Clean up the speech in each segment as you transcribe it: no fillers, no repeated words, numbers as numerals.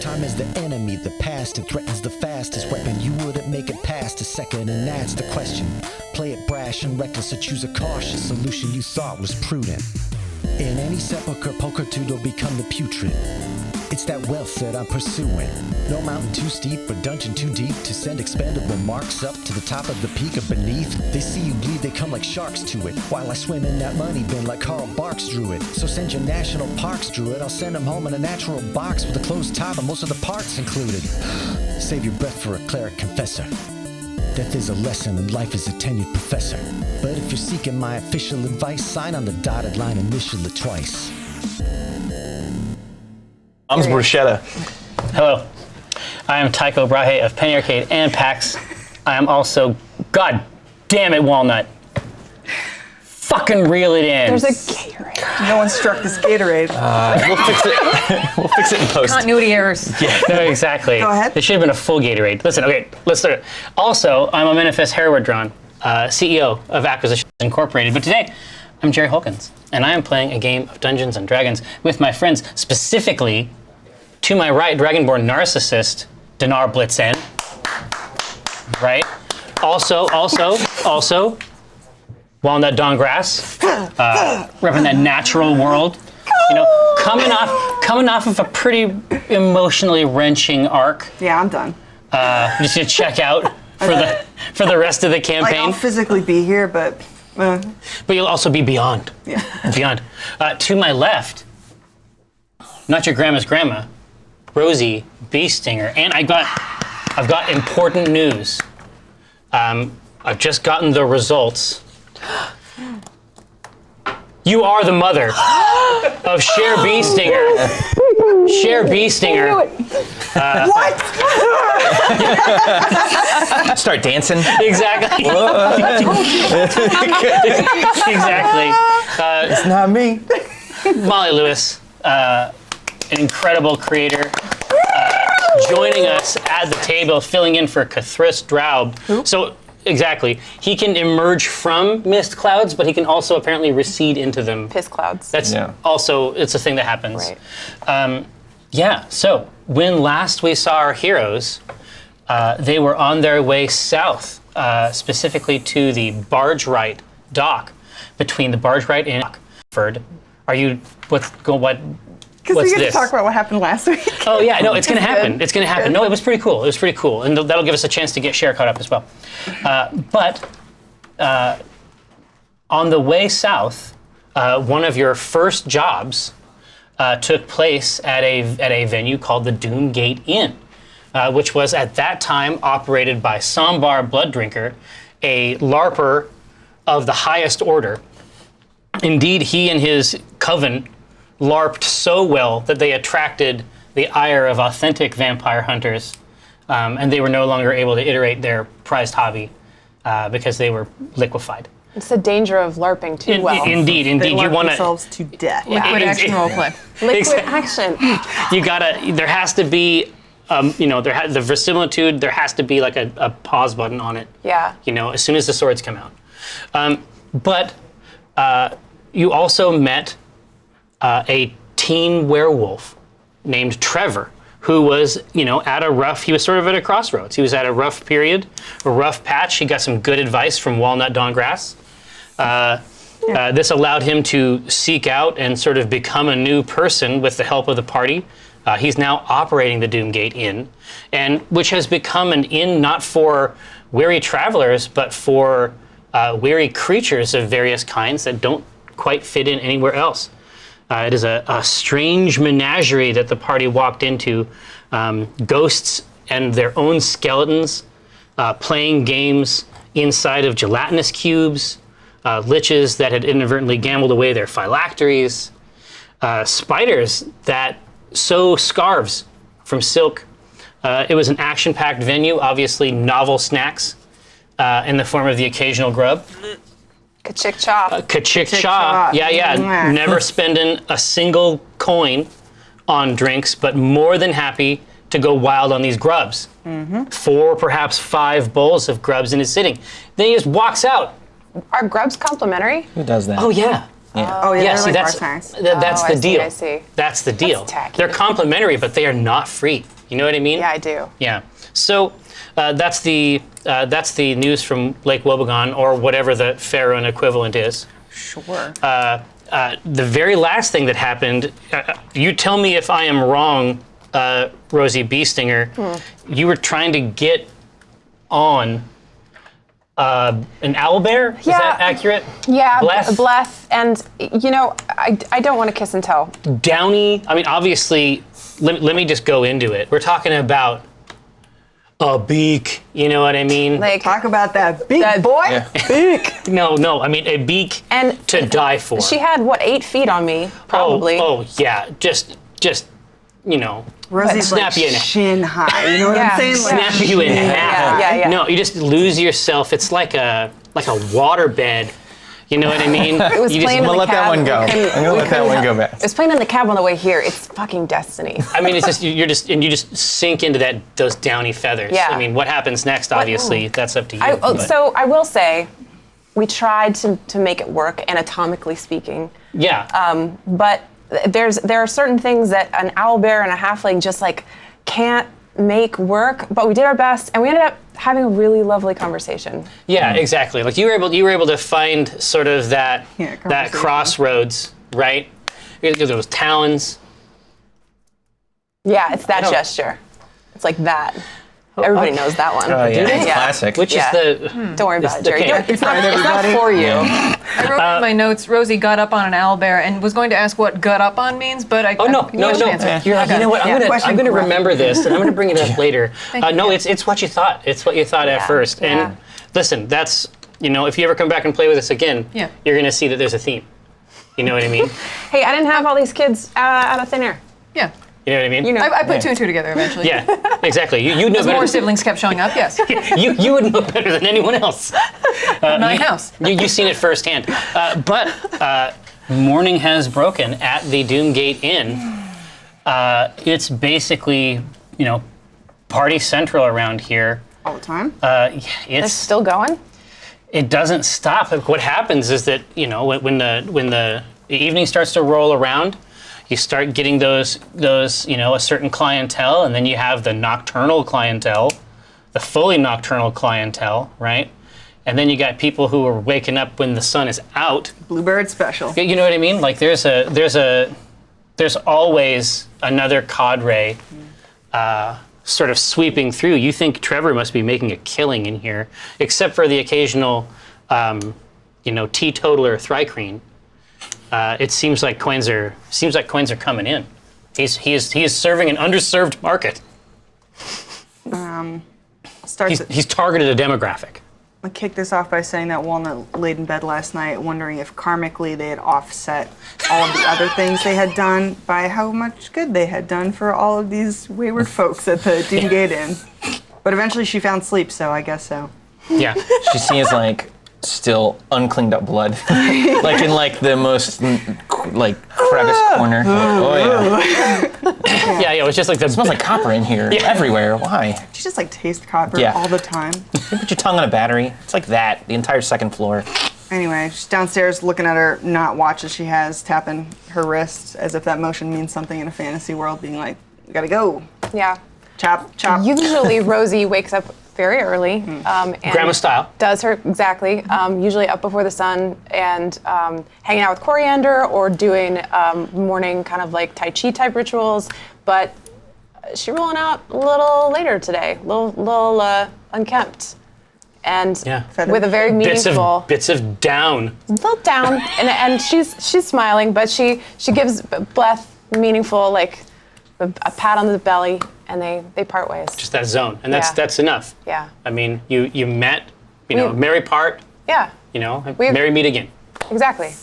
Time is the enemy, the past, it threatens the fastest weapon. You wouldn't make it past a second, and that's the question. Play it brash and reckless, or choose a cautious solution you thought was prudent. In any sepulcher, pulchritude will become the putrid. It's that wealth that I'm pursuing. No mountain too steep or dungeon too deep to send expendable marks up to the top of the peak or beneath. They see you bleed, they come like sharks to it, while I swim in that money bin like Carl Barks drew it. So send your national parks druid, I'll send him home in a natural box with a closed top and most of the parts included. Save your breath for a cleric confessor. Death is a lesson and life is a tenured professor. But if you're seeking my official advice, sign on the dotted line, initial it twice. I'm Bruschetta. Hello, I am Tycho Brahe of Penny Arcade and PAX. I am also, god damn it, Walnut. Fucking reel it in. There's a Gatorade. No one struck this Gatorade. We'll fix it. We'll fix it in post. Continuity errors. Yeah, no, exactly. Go ahead. It should have been a full Gatorade. Listen, okay, let's start. Also, I'm a Manifest Herewardron, CEO of Acquisitions Incorporated, but today, I'm Jerry Holkins, and I am playing a game of Dungeons and Dragons with my friends, specifically, to my right, Dragonborn Narcissist, Dinar blit'zen. Right? Also, Walnut Dongrass, repping that natural world. You know, coming off of a pretty emotionally wrenching arc. Yeah, I'm done. Just to check out for the rest of the Like, campaign. I'll physically be here, but... But you'll also be beyond. Yeah. Beyond. To my left, not your grandma's grandma, Rosie Beestinger, and I've got important news. I've just gotten the results. You are the mother of Cher Beestinger. Cher Beestinger. What? Start dancing. Exactly. Exactly. It's not me. Molly Lewis, an incredible creator, joining us at the table, filling in for Cathris Draub. Who? So, exactly. He can emerge from mist clouds, but he can also apparently recede into them. Piss clouds. That's also, it's a thing that happens. Right. Yeah, so when last we saw our heroes, they were on their way south, specifically to the barge right dock between the barge right and Oxford. Are you, what's Because we get this? to talk about what happened last week. Oh yeah, no, it's gonna happen. It's gonna happen. No, it was pretty cool. It was pretty cool, and that'll give us a chance to get Cher caught up as well. But on the way south, one of your first jobs took place at a venue called the Doomgate Inn, which was at that time operated by Sambar Blooddrinker, a LARPer of the highest order. Indeed, he and his coven LARPed so well that they attracted the ire of authentic vampire hunters, and they were no longer able to iterate their prized hobby because they were liquified. It's the danger of LARPing too well. Indeed. They You LARP want themselves to death. Liquid action roleplay. Liquid action. there has to be, the verisimilitude, there has to be like a pause button on it. Yeah. As soon as the swords come out. But you also met a teen werewolf named Trevor, who was, he was sort of at a crossroads. He was at a rough period, a rough patch. He got some good advice from Walnut Dongrass. This allowed him to seek out and sort of become a new person with the help of the party. He's now operating the Doomgate Inn, and which has become an inn not for weary travelers, but for weary creatures of various kinds that don't quite fit in anywhere else. It is a strange menagerie that the party walked into. Ghosts and their own skeletons playing games inside of gelatinous cubes, liches that had inadvertently gambled away their phylacteries, spiders that sew scarves from silk. It was an action-packed venue, obviously novel snacks in the form of the occasional grub. Kachik chop. Kachik chop. chop. Yeah. Never spending a single coin on drinks, but more than happy to go wild on these grubs. 4, perhaps 5 bowls of grubs in his sitting. Then he just walks out. Are grubs complimentary? Who does that? Oh, yeah. Oh, yeah, they're like that's part-timers. that's Oh, the I see, deal. I see. That's the deal. That's tacky. They're complimentary, but they are not free. You know what I mean? Yeah, I do. Yeah. So that's the news from Lake Wobegon, or whatever the Faerûn equivalent is. Sure. The very last thing that happened, you tell me if I am wrong, Rosie Beestinger, you were trying to get on an owlbear? Is that accurate? Yeah, Bleth? Bleth. And, I don't want to kiss and tell. Downy, I mean, obviously, let me just go into it. We're talking about a beak, you know what I mean? Like, Talk about that beak, That- boy. Yeah. Beak. No, I mean, a beak and to die for. she had, 8 feet on me, probably. Oh, yeah, just, Rosie's snap like you in. shin high. You know what Yeah. I'm saying? Like, snap you in half. Yeah. No, you just lose yourself. It's like a water bed. You know what I mean? It was You just- playing in I'm the gonna let that cab. one go. We couldn't- I'm gonna we let that couldn't one go help- back. It was playing in the cab on the way here. It's fucking destiny. I mean, it's just you just sink into those downy feathers. Yeah. I mean, what happens next? Obviously, that's up to you. but- So I will say, we tried to make it work, anatomically speaking. yeah. But there are certain things that an owlbear and a halfling just can't make work. But we did our best, and we ended up having a really lovely conversation. Yeah, exactly. Like you were able to find sort of that conversation. crossroads, right? Those talons. Yeah, it's that don't- gesture. It's like that. Everybody knows that one. Oh, yeah. It's Yeah. classic. Which Yeah. is the Don't worry about it, the Jerry. cane. It's not everybody. for you. I wrote in my notes, Rosie got up on an owlbear and was going to ask what gut up on means, but I Oh no! you should answer. You're like, you know what? Yeah. I'm Question gonna correct. remember this, and I'm gonna bring it up later. you. No, it's what you thought. It's what you thought at first. Yeah. And listen, that's if you ever come back and play with us again, Yeah. you're gonna see that there's a theme. You know what I mean? Hey, I didn't have all these kids out of thin air. Yeah. You know what I mean? You know. I put two and two together eventually. Yeah, exactly. You know As more better. siblings kept showing up, yes. You would know better than anyone else. My house. You've seen it firsthand. But morning has broken at the Doomgate Inn. It's basically, party central around here. all the time. It's It's still going? it doesn't stop. What happens is that when the evening starts to roll around, you start getting those a certain clientele, and then you have the nocturnal clientele, the fully nocturnal clientele, right? And then you got people who are waking up when the sun is out. Bluebird special. You know what I mean? Like there's always another cadre sort of sweeping through. You think Trevor must be making a killing in here, except for the occasional, teetotaler Thrycreen. It seems like coins are coming in. He is serving an underserved market. He's targeted a demographic. I kicked this off by saying that Walnut laid in bed last night wondering if karmically they had offset all of the other things they had done by how much good they had done for all of these wayward folks at the Doomgate Inn. But eventually she found sleep, so I guess so. Yeah. She sees still uncleaned up blood, like in the most crevice corner. Oh yeah, Yeah, it was just like the it smells like copper in here everywhere. Why? She just taste copper Yeah. all the time. You put your tongue on a battery. It's like that. The entire second floor. Anyway, she's downstairs looking at her not watches she has, tapping her wrist as if that motion means something in a fantasy world, being like, "You gotta go, Yeah. chop, chop." Usually Rosie wakes up very early. And Grandma style. Does her, exactly. Usually up before the sun and hanging out with Coriander or doing morning kind of Tai Chi type rituals. But she's rolling out a little later today, little unkempt. And Yeah. with a very meaningful, bits of down. little down, and she's smiling, but she gives Bleth meaningful a pat on the belly, and they part ways. Just that zone, and Yeah. that's enough. Yeah. I mean, you met, We- merry part, Yeah, merry meet again. exactly.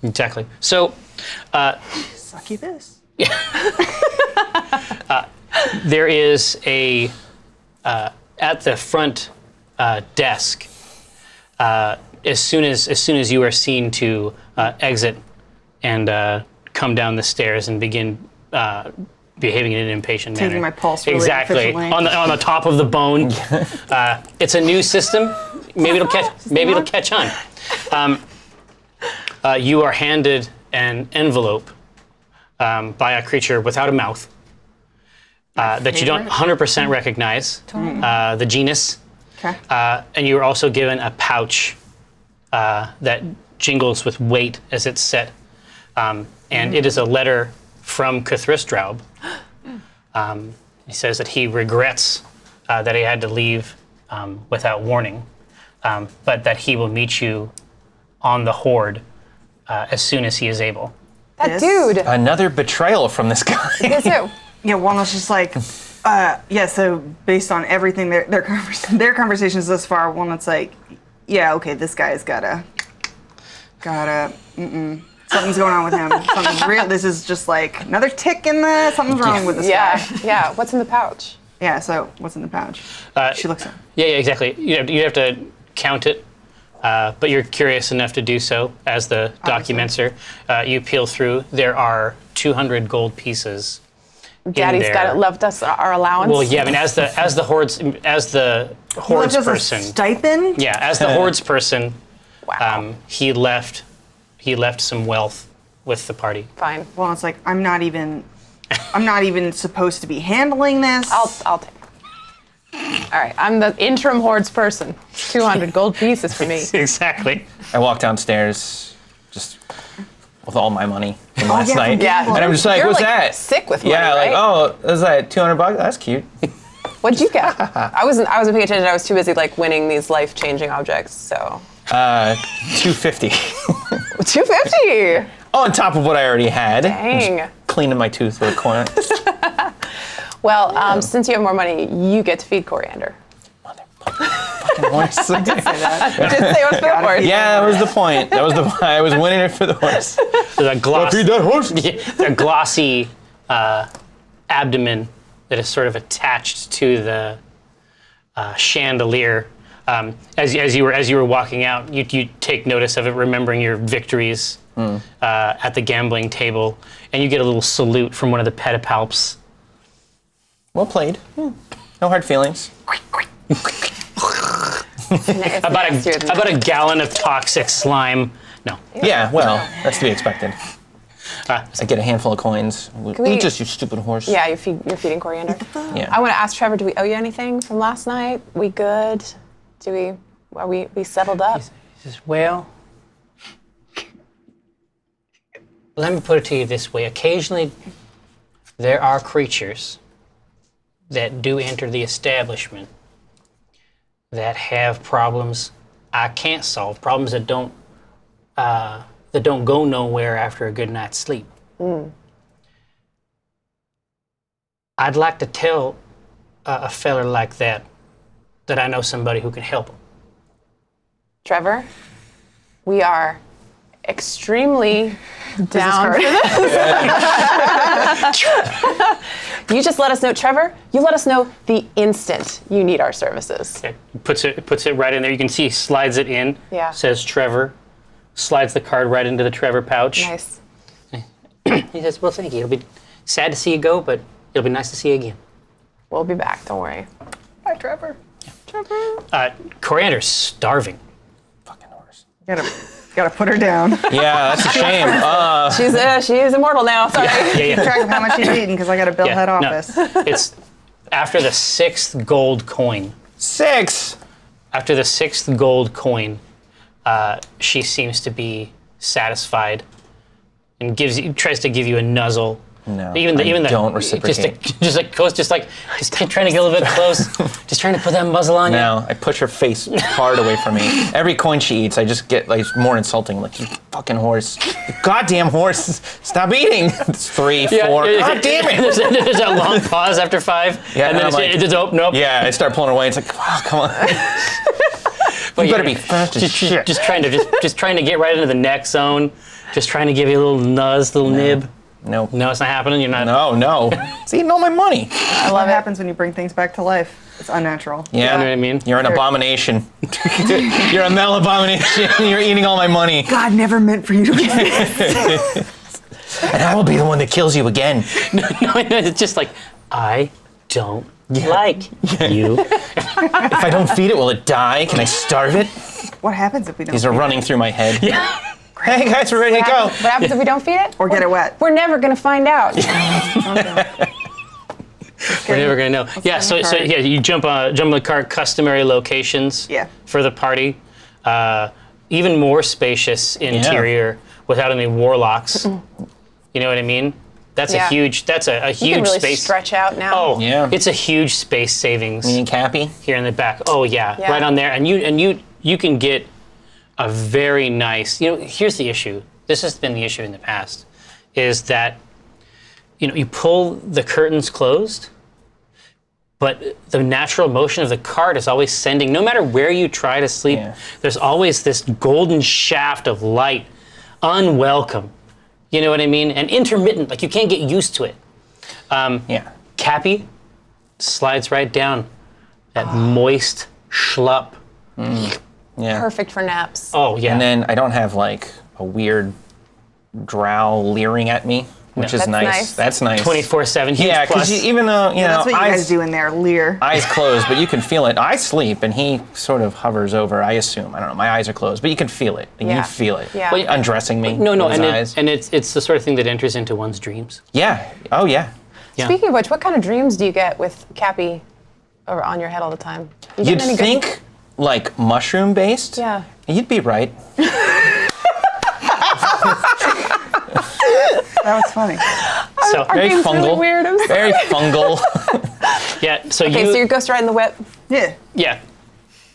Exactly. So Succubus. there is a at the front desk. As soon as you are seen to exit and come down the stairs and begin behaving in an impatient manner. Taking my pulse really exactly efficiently. on the top of the bone. It's a new system. Maybe it'll catch on. You are handed an envelope by a creature without a mouth. that you don't 100% recognize, the genus. Okay. And you were also given a pouch that jingles with weight as it's set. And it is a letter from Cthulhustraub. He says that he regrets that he had to leave without warning, but that he will meet you on the Horde as soon as he is able. That dude. Another betrayal from this guy. Me too. Yeah, Walnut's just like, so based on everything, their conversations thus far, Walnut's like, yeah, okay, this guy's gotta, something's going on with him. Something's real. This is just like another tick in the, something's wrong with this guy. Yeah. What's in the pouch? Yeah, so what's in the pouch? She looks at him. Yeah, exactly. You have to count it, but you're curious enough to do so as the documenter. You peel through. There are 200 gold pieces. Daddy's got it, left us our allowance. Well, yeah. I mean, as the hordes person. A stipend? Yeah, as the hordes person, wow. he left some wealth with the party. Fine. Walnut's like, I'm not even supposed to be handling this. I'll take it. All right, I'm the interim hordes person. 200 gold pieces for me. Exactly. I walk downstairs, just with all my money from last night. Yeah. And I'm just like, You're what's like that? sick with money, Yeah, right? like, oh, is that $200? That's cute. What'd you get? I wasn't paying attention. I was too busy like winning these life-changing objects. So. 250. 250. On top of what I already had. Dang. Cleaning my tooth with a coin. Well, since you have more money, you get to feed Coriander. Fucking horse. Did say what's the horse. Yeah, that was the point. I was winning it for the horse. There's a that horse. a glossy abdomen that is sort of attached to the chandelier. As you were walking out, you take notice of it, remembering your victories at the gambling table, and you get a little salute from one of the pedipalps. Well played. No hard feelings. About a gallon of toxic slime. No. Yeah, well, that's to be expected. I get a handful of coins. we- Eat just, you stupid horse. Yeah, you're feeding Coriander. Yeah. I want to ask Trevor, do we owe you anything from last night? We good? Are we settled up? He says, well, let me put it to you this way. Occasionally, there are creatures that do enter the establishment that have problems I can't solve, problems that don't go nowhere after a good night's sleep. I'd like to tell a fella like that I know somebody who can help him. Trevor, we are extremely down for this. You just let us know, Trevor, you let us know the instant you need our services. It puts it right in there. You can see he slides it in. Yeah. Says Trevor. Slides the card right into the Trevor pouch. Nice. He says, well, thank you. It'll be sad to see you go, but it'll be nice to see you again. We'll be back, don't worry. Bye, Trevor. Coriander's starving. Fucking horse. Gotta put her down. Yeah, that's a shame. She's immortal now, sorry. Yeah. Keep track of how much she's eating because I got a bill head no. office. It's after the 6th gold coin. 6. After the 6th gold coin, she seems to be satisfied and tries to give you a nuzzle. No, even don't reciprocate. Just trying to get a little bit close, just trying to put that muzzle on you. No, I push her face hard away from me. Every coin she eats, I just get like more insulting. Like, you fucking horse, you goddamn horse, stop eating. It's 3, 4. God damn it! There's that long pause after 5, Yeah, and then it's just oh nope. Yeah, I start pulling away. It's like, oh, come on. But You better be fast as shit. Just trying to get right into the neck zone. Just trying to give you a little nuzz, little nib. No, No, it's not happening. You're not. no. It's eating all my money. I love what happens when you bring things back to life. It's unnatural. Yeah, You know what I mean? You're an abomination. You're a male abomination. You're eating all my money. God never meant for you to exist. And I will be the one that kills you again. No, it's just like I don't like you. If I don't feed it, will it die? Can I starve it? What happens if we don't? These are feed it? running through my head. Yeah. Hey guys, we're ready to go. What happens if we don't feed it? Or get it wet. We're never gonna find out. We're never gonna know. Yeah. So you jump on the cart. Customary locations. Yeah. For the party. Even more spacious interior without any warlocks. You know what I mean? That's a huge. That's a huge You can really space. stretch out now. Oh Yeah. It's a huge space savings. Me and Cappy. Here in the back. Oh yeah. Right on there. And you can get a very nice. Here's the issue. This has been the issue in the past, is that you pull the curtains closed, but the natural motion of the cart is always sending. No matter where you try to sleep, there's always this golden shaft of light, unwelcome. You know what I mean? And intermittent. Like you can't get used to it. Cappy slides right down. That moist schlup. Yeah. Perfect for naps. Oh yeah. And then I don't have like a weird drow leering at me, which is That's nice. nice. That's nice. 24/7. Yeah, because even though That's what you eyes, guys do in there, leer. eyes closed, but you can feel it. I sleep, and he sort of hovers over. I assume. I don't know. My eyes are closed, but you can feel it. And Yeah. you feel it. Yeah. Well, Undressing me. No, with his eyes. and it's the sort of thing that enters into one's dreams. Yeah. Oh yeah. Yeah. Speaking of which, what kind of dreams do you get with Cappy on your head all the time? You You'd getting any good- think like mushroom based. Yeah. You'd be right. That was funny. So Our Very game's really fungal. weird. I'm sorry. Very fungal. yeah. So Okay, so you're ghost riding the whip. Yeah.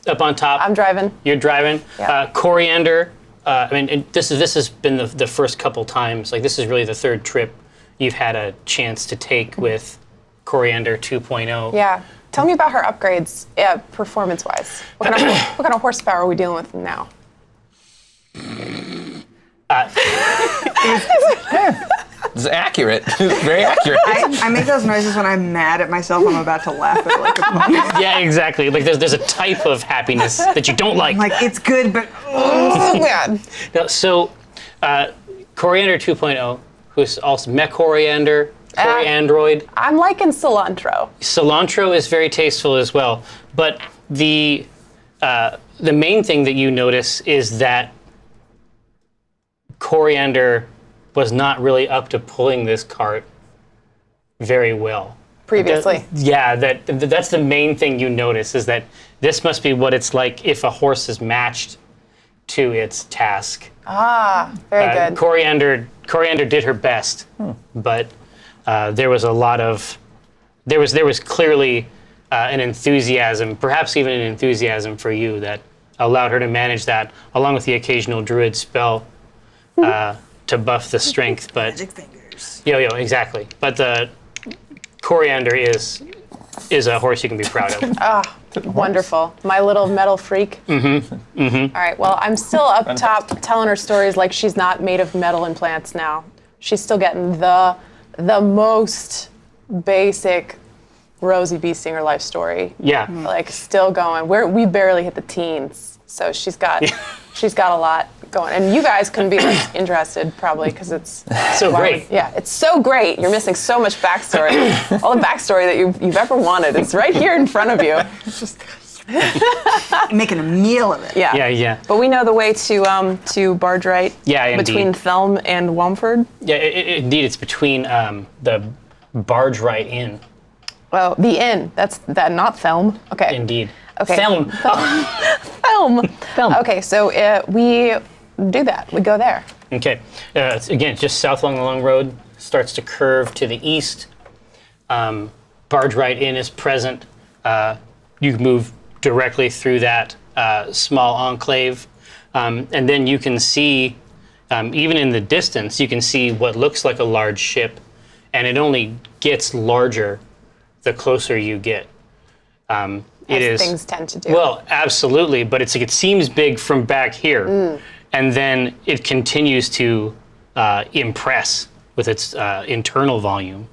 up on top. I'm driving. You're driving. Yeah. Coriander. This has been the first couple times. Like this is really the third trip you've had a chance to take with Coriander 2.0. Yeah. Tell me about her upgrades, performance-wise. What kind of horsepower are we dealing with now? It's accurate. Very accurate. I make those noises when I'm mad at myself. I'm about to laugh at like a puppy. Yeah, exactly. Like there's a type of happiness that you don't like. I'm like, it's good, but Oh, God. No, so Coriander 2.0, who's also Mech Coriander, Coriandroid. I'm liking cilantro. Cilantro is very tasteful as well. But the main thing that you notice is that Coriander was not really up to pulling this cart very well. Previously. That's the main thing you notice, is that this must be what it's like if a horse is matched to its task. Very good. Coriander did her best, but there was a lot of there was clearly an enthusiasm, perhaps even an enthusiasm for you that allowed her to manage that, along with the occasional druid spell to buff the strength. But magic fingers. exactly. But the Coriander is a horse you can be proud of. Wonderful. My little metal freak. Mm-hmm. Mm-hmm. All right. Well, I'm still up top telling her stories like she's not made of metal and plants now. She's still getting the most basic Rosie B. Singer life story. Yeah. Like still going. We barely hit the teens, so she's got a lot going. And you guys couldn't be less interested probably because it's So great. Yeah, it's so great. You're missing so much backstory. All the backstory that you've ever wanted. It's right here in front of you. It's just making a meal of it. Yeah. Yeah. But we know the way to Barge Right. Yeah, indeed. Between Thelm and Womford. Yeah, indeed, it's between the Barge Right Inn. Well, the inn. That's that, not Thelm. Okay. Indeed. Okay. Film. Thelm. Okay, so we do that. We go there. Okay. It's, again, just south along the long road, starts to curve to the east. Barge Right Inn is present. You can move directly through that small enclave. And then you can see, even in the distance, you can see what looks like a large ship. And it only gets larger the closer you get. As things tend to do. Well, absolutely, but it seems big from back here, and then it continues to impress with its internal volume.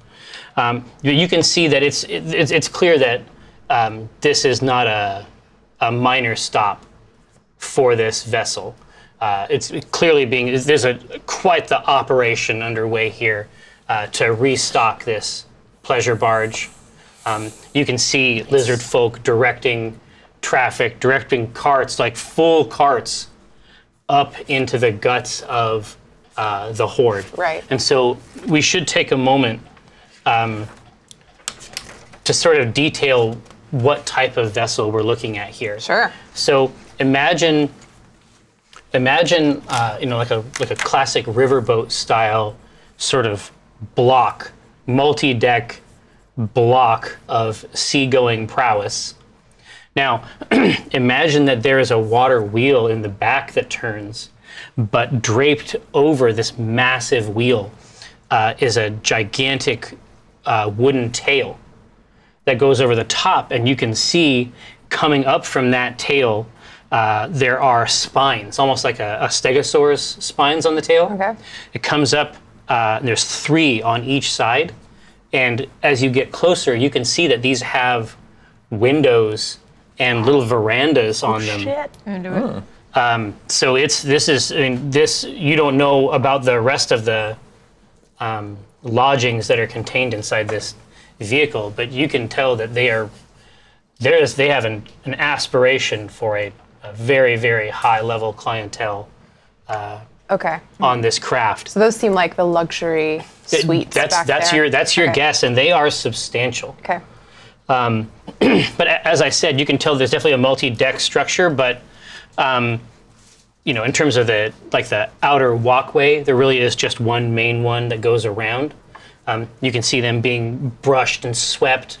You can see that it's clear that this is not a minor stop for this vessel. It's clearly there's quite the operation underway here to restock this pleasure barge. You can see lizard folk directing traffic, directing carts, like full carts, up into the guts of the horde. Right. And so we should take a moment to sort of detail what type of vessel we're looking at here. Sure. So imagine, like a classic riverboat style sort of block, multi-deck block of seagoing prowess. Now, imagine that there is a water wheel in the back that turns, but draped over this massive wheel is a gigantic wooden tail that goes over the top, and you can see coming up from that tail, there are spines, almost like a stegosaurus spines on the tail. Okay. It comes up, there's 3 on each side, and as you get closer, you can see that these have windows and little verandas on them. Shit. Into it. So this you don't know about the rest of the lodgings that are contained inside this vehicle, but you can tell that they have an aspiration for a very, very high level clientele Okay. on this craft. So those seem like the luxury suites back there. That's your Okay. guess, and they are substantial. Okay. But as I said, you can tell there's definitely a multi-deck structure, but in terms of the outer walkway, there really is just one main one that goes around. You can see them being brushed and swept.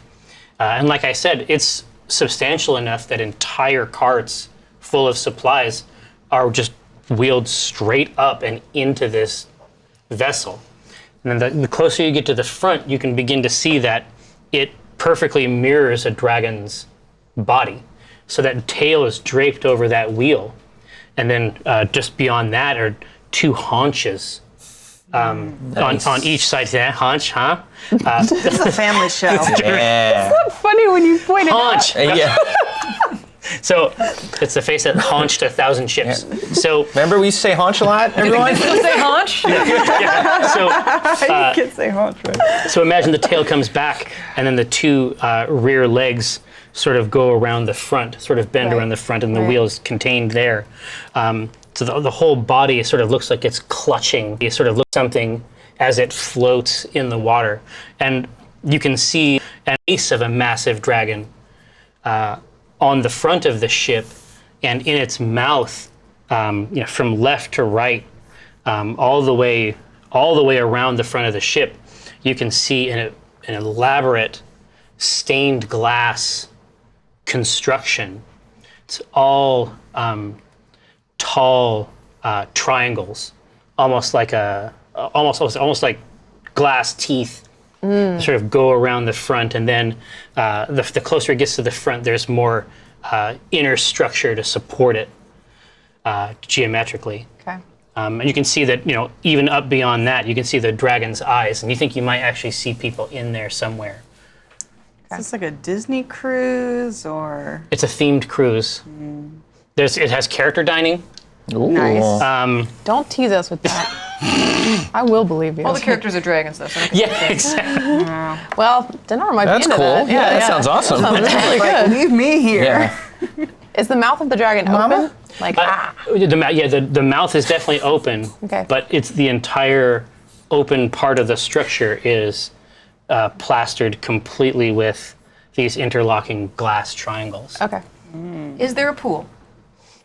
And like I said, it's substantial enough that entire carts full of supplies are just wheeled straight up and into this vessel. And then the closer you get to the front, you can begin to see that it perfectly mirrors a dragon's body. So that tail is draped over that wheel. And then just beyond that are 2 haunches on each side. Yeah, haunch, huh? This is a family show. Yeah. Funny when you point it out. Haunch. Yeah. So it's the face that haunched 1,000 ships. So Remember we used to say haunch a lot, everyone? Say haunch? so You can say haunch, right? So imagine the tail comes back, and then the 2 rear legs sort of go around the front, sort of bend Right. around the front, and the Right. wheel is contained there. So the whole body sort of looks like it's clutching. It sort of looks something as it floats in the water. And you can see an face of a massive dragon on the front of the ship, and in its mouth, from left to right, all the way around the front of the ship, you can see an elaborate stained glass construction. It's all tall triangles, almost like glass teeth. Sort of go around the front, and then the closer it gets to the front, there's more inner structure to support it geometrically. Okay. And you can see that, even up beyond that, you can see the dragon's eyes, and you think you might actually see people in there somewhere. Is this like a Disney cruise or? It's a themed cruise. It has character dining. Ooh. Nice. Don't tease us with that. I will believe you. All the characters are dragons, though. So I can Yeah, exactly. Well, Dinar might That's be into cool. that. Yeah, that sounds awesome. Sounds really Like, good. leave me here. Yeah. Is the mouth of the dragon open? Like, The mouth is definitely open, Okay. but it's the entire open part of the structure is plastered completely with these interlocking glass triangles. Okay. Is there a pool?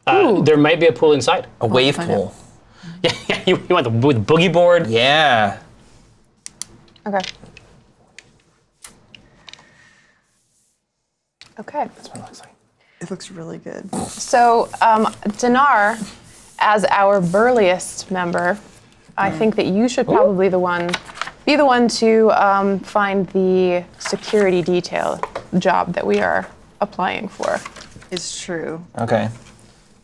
There might be a pool inside. A wave find pool. Yeah, you want the with boogie board? Yeah. Okay. Okay. That's what it looks like. It looks really good. So, Dinar, as our burliest member, I think that you should probably be the one to find the security detail job that we are applying for. It's true. Okay.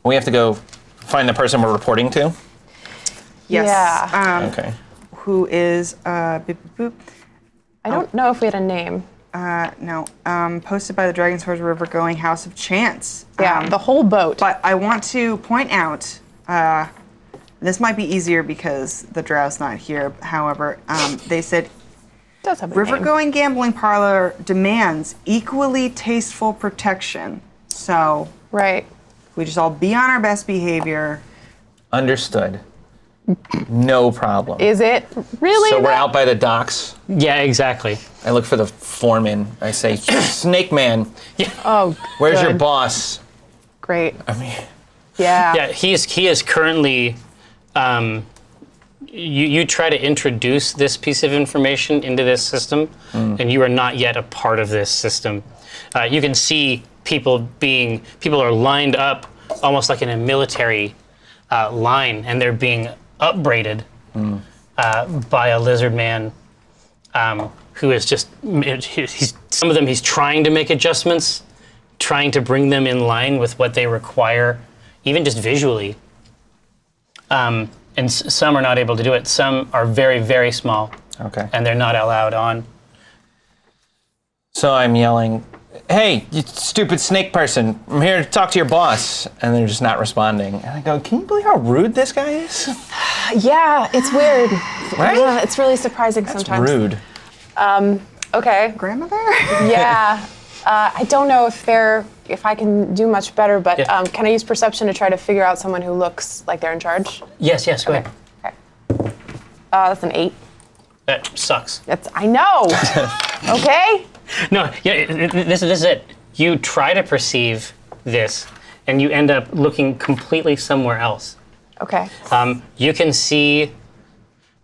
We have to go find the person we're reporting to. Yes. Yeah. Okay. Who is boop, boop, boop. I don't know if we had a name. No. Posted by the Dragon's Forge River Going House of Chance. Yeah, the whole boat. But I want to point out, this might be easier because the Drow's not here. However, they said Does have a River name. Going Gambling Parlor demands equally tasteful protection. So Right. we just all be on our best behavior. Understood. No problem. Is it really? So we're that- out by the docks. Yeah, exactly. I look for the foreman. I say, Snake Man, Oh, where's your good. boss? Great. I mean, Yeah. Yeah, he is currently. You try to introduce this piece of information into this system, and you are not yet a part of this system. You can see people are lined up almost like in a military line, and they're being upbraided by a lizard man who is just. Some of them he's trying to make adjustments, trying to bring them in line with what they require, even just visually. And some are not able to do it. Some are very, very small. okay. And they're not allowed on. So I'm yelling, hey, you stupid snake person, I'm here to talk to your boss. And they're just not responding. And I go, can you believe how rude this guy is? Yeah, it's weird. Right? Yeah, it's really surprising sometimes. Rude. Okay. Grandmother? Yeah. I don't know if I can do much better, but Yeah. can I use perception to try to figure out someone who looks like they're in charge? Yes, go ahead. Okay. That's an 8. That sucks. I know. Okay. No, yeah, this is it. You try to perceive this, and you end up looking completely somewhere else. Okay. You can see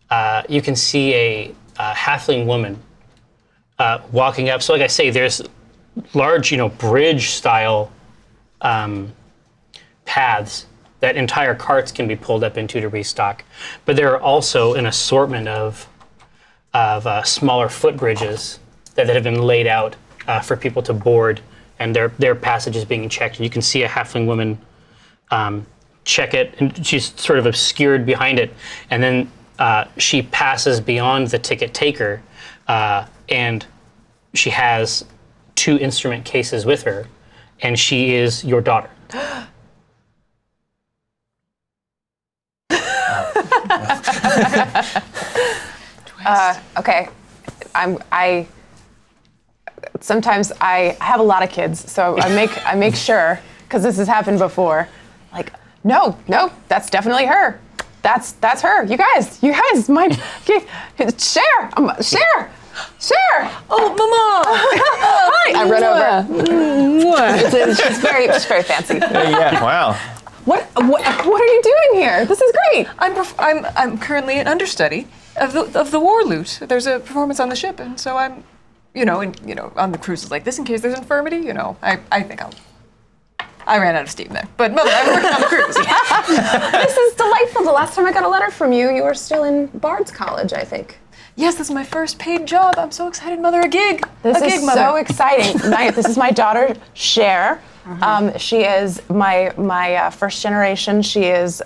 a halfling woman walking up. So, like I say, there's large, bridge-style paths that entire carts can be pulled up into to restock. But there are also an assortment of smaller footbridges that have been laid out for people to board, and their passage is being checked. You can see a halfling woman check it, and she's sort of obscured behind it, and then she passes beyond the ticket taker, and she has 2 instrument cases with her, and she is your daughter. Okay. Sometimes I have a lot of kids, so I make sure, because this has happened before, like, no, that's definitely her. That's her. You guys, my share. Oh, Mama! Hi. I run over. She's very fancy. Yeah, wow. What are you doing here? This is great. I'm currently an understudy of the war loot. There's a performance on the ship, and so I'm, on the cruises like this, in case there's infirmity, I think I ran out of steam there. But Mother, I'm working on the cruise. This is delightful. The last time I got a letter from you, you were still in Bard's College, I think. Yes, this is my first paid job. I'm so excited, Mother. A gig. This a is gig, Mother. so exciting. This is my daughter, Cher. She is my first generation. She is,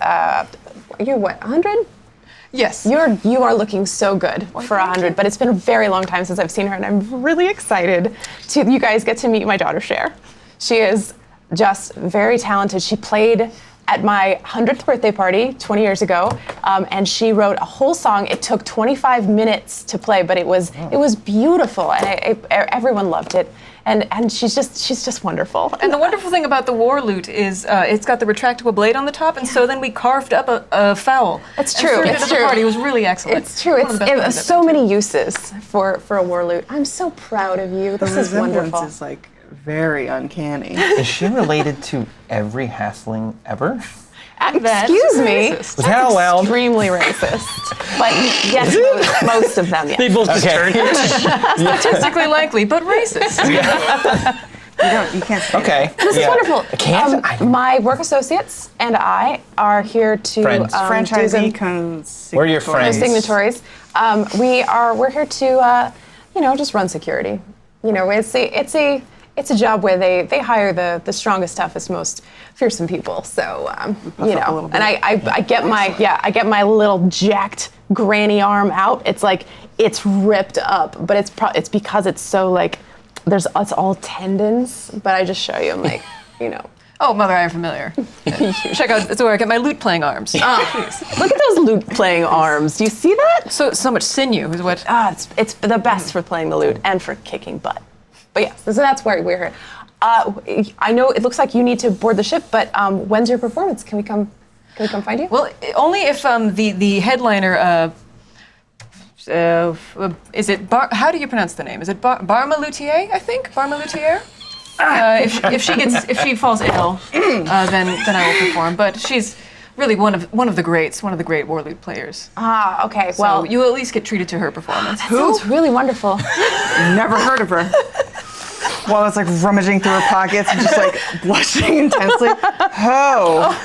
you're what, 100? Yes. You are looking so good for 100, but it's been a very long time since I've seen her, and I'm really excited to you guys get to meet my daughter, Cher. She is just very talented. She played at my 100th birthday party 20 years ago, and she wrote a whole song. It took 25 minutes to play, but it was beautiful, and everyone loved it. And she's just wonderful. And the wonderful thing about the war loot is it's got the retractable blade on the top, and so then we carved up a fowl. It's and true. served it It's at the true. party. It was really excellent. It's true. One of the best parties It's so I've been many uses for a war loot. I'm so proud of you. This The is resemblance wonderful. is like very uncanny. Is she related to every halfling ever? Excuse me. racist. Was that allowed? Extremely racist. But yes, most of them, yes. They both just turned. Statistically likely, but racist. You can't say Okay. This is wonderful. Can't? My work associates and I are here to Friends. that. do Franchisee We're your the friends. signatories. We're here to just run security. It's a job where they hire the strongest, toughest, most fearsome people. So up a little bit. and I get my little jacked granny arm out. It's like it's ripped up, but it's because it's so like it's all tendons. But I just show you. I'm like, Oh, Mother, I am familiar. Check out, it's where I get my lute playing arms. look at those lute playing arms. Do you see that? So much sinew is what. It's the best for playing the lute and for kicking butt. But yes, so that's where we're here. I know it looks like you need to board the ship, but when's your performance? Can we come? Can we come find you? Well, only if the headliner. Is it how do you pronounce the name? Is it Barma Luthier? I think Barma Luthier. If she falls ill, then I will perform. But she's really one of the greats, one of the great warlute players. Ah, okay. So Well, you at least get treated to her performance. that sounds really wonderful. Never heard of her. While it's like rummaging through her pockets and just like blushing intensely. Oh.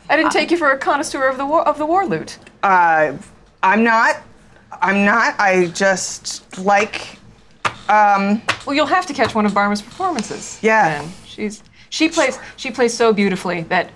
I didn't take you for a connoisseur of the warlute. I'm not. I just like. Well, you'll have to catch one of Barma's performances. Yeah. Then. She plays so beautifully that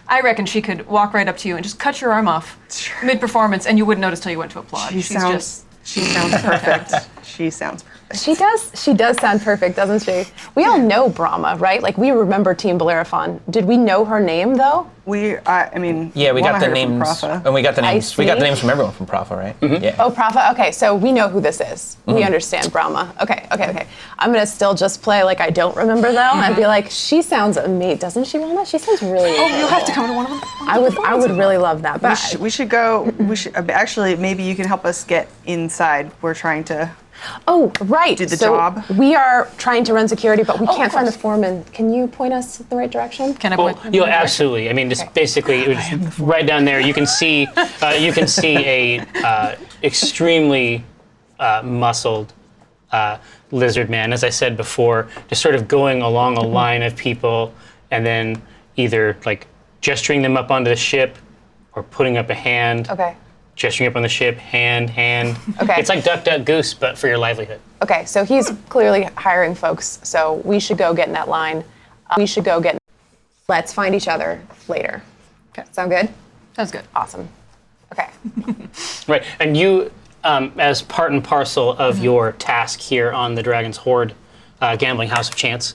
I reckon she could walk right up to you and just cut your arm off mid-performance, and you wouldn't notice till you went to applaud. She sounds perfect. She sounds perfect. She does sound perfect, doesn't she? We all know Brahma, right? Like, we remember Team Bellerophon. Did we know her name, though? I mean. Yeah, we got the heard from names, Propha. and we got the I names. We got the see. names from everyone from Propha, right? Yeah. Oh, Propha. Okay, so we know who this is. We understand Brahma. Okay. I'm gonna still just play like I don't remember, though, and be like, she sounds amazing. Doesn't she, Walnut? She sounds really incredible. You'll have to come to one of them. I would really love that. But We should go. Actually, maybe you can help us get inside. We're trying to. Oh, right. Do the so job. We are trying to run security, but we can't find the foreman. Can you point us in the right direction? Can I Well, point? absolutely. I mean, just basically, it was right down there. You can see a extremely muscled lizard man, as I said before, just sort of going along a line of people, and then either like gesturing them up onto the ship, or putting up a hand. Okay. Gesturing up on the ship, hand. Okay. It's like Duck, Duck, Goose, but for your livelihood. Okay, so he's clearly hiring folks, so we should go get in that line. Let's find each other later. Okay. Sound good? Sounds good. Awesome. Okay. Right, and you, as part and parcel of your task here on the Dragon's Hoard Gambling House of Chance,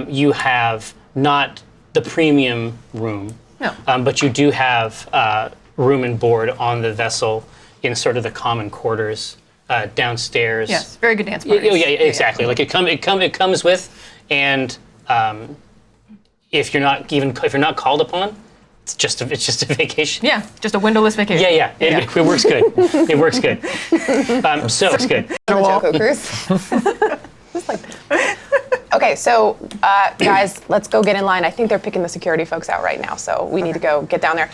you have not the premium room, No. But you do have room and board on the vessel in sort of the common quarters downstairs. Yes, very good dance Yeah, parties. yeah, exactly. Like it comes with, and if you're not called upon, it's just a vacation. Yeah, just a windowless vacation. Yeah. It works good. It works good. So it's good. The Joko Cruise. Just like that. Okay, so guys, let's go get in line. I think they're picking the security folks out right now, so we need to go get down there.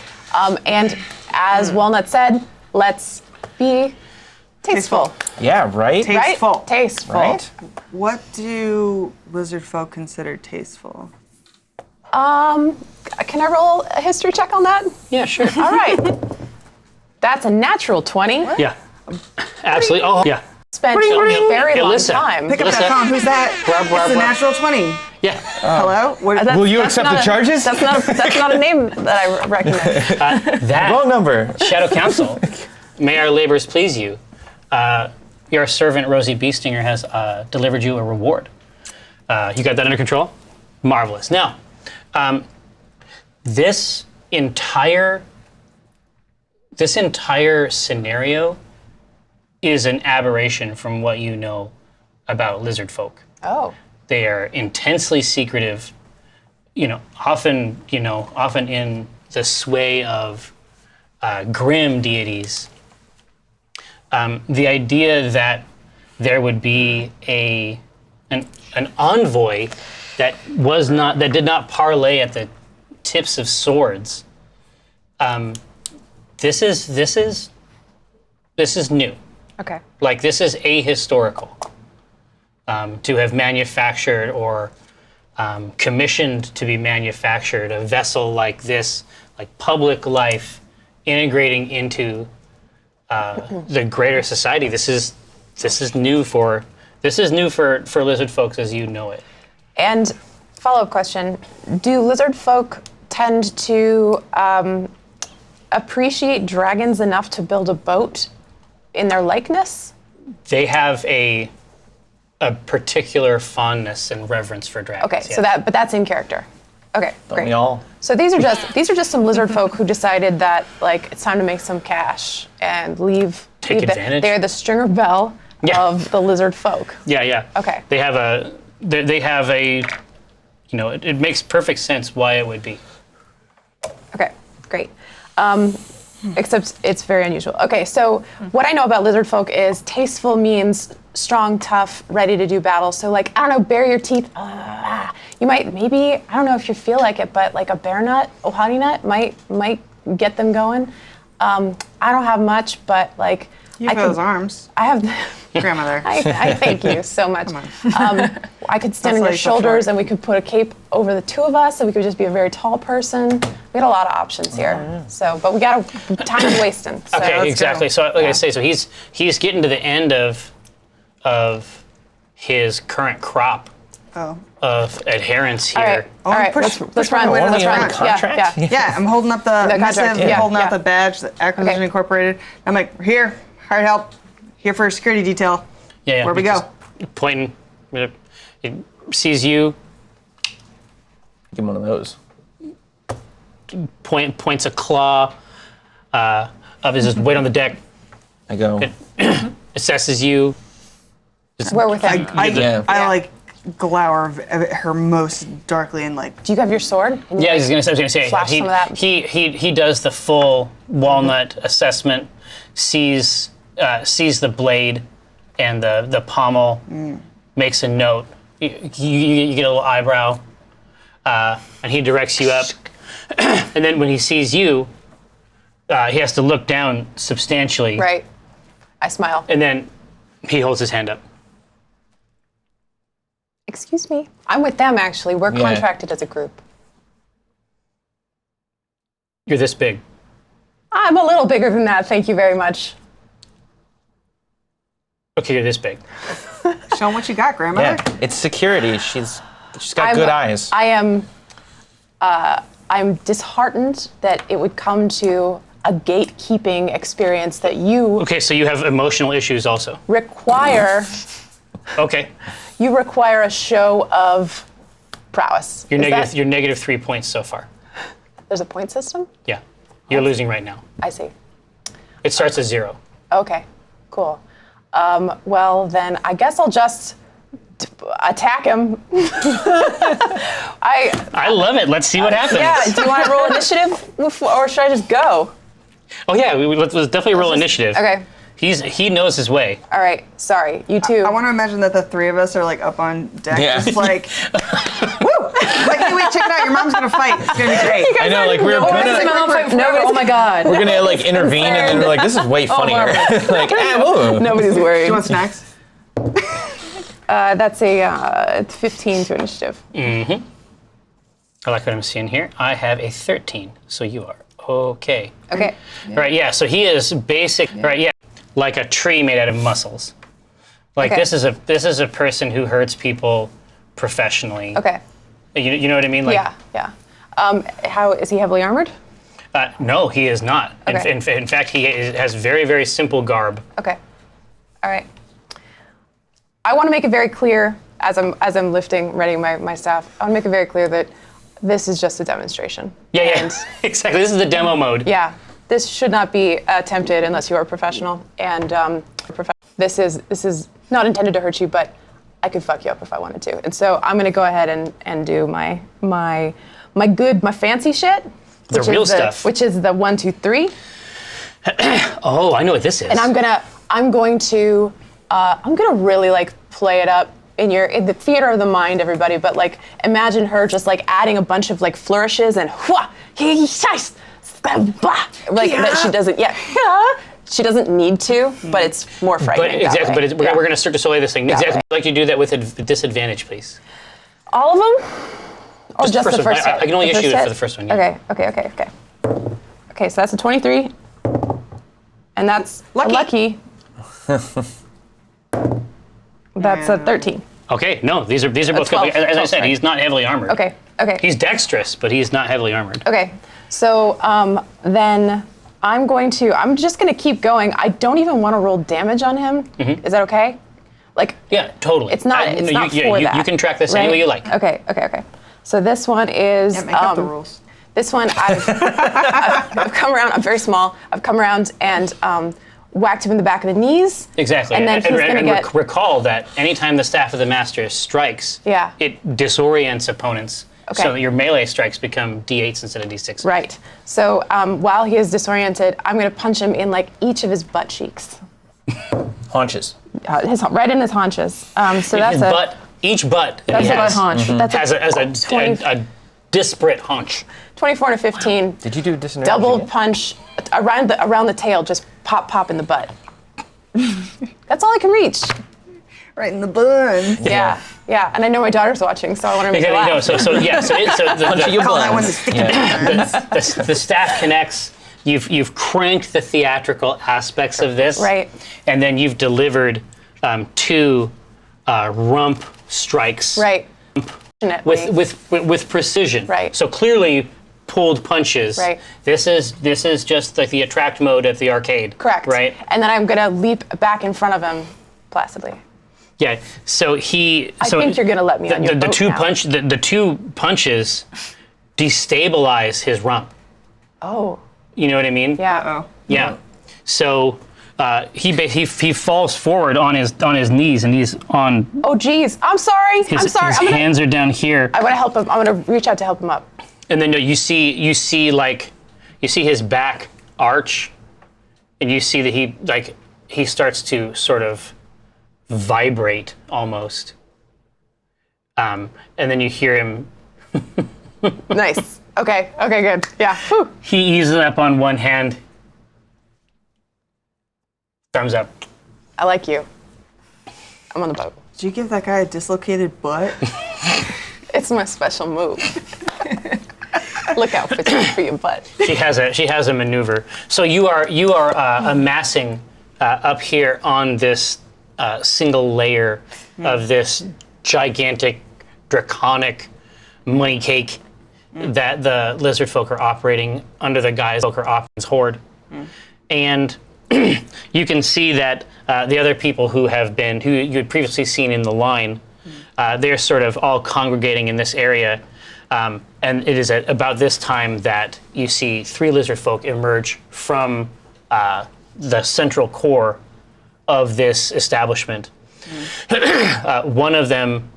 And as Walnut said, let's be tasteful. Yeah, right? Tasteful. Right? Tasteful. Right? What do lizard folk consider tasteful? Can I roll a history check on that? Yeah, sure. All right. That's a natural 20. Yeah. Absolutely. Oh, yeah. Spent a very long Alyssa. time. Pick up that phone. Who's that? It's a natural 20. Yeah. Hello? Will you accept not the charges? That's not a name that I recognize. That Wrong number. Shadow Council. May our labors please you. Your servant Rosie Beestinger has delivered you a reward. You got that under control? Marvelous. Now, this entire scenario is an aberration from what you know about lizard folk. Oh. They are intensely secretive, often in the sway of grim deities. The idea that there would be an envoy that did not parlay at the tips of swords. This is new. Okay. Like, this is ahistorical. To have manufactured or commissioned to be manufactured a vessel like this, like public life, integrating into the greater society. This is new for lizard folks as you know it. And follow-up question, do lizard folk tend to appreciate dragons enough to build a boat in their likeness? They have a particular fondness and reverence for dragons. Okay, yes. so that's in character. Okay, great. We all. So these are just some lizard folk who decided that like it's time to make some cash and leave. Take advantage? They're the Stringer Bell of the lizard folk. Yeah. Okay. They have a, it makes perfect sense why it would be. Except it's very unusual. Okay, so what I know about lizard folk is tasteful means strong, tough, ready to do battle. So like, I don't know, bare your teeth. You might, maybe, I don't know if you feel like it, but like a bear nut, ohani nut might get them going. I don't have much, but like, You have those arms. I have. Grandmother. I thank you so much. I could stand on your That's shoulders, like and we could put a cape over the two of us, and we could just be a very tall person. We got a lot of options here. So, but we got time is wasting. So Okay, let's exactly. go. So, like I say, so he's getting to the end of his current crop of adherence here. All right. Let's run. We're Let's run. contract? Yeah, I'm holding up the contract, missive, yeah, holding yeah. out the badge, the Acquisition Okay. Incorporated. I'm like, here, hired help, here for a security detail. Yeah. Where we go? Pointing. It sees you. Give him one of those. Points a claw. Up is just wait on the deck. I go. Assesses you. We're with him. I like glower at her most darkly and like, Do you have your sword? And you Yeah, I was gonna say. Flash some of that. He does the full walnut assessment. Sees the blade and the pommel. Makes a note. You get a little eyebrow, and he directs you up. And then when he sees you, he has to look down substantially. Right. I smile. And then he holds his hand up. Excuse me. I'm with them, actually. We're Yeah. contracted as a group. You're this big. I'm a little bigger than that. Thank you very much. Okay, you're this big. show them what you got, grandmother. Yeah, it's security. She's got good eyes. I'm disheartened that it would come to a gatekeeping experience that you Okay, so you have emotional issues also. require. Okay. You require a show of prowess. You're Is negative. that- You're negative 3 points so far. There's a point system? Yeah, you're losing right now. I see. It starts at 0. Okay, cool. Well, then I guess I'll just attack him. I love it. Let's see what happens. Yeah, do you want to roll initiative or should I just go? Oh yeah, let's definitely roll initiative. Okay, He knows his way. all right, sorry, you too. I want to imagine that the three of us are like up on deck, Yeah. just like, woo! Like, hey, wait, check it out. Your mom's gonna fight. It's gonna be great. I know, like we're gonna, Oh my god. we're gonna like intervene, and then we're like, this is way funnier. Like, whoa. Nobody's Do worried. you want snacks? That's a 15 to initiative. I like what I'm seeing here. I have a 13, so you are okay. Okay. Right, yeah, so he is basic, right, yeah, like a tree made out of muscles. Like Okay. this is a person who hurts people professionally. Okay. You know what I mean? Like, Yeah. How is he heavily armored? No, he is not. Okay. In fact, has very, very simple garb. Okay. All right. I want to make it very clear as I'm lifting, readying my staff. I want to make it very clear that this is just a demonstration. Yeah, And exactly. This is the demo mode. yeah, this should not be attempted unless you are a professional. And this is not intended to hurt you, but I could fuck you up if I wanted to. And so I'm gonna go ahead and do my fancy shit. The real stuff. Which is the 1, 2, 3. Oh, I know what this is. And I'm going to really like play it up in the theater of the mind, everybody. But like, imagine her just like adding a bunch of like flourishes and like that she doesn't. Yeah, she doesn't need to, but it's more But frightening. that exactly, way. but we're going to Cirque du Soleil this thing. Yeah. Exactly. I'd like you to do that with a disadvantage, please. All of them, or Just the just first the one. first I hit? can only The issue first it for hit? the first one. Yeah. Okay. Okay, so that's a 23, and that's lucky. That's a 13. Okay, no, these are both 12, good. As I 12, said, sorry. he's not heavily armored. Okay. He's dexterous, but he's not heavily armored. Okay, so then I'm just going to keep going. I don't even want to roll damage on him. Mm-hmm. Is that okay? Like, Yeah, totally. it's not, it's not for that. You can track this any right? way you like. Okay. So this one is, Yeah, make up the rules. this one I've come around, I'm very small, I've come around and whacked him in the back of the knees. Exactly. And then he's going to get... recall that anytime the staff of the master strikes, Yeah. it disorients opponents Okay. So your melee strikes become D8s instead of D6s. Right. So while he is disoriented, I'm going to punch him in like each of his butt cheeks. Haunches. Right in his haunches. So that's Each butt That's he a butt has haunch. That's has a disparate haunch. 24 to 15. Did you do disadvantage? Double again? punch around the tail, just pop in the butt. That's all I can reach. Right in the bun. Yeah. And I know my daughter's watching, so I want to make her Exactly. laugh. You Call that one blind. the sticky buns. The staff connects. You've cranked the theatrical aspects of this, Right. And then you've delivered 2 rump strikes, Right. with precision, Right. So clearly pulled punches. Right. This is just like the attract mode at the arcade. Correct. Right. And then I'm gonna leap back in front of him placidly. Yeah. So he. I think you're gonna let me on your boat now. The 2 punches destabilize his rump. Oh. You know what I mean? Yeah. Oh. Yeah. So he falls forward on his knees, and he's on. Oh geez. I'm sorry. His, I'm sorry. His hands are down here, I want to help him. I'm gonna reach out to help him up. and then you see his back arch, and you see that he starts to sort of vibrate almost. And then you hear him. Nice. Okay. Okay. Good. Yeah. Whew. He eases up on one hand. Thumbs up. I like you. I'm on the boat. Did you give that guy a dislocated butt? It's my special move. Look out for your butt. She has a maneuver. So you are amassing up here on this single layer of this gigantic draconic money cake that the lizard folk are operating under the guise of Operations Horde, and you can see that the other people who you had previously seen in the line, they're sort of all congregating in this area. And it is at about this time that you see 3 lizard folk emerge from the central core of this establishment. One of them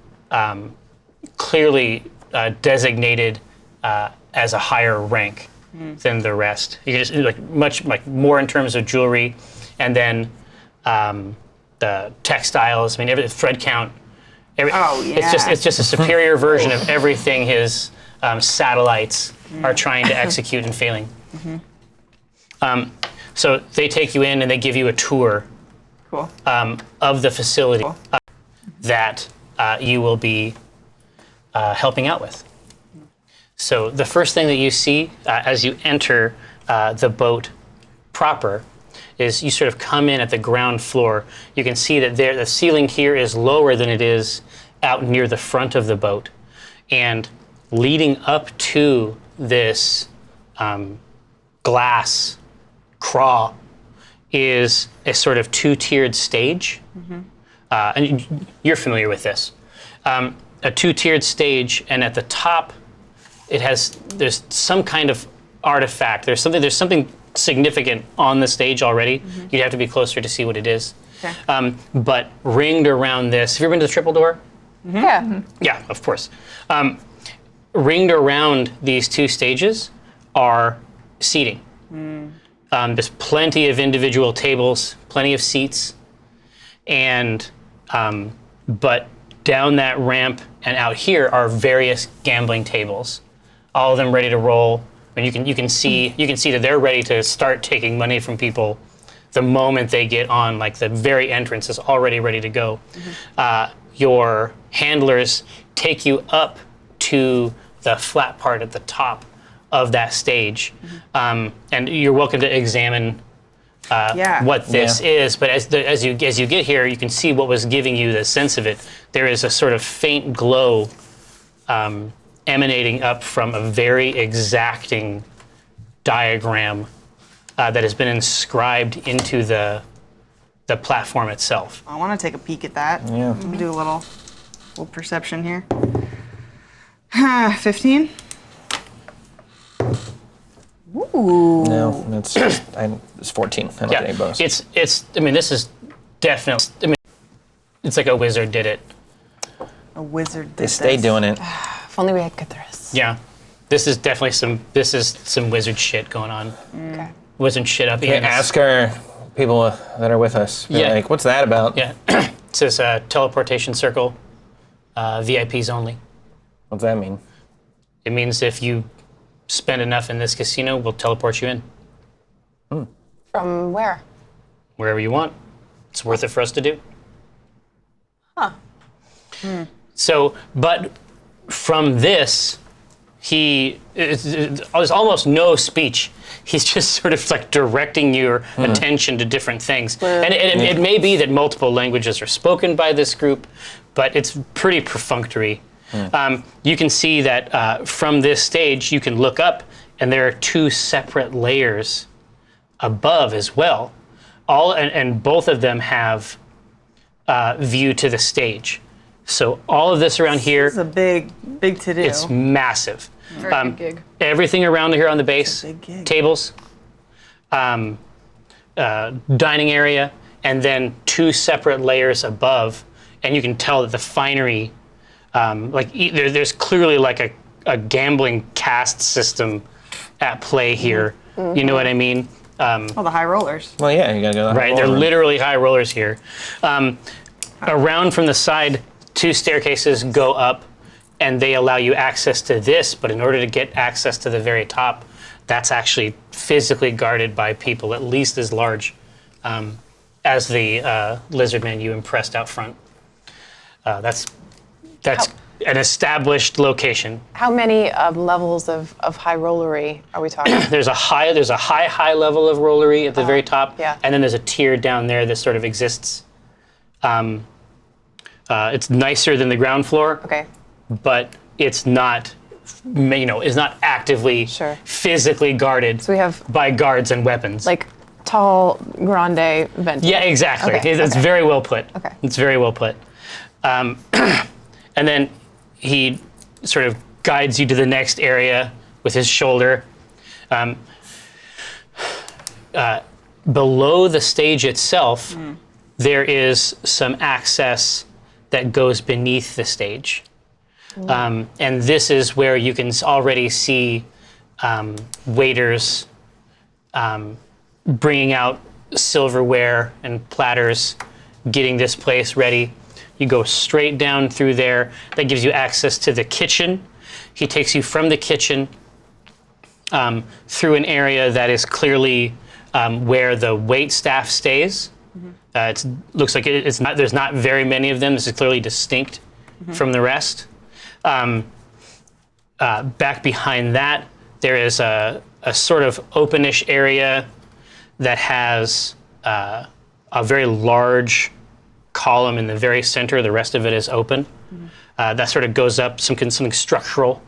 clearly designated as a higher rank than the rest. You can just much more in terms of jewelry, and then the textiles. I mean, every thread count. It's just a superior version of everything his satellites are trying to execute and failing. So they take you in and they give you a tour Cool. of the facility that you will be helping out with. So the first thing that you see as you enter the boat proper is you sort of come in at the ground floor. You can see that the ceiling here is lower than it is out near the front of the boat. And leading up to this glass crawl is a sort of 2-tiered stage. And you're familiar with this. A 2-tiered stage, and at the top, there's some kind of artifact. There's something significant on the stage already. You'd have to be closer to see what it is. Okay. But ringed around this, have you ever been to the Triple Door? Yeah. Yeah, of course. Ringed around these 2 stages are seating. There's plenty of individual tables, plenty of seats, and but down that ramp and out here are various gambling tables, all of them ready to roll. And you can see that they're ready to start taking money from people the moment they get on. Like the very entrance is already ready to go. Your handlers take you up to the flat part at the top of that stage, and you're welcome to examine what this is. But as you get here, you can see what was giving you the sense of it. There is a sort of faint glow emanating up from a very exacting diagram that has been inscribed into the platform itself. I want to take a peek at that. Yeah. Let me do a little perception here. 15? Ooh. No, it's 14. I don't get any bonus. It's. I mean, this is definitely. I mean, it's like a wizard did it. A wizard did They stay this. doing it. If only we had get through this. Yeah. This is definitely some wizard shit going on. Okay. Wizard shit up Yeah, here. ask our people that are with us. Be Yeah. like, what's that about? Yeah. It says teleportation circle, VIPs only. What's that mean? It means if you spend enough in this casino, we'll teleport you in. From where? Wherever you want. It's worth it for us to do. Huh. So, but from this, there's almost no speech. He's just sort of like directing your attention to different things. And it may be that multiple languages are spoken by this group, but it's pretty perfunctory. You can see that from this stage, you can look up, and there are two separate layers above as well. And both of them have view to the stage. So all of this around here, It's a big to do. it's massive. Very big gig. Everything around here on the base, big gig. tables, dining area, and then two separate layers above. And you can tell that the finery, there's clearly like a gambling caste system at play here. You know what I mean? Oh, the high rollers. Well, yeah, you gotta go. Right, they're literally high rollers here. Around from the side, two staircases go up, and they allow you access to this, but in order to get access to the very top, that's actually physically guarded by people at least as large as the lizard man you impressed out front. That's an established location. How many levels of high rollery are we talking? There's a high level of rollery at the very top, yeah. and then there's a tier down there that sort of exists. It's nicer than the ground floor, Okay. but it's not, is not actively Sure. physically guarded So we have by guards and weapons. like tall, grande vent. Yeah, exactly. Okay, It's okay. very well put. Okay. It's very well put. And then he sort of guides you to the next area with his shoulder. Below the stage itself, there is some access that goes beneath the stage. And this is where you can already see waiters bringing out silverware and platters, getting this place ready. You go straight down through there. That gives you access to the kitchen. He takes you from the kitchen through an area that is clearly where the wait staff stays. It looks like it's not. There's not very many of them. This is clearly distinct from the rest. Back behind that, there is a sort of openish area that has a very large column in the very center. The rest of it is open. That sort of goes up something structural.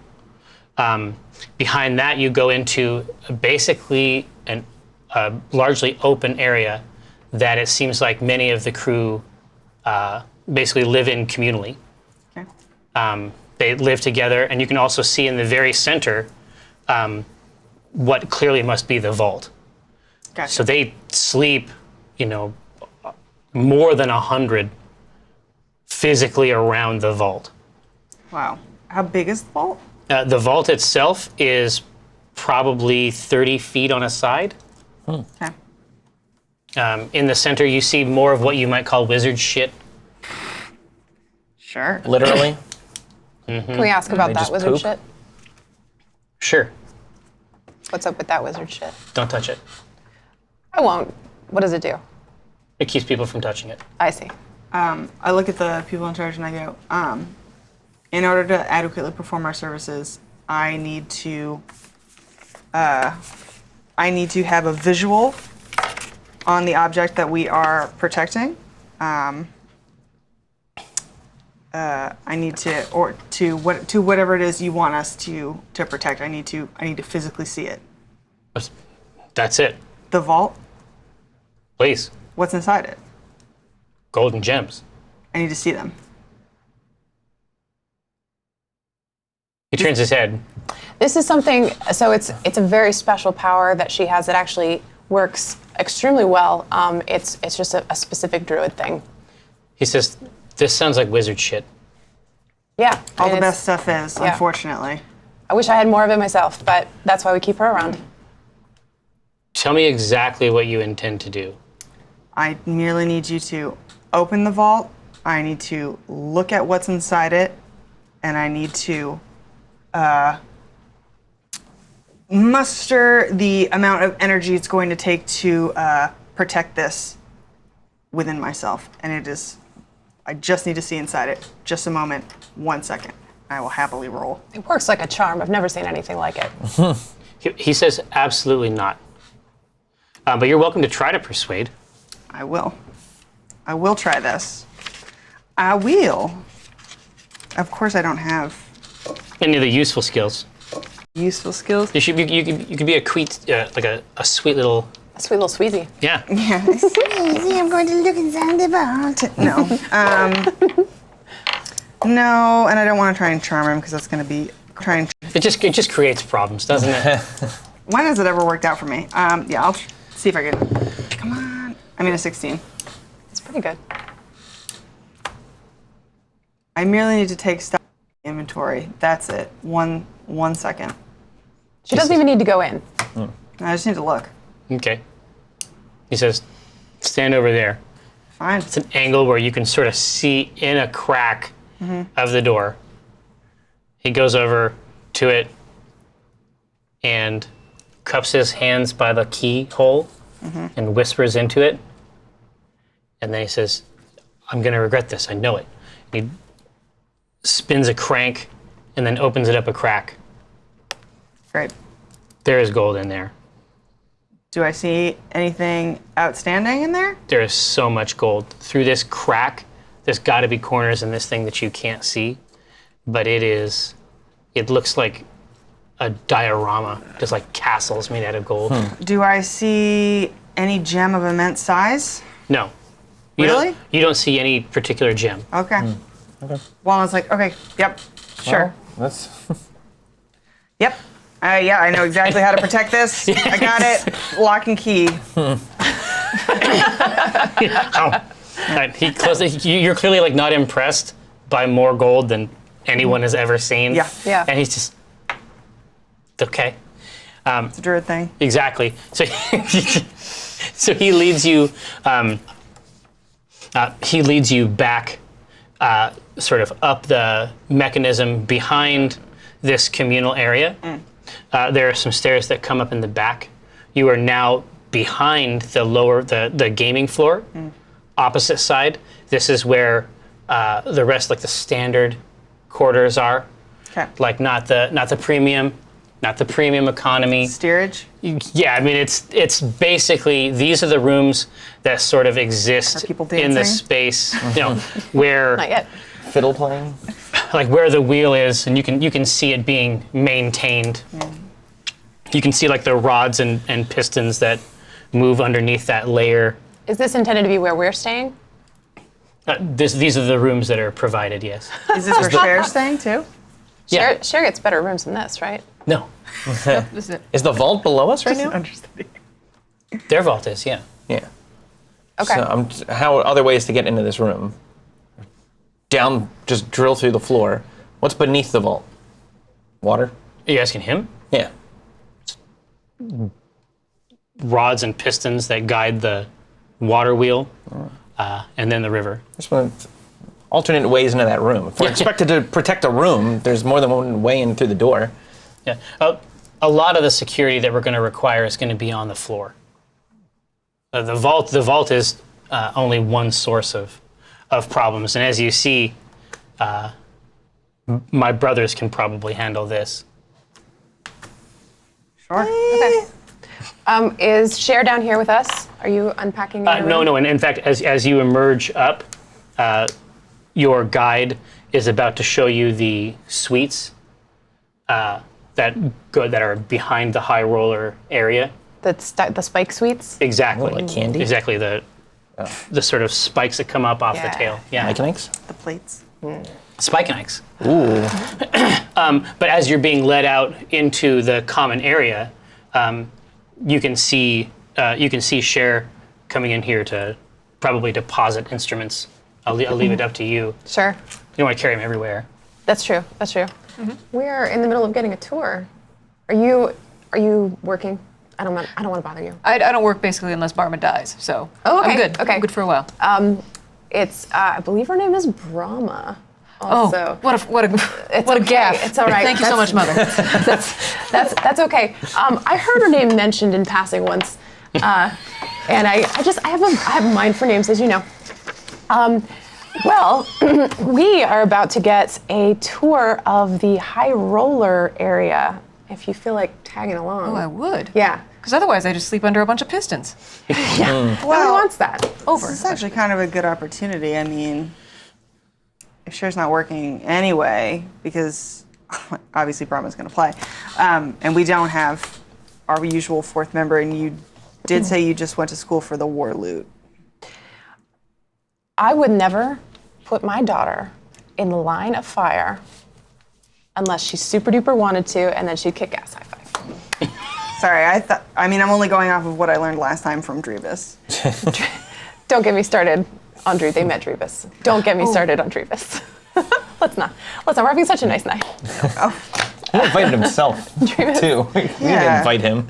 Behind that, you go into basically a largely open area that it seems like many of the crew basically live in communally. Okay. They live together, and you can also see in the very center what clearly must be the vault. Gotcha. So they sleep, more than 100 physically around the vault. Wow. How big is the vault? The vault itself is probably 30 feet on a side. Okay. In the center, you see more of what you might call wizard shit. Sure. Literally. Can we ask about They that just wizard poop? shit? Sure, What's up with that wizard shit? don't touch it. I won't. What does it do? It keeps people from touching it. I see. I look at the people in charge and I go, in order to adequately perform our services, I need to have a visual on the object that we are protecting. I need to, or to whatever it is you want us to protect. I need to physically see it. That's it. The vault. Please. What's inside it? Golden gems. I need to see them. He turns his head. This is something. So it's a very special power that she has that actually works extremely well. It's just a specific druid thing. He says, "This sounds like wizard shit. Yeah. All the best stuff is, unfortunately. I wish I had more of it myself, but that's why we keep her around. Tell me exactly what you intend to do. I merely need you to open the vault. I need to look at what's inside it, and I need to muster the amount of energy it's going to take to protect this within myself. And it is, I just need to see inside it. Just a moment, 1 second. I will happily roll. It works like a charm. I've never seen anything like it. He says absolutely not. But you're welcome to try to persuade. I will. I will try this. I will. Of course, I don't have Any of the useful skills. useful skills. You should be, you could be like a sweet little. A sweet little sweezy. Yeah. Yeah. I'm going to look inside the vault. No. No, and I don't want to try and charm him because that's going to be trying. It just creates problems, doesn't it? When has it ever worked out for me? Yeah, I'll see if I can. Come on. I mean, a 16. It's pretty good. I merely need to take stock inventory. That's it. One second. She doesn't even need to go in. I just need to look. Okay. He says, stand over there. Fine. It's an angle where you can sort of see in a crack of the door. He goes over to it and cups his hands by the keyhole and whispers into it. And then he says, I'm going to regret this. I know it. He spins a crank and then opens it up a crack. Great. There is gold in there. Do I see anything outstanding in there? There is so much gold. Through this crack, there's got to be corners in this thing that you can't see. But it looks like a diorama, just like castles made out of gold. Do I see any gem of immense size? No. Really? You don't see any particular gem. Okay. Well, I was like, okay, yep, sure. Well, that's Yep. Yeah, I know exactly how to protect this. I got it. Lock and key. He closes. You're clearly like not impressed by more gold than anyone has ever seen. Yeah. Yeah. And he's just okay. It's a druid thing. Exactly. So, so he leads you. He leads you back, sort of up the mechanism behind this communal area. There are some stairs that come up in the back. You are now behind the gaming floor, opposite side. This is where the rest, like the standard quarters, are. Okay. Like not the premium economy. Steerage. Yeah, I mean it's basically these are the rooms that sort of exist Are people in the dancing? space, where Not yet. fiddle playing. like where the wheel is, and you can see it being maintained. You can see like the rods and pistons that move underneath that layer. Is this intended to be where we're staying? These are the rooms that are provided. Yes. Is this where Cher's staying too? Yeah. Cher gets better rooms than this, right? No, This is it. Is the vault below us right now? Understanding. their vault is. Yeah. Yeah. Okay. So how are other ways to get into this room? Down, just drill through the floor. What's beneath the vault? Water? Are you asking him? Yeah. Rods and pistons that guide the water wheel, and then the river. Just want alternate ways into that room. If we're expected to protect a room, there's more than one way in through the door. Yeah. A lot of the security that we're going to require is going to be on the floor. The vault is only one source of problems, and as you see, my brothers can probably handle this. Sure. Okay. Is Cher down here with us? Are you unpacking? in your room? No. And in fact, as you emerge up, your guide is about to show you the suites that are behind the high roller area. The spike suites. Exactly. Like candy? Exactly. The sort of spikes that come up off Yeah. the tail. Yeah. Mechanics? The plates. Spike nikes. Ooh. But as you're being led out into the common area, you can see Cher coming in here to probably deposit instruments. I'll leave it up to you. Sure. You don't want to carry them everywhere. That's true. That's true. We're in the middle of getting a tour. Are you working? I don't want to bother you. I don't work basically unless Brahma dies, so Oh, okay. I'm good. Okay. I'm good for a while. It's I believe her name is Brahma. Also. What a Okay. gaffe. It's all right. Thank you so much, Mother. That's okay. I heard her name mentioned in passing once, and I have a mind for names, as you know. Well, we are about to get a tour of the High Roller area. If you feel like tagging along. Oh, I would. Yeah. Because otherwise I just sleep under a bunch of pistons. Yeah. Nobody wants that. Over. This is actually kind of a good opportunity. I mean, if Cher's not working anyway, because obviously Brahma's going to play, and we don't have our usual fourth member, and you did say you just went to school for the war loot. I would never put my daughter in the line of fire unless she super duper wanted to, and then she'd kick ass. High five. Sorry, I'm only going off of what I learned last time from Drevis. Don't get me started on Drew. They met Drevis. Don't get me started on Drevis. Let's not. We're having such a nice night. He invited himself, too. We didn't invite him.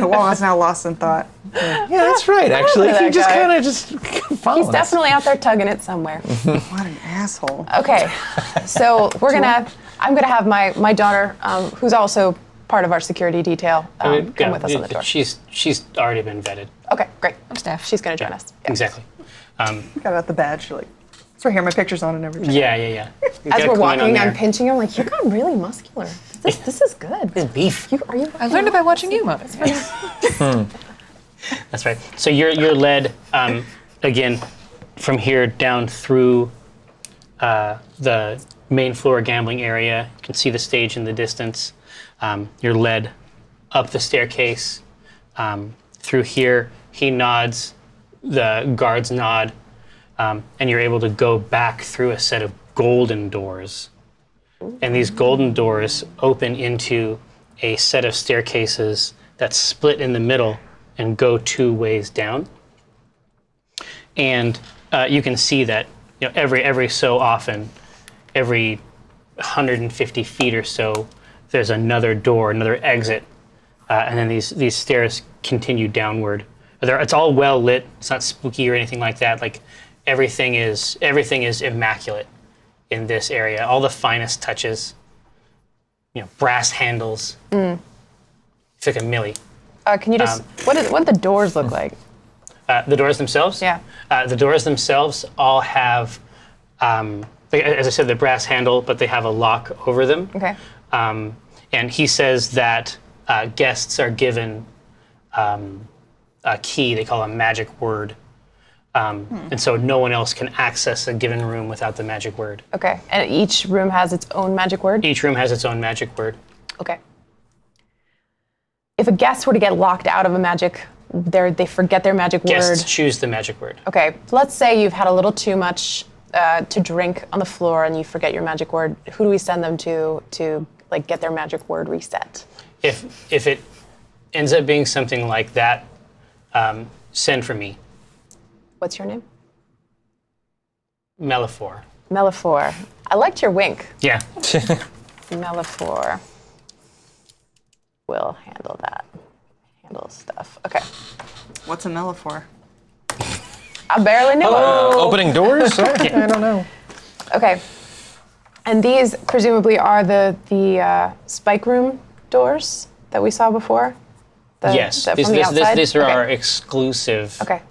Wallace now lost in thought. Yeah, that's right, actually. that He just guy. kind of just followed He's us. definitely out there tugging it somewhere. What an asshole. Okay, so I'm gonna have my daughter, who's also part of our security detail, come with us on the tour. She's already been vetted. Okay, great. I'm staff. She's gonna join us. Yeah. Exactly. Got out the badge. You're like, it's right here, my picture's on and everything. Yeah. As we're walking, I'm pinching him like, you got really muscular. This is good. It's beef. I learned it by watching you, Mother. That's right. So you're led again from here down through the main floor gambling area. You can see the stage in the distance. You're led up the staircase through here. He nods. The guards nod, and you're able to go back through a set of golden doors. And these golden doors open into a set of staircases that split in the middle and go 2 ways down. And you can see that every so often, every 150 feet or so, there's another door, another exit, and then these stairs continue downward. It's all well lit. It's not spooky or anything like that. Like everything is immaculate in this area. All the finest touches. Brass handles. It's like a millie. Can you just what do the doors look like? The doors themselves? Yeah. The doors themselves all have, as I said, the brass handle, but they have a lock over them. Okay. And he says that guests are given a key, they call a magic word. And so no one else can access a given room without the magic word. Okay. And each room has its own magic word? Each room has its own magic word. Okay. If a guest were to get locked out of a magic, they forget their magic word. Guests choose the magic word. Okay. Let's say you've had a little too much to drink on the floor and you forget your magic word. Who do we send them to get their magic word reset? If it ends up being something like that, send for me. What's your name? Melifor. Melifor. I liked your wink. Yeah. Melifor will handle that. Handle stuff. Okay. What's a Melifor? I barely knew it. Opening doors? I don't know. Okay. And these presumably are the spike room doors that we saw before? Yes. From the outside? These are Okay. our exclusive. Okay.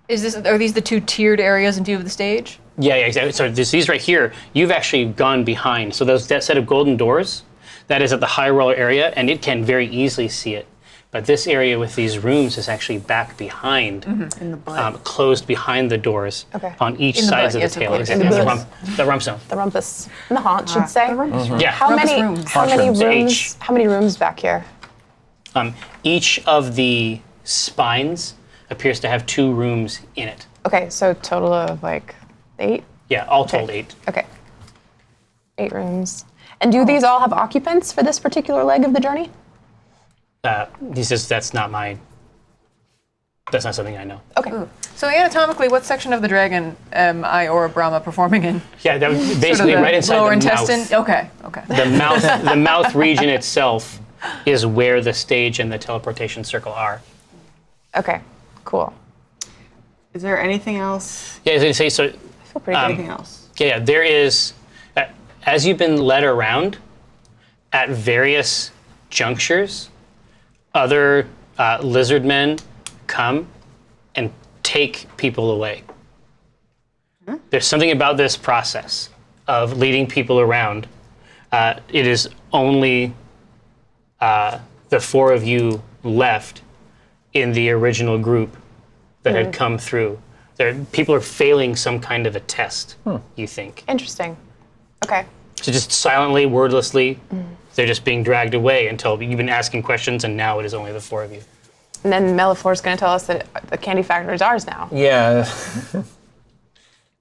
Are these the 2 tiered areas in view of the stage? Yeah, exactly. So these right here, you've actually gone behind. So that set of golden doors, that is at the high roller area, and it can very easily see it. But this area with these rooms is actually back behind, In the butt. closed behind the doors Okay. on each In the sides butt, of yes, the of tail. course. Exactly. In the The rump zone. The rumpus. And the haunt, should say. Yeah. How Rumpus many rooms. how many Rooms. rooms H. how many rooms back here? Each of the spines appears to have 2 rooms in it. Okay, so total of like 8? Yeah, all told 8. Okay. 8 rooms. And do these all have occupants for this particular leg of the journey? He says that's not my That's not something I know. Okay. So anatomically, what section of the dragon am I or Brahma performing in? Yeah, that was Sort of basically the right inside lower the intestine. mouth. Okay. Okay. The mouth region itself is where the stage and the teleportation circle are. Okay. Cool. Is there anything else? Yeah, as I say, so I feel pretty good. Anything else? yeah, there is, as you've been led around at various junctures, other lizard men come and take people away. There's something about this process of leading people around. It is only the four of you left in the original group that had come through. People are failing some kind of a test, you think. Interesting. Okay. So just silently, wordlessly, they're just being dragged away until you've been asking questions, and now it is only the four of you. And then Melifor's going to tell us that the candy factory is ours now. Yeah.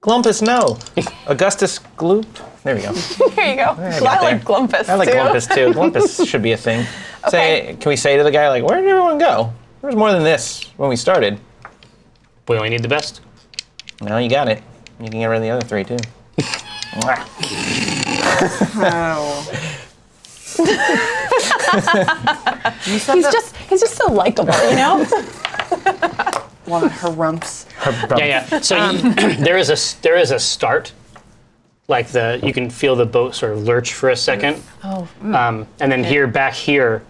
Glumpus, no. Augustus Gloop. There we go. Here you go. I like Glumpus, I like too. Glumpus too. Glumpus should be a thing. Okay. Can we say to the guy, like, where did everyone go? There was more than this when we started. We only need the best. Well, you got it. You can get rid of the other three too. Mwah. Oh. He's just so likable, you know? One of her rumps. Yeah. So there is a start, like you can feel the boat sort of lurch for a second. Oh. And then back here,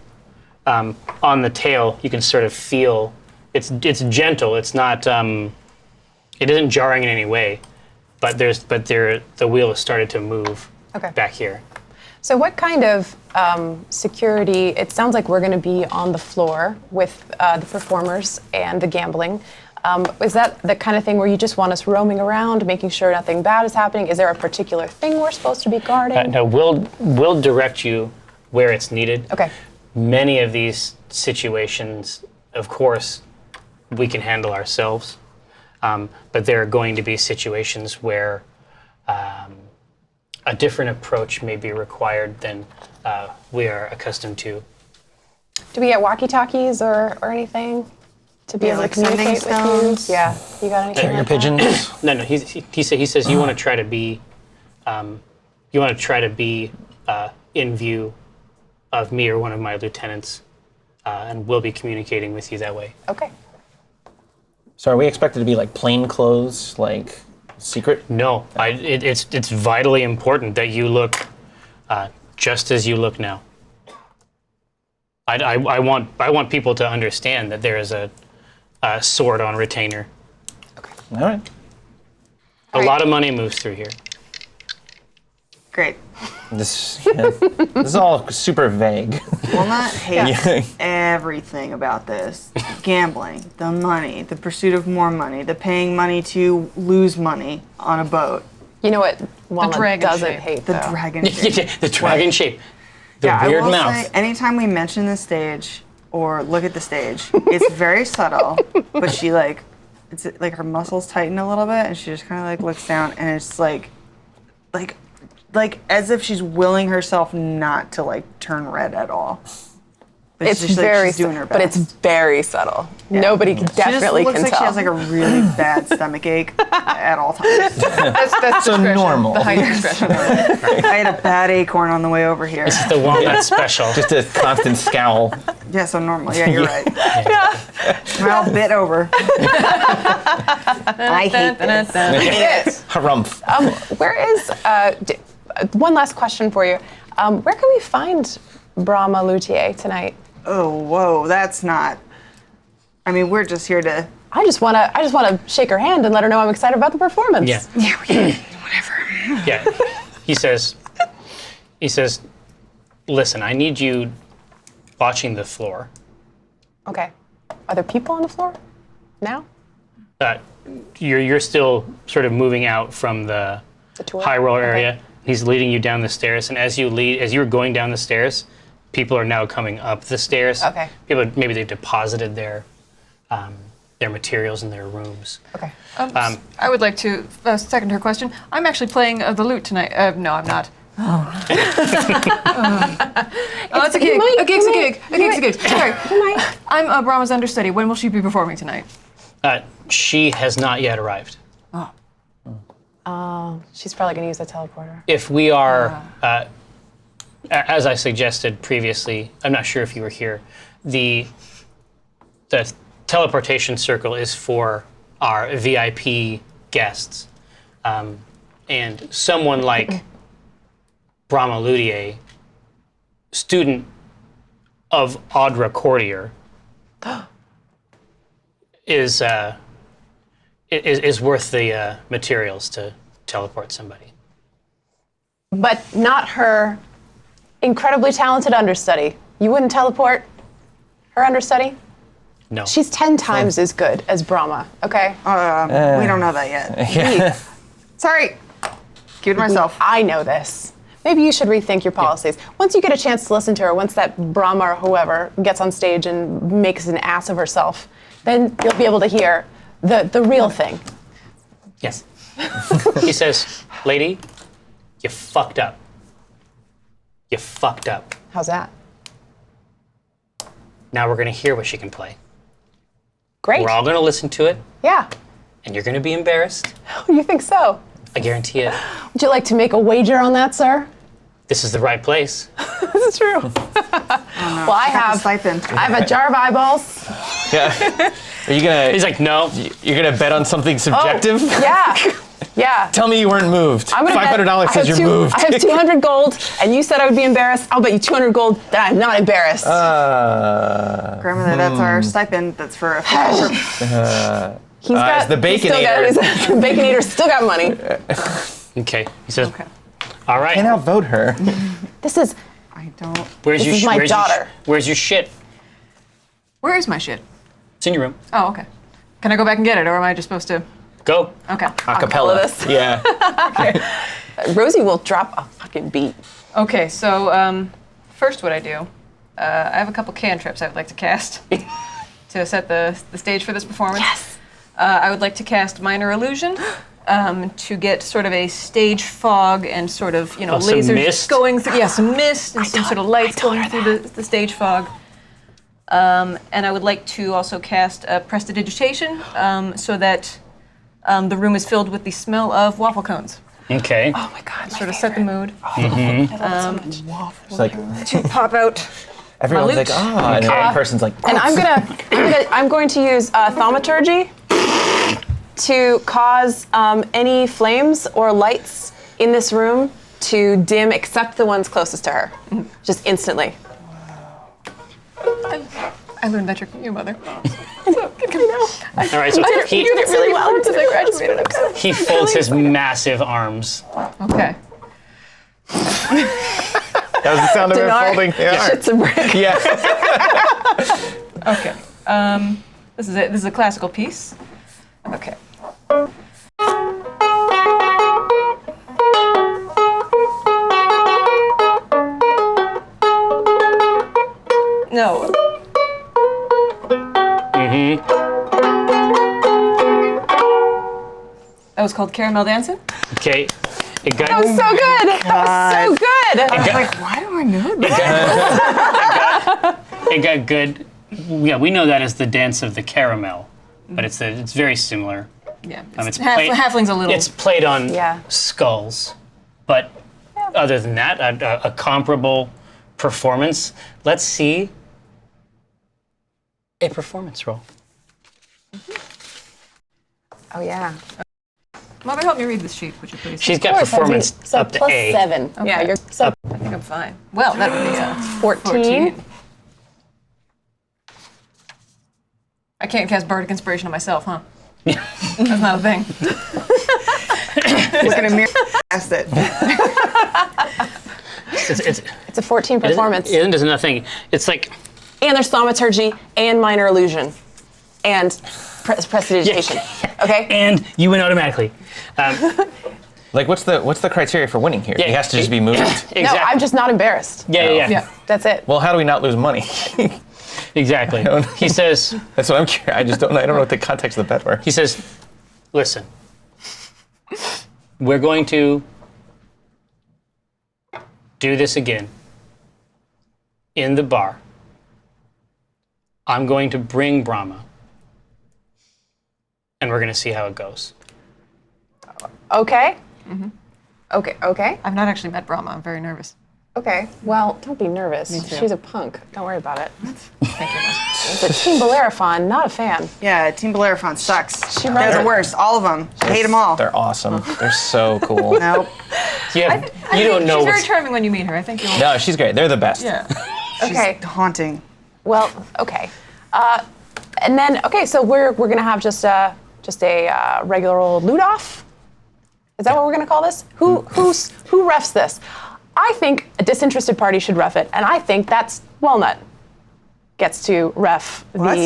on the tail, you can sort of feel it's gentle. It's not. It isn't jarring in any way, but the wheel has started to move. Okay. Back here. So what kind of security, it sounds like we're going to be on the floor with the performers and the gambling. Is that the kind of thing where you just want us roaming around, making sure nothing bad is happening? Is there a particular thing we're supposed to be guarding? No, we'll direct you where it's needed. Okay. Many of these situations, of course, we can handle ourselves. But there are going to be situations where a different approach may be required than we are accustomed to. Do we get walkie-talkies or anything to be able to like sending communicate stones? with you? Yeah. You got anything Carrier like that? pigeons. No. He says you want to try to be, in view of me or one of my lieutenants, and we'll be communicating with you that way. Okay. So are we expected to be like plain clothes, like secret? No, it's vitally important that you look just as you look now. I want people to understand that there is a sword on retainer. All right. A lot of money moves through here. Great. This is all super vague. Will not hate everything about this. Gambling, the money, the pursuit of more money, the paying money to lose money on a boat. You know what Walnut dragon doesn't shape. hate, The though? dragon shape. The dragon shape. The weird I will mouth. say, anytime we mention the stage or look at the stage, it's very subtle, but she it's like her muscles tighten a little bit and she just kind of looks down and it's like as if she's willing herself not to turn red at all. But It's just, very she's doing her but best. it's very subtle. Nobody definitely she just looks can like tell. she has a really bad stomach ache at all times. That's So discretion, normal. The height expression. I had a bad acorn on the way over here. The walnut special. Just a constant scowl. Yeah, so normal. Yeah, you're right. I'm all bit over. I hate this. Yes. Harumph. Where is one last question for you? Where can we find Brahma Luthier tonight? Oh, whoa, that's not. I mean, we're just here to. I just wanna shake her hand and let her know I'm excited about the performance. Yeah. Whatever. Yeah. He says, listen, I need you watching the floor. Okay. Are there people on the floor now? You're still sort of moving out from the tour? high roller Okay. area. He's leading you down the stairs, and as you're going down the stairs, people are now coming up the stairs. Okay. People, maybe they've deposited their materials in their rooms. Okay. I would like to second her question. I'm actually playing the lute tonight. No, I'm not. Oh, it's a gig. A gig's a gig. A gig's a gig. Sorry. I'm Brahma's understudy. When will she be performing tonight? She has not yet arrived. She's probably going to use the teleporter. If we are, as I suggested previously, I'm not sure if you were here, the teleportation circle is for our VIP guests. And someone like Brahma Ludier, student of Audra Courtier, is worth the materials to teleport somebody. But not her incredibly talented understudy. You wouldn't teleport her understudy? No. She's 10 times as good as Brahma, okay? We don't know that yet. Sorry. Keep it to myself. I know this. Maybe you should rethink your policies. Once you get a chance to listen to her, once that Brahma or whoever gets on stage and makes an ass of herself, then you'll be able to hear the real thing. Yes. He says, lady, you fucked up. You fucked up. How's that? Now we're going to hear what she can play. Great. We're all going to listen to it, Yeah. and you're going to be embarrassed. You think so? I guarantee it. Would you like to make a wager on that, sir? This is the right place. This is true. Well, I have stipend. I have a jar of eyeballs. Yeah. Are you gonna? He's like, no. You're gonna bet on something subjective? Yeah. Yeah. Tell me you weren't moved. I'm gonna bet- $500 says you're moved. I have 200 gold, and you said I would be embarrassed. I'll bet you 200 gold that I'm not embarrassed. Grandmother, that's our stipend. That's for a He's got it's the Baconator. The Baconator's still got money. Okay. He says, all right. And outvote her. This is I don't. Where's This your is my daughter. Where's your shit? Where is my shit? It's in your room. Oh, okay. Can I go back and get it, or am I just supposed to? Go. Okay. all of this. Yeah. Rosie will drop a fucking beat. Okay, so first what I do, I have a couple cantrips I would like to cast to set the stage for this performance. Yes. I would like to cast Minor Illusion to get sort of a stage fog and sort of, some lasers mist? going through, some mist and some sort of lights going through the stage fog. And I would like to also cast Prestidigitation so that the room is filled with the smell of waffle cones. Okay. Oh my god. Sort of set the mood. I love it so much. It's like To pop out. everyone's loot. like, and then one person's like, And I'm going to use thaumaturgy to cause any flames or lights in this room to dim except the ones closest to her, just instantly. I learned that trick from you, Mother. All right. So he You did really well. Did I graduated? I'm so he folds his massive arms. Okay. that was the sound of her Dinar folding. Yeah. shits a brick. Yeah. Okay. This is it. This is a classical piece. Okay. No. That was called Caramel Dancing. Okay. It got, That was so good. That was so good. I was like, why do I know that? it got good. Yeah, we know that as the dance of the caramel, but it's very similar. Yeah. It's played- halfling's a little. It's played on Yeah. skulls, but other than that, a comparable performance. Let's see a performance roll. Oh yeah. Mother, help me read this sheet, would you please? She's got performance so up to plus A. 7. Yeah, you're so I think I'm fine. Well, that would be 14. I can't cast Bardic Inspiration on myself, huh? That's not a thing. He's gonna mirror cast it. It's It's a 14 performance. It isn't nothing. It's like And there's thaumaturgy and minor illusion and prestidigitation. Okay? and you win automatically. Like, what's the criteria for winning here? Yeah, He has to just be moved. Exactly. No, I'm just not embarrassed. Yeah. That's it. Well, how do we not lose money? Exactly. He says, That's what I'm curious. I don't know what the context of the bet were. he says, listen, we're going to do this again in the bar. I'm going to bring Brahma. and we're going to see how it goes. Okay. Okay. I've not actually met Brahma. I'm very nervous. Okay. Well, don't be nervous. too. She's a punk. Don't worry about it. Thank you. But Team Bellerophon, not a fan. Yeah, Team Bellerophon sucks. They're runs the it. worst. All of them. I hate them all. They're awesome. They're so cool. Nope. You don't know She's very what's... charming when you meet her. I think you'll. No, she's great. They're the best. Yeah. Okay. She's haunting. Well, okay. And then, okay, so we're gonna have just a regular old loot off. Is that what we're gonna call this? Who refs this? I think a disinterested party should ref it, and I think that's Walnut gets to ref What?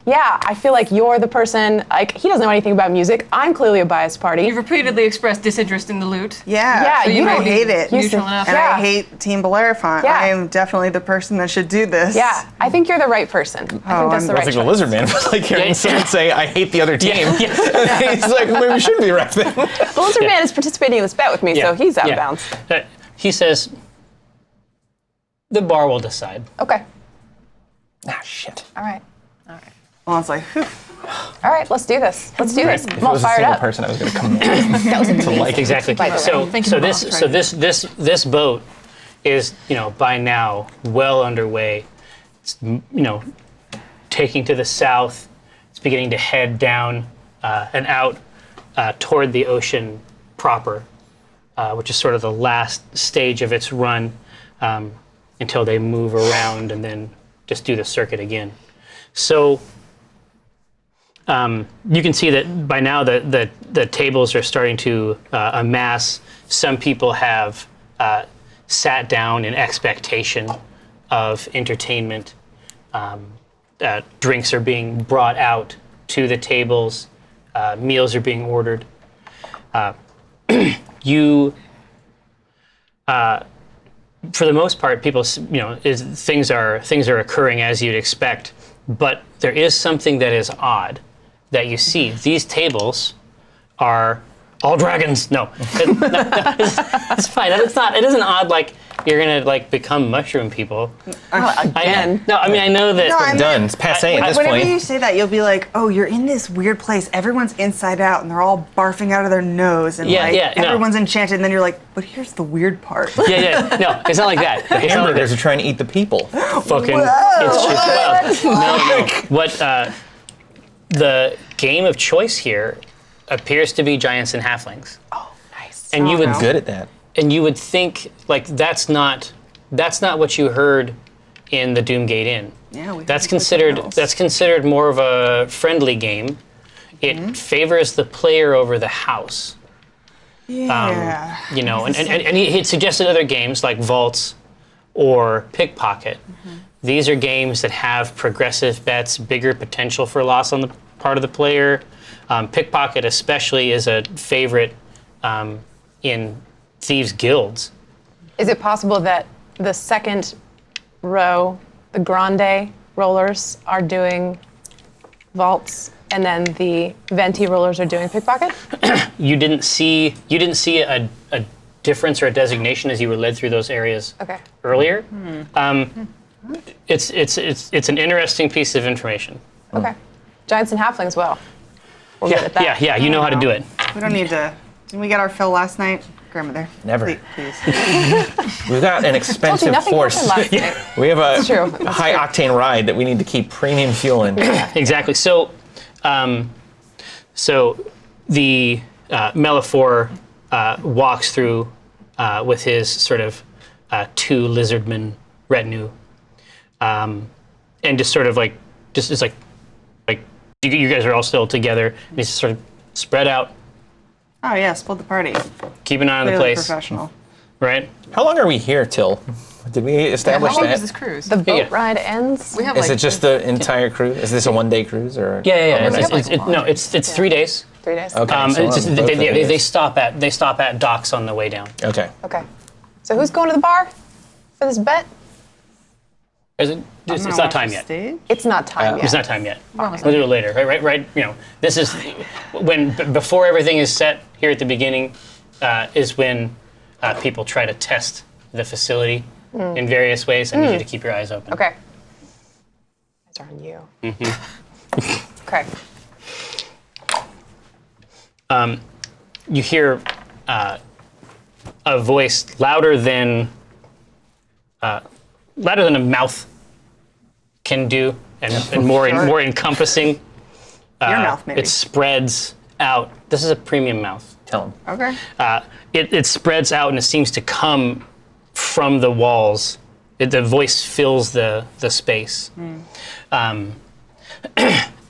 Yeah, I feel like you're the person. Like he doesn't know anything about music. I'm clearly a biased party. You've repeatedly expressed disinterest in the loot. Yeah. Yeah, so you I don't hate it. Neutral enough. And Yeah. I hate Team Bellerophon. Yeah. I am definitely the person that should do this. Yeah, I think you're the right person. I think that's the I'm- I right don't think the choice. lizard man was like hearing Yeah. someone say, I hate the other team. Yeah. He's like, maybe we shouldn't be refing. The lizard man is participating in this bet with me, so he's out of bounds. He says, the bar will decide. Okay. Ah, shit. All right. Well, it's like, whew. All right, let's do this. Let's do this. If I'm it all was a fired single up. person, I was going to come in. That was amazing. like Exactly. By the way. So, Thank you, so Mom. this, so this boat is, by now well underway. It's, taking to the south. It's beginning to head down and out toward the ocean proper, which is sort of the last stage of its run until they move around and then just do the circuit again. So you can see that by now the tables are starting to amass. Some people have sat down in expectation of entertainment. Drinks are being brought out to the tables. Meals are being ordered. For the most part, people, things are occurring as you'd expect. But there is something that is odd that you see. These tables are all dragons. No, it's fine. It's not. It isn't odd. Like you're gonna become mushroom people. Again. I know that. No, I mean- Done. It's passe at this Whenever point. you say that, you'll be like, "Oh, you're in this weird place. Everyone's inside out, and they're all barfing out of their nose, and Yeah, no. everyone's enchanted." And then you're like, "But here's the weird part." Yeah. No, it's not like that. The hamburgers are trying to eat the people. Fucking. Whoa. It's wild. No. What the game of choice here appears to be giants and halflings, Oh, nice. and you would no. Good at that. and you would think that's not what you heard in the Doomgate Inn. Yeah, we That's heard something else. considered more of a friendly game. It favors the player over the house. Yeah. And he had suggested other games like Vaults or Pickpocket. These are games that have progressive bets, bigger potential for loss on the part of the player. Pickpocket especially is a favorite in thieves' guilds. Is it possible that the second row, the grande rollers, are doing vaults, and then the venti rollers are doing pickpocket? You didn't see a difference or a designation as you were led through those areas Okay. earlier. It's an interesting piece of information. Okay. Giants and halflings, well. We're good at that. Yeah. You know how to do it. We don't need to. Didn't we get our fill last night? Grandmother. Never. Please. We've got an Told you expensive nothing horse. happened last night. We have a true. That's high true. octane ride that we need to keep premium fuel in. Exactly. So, the Melifor walks through with his sort of two lizardmen retinue, and just sort of is like you guys are all still together, and he's sort of spread out, Oh yeah, split the party. keep an eye on the Clearly place, professional. right? How long are we here till? Did we establish How long that? is this cruise? The boat Yeah. ride ends. We have Is it just the entire cruise? Is this a one-day cruise or? Yeah. overnight? It's 3 days. 3 days. Okay. so It's just, on both of they these. stop at docks on the way down. Okay. Okay. So who's going to the bar for this bet? It's not time yet. It's not time yet. It's not time yet. We'll do it later. Right. This is before everything is set here at the beginning, is when people try to test the facility in various ways. I need you to keep your eyes open. Okay. Eyes are on you. Okay. You hear a voice louder than a mouth can do, and more encompassing. Your mouth, maybe. It spreads out. This is a premium mouth. Tell him. Okay. It spreads out, and it seems to come from the walls. The voice fills the space.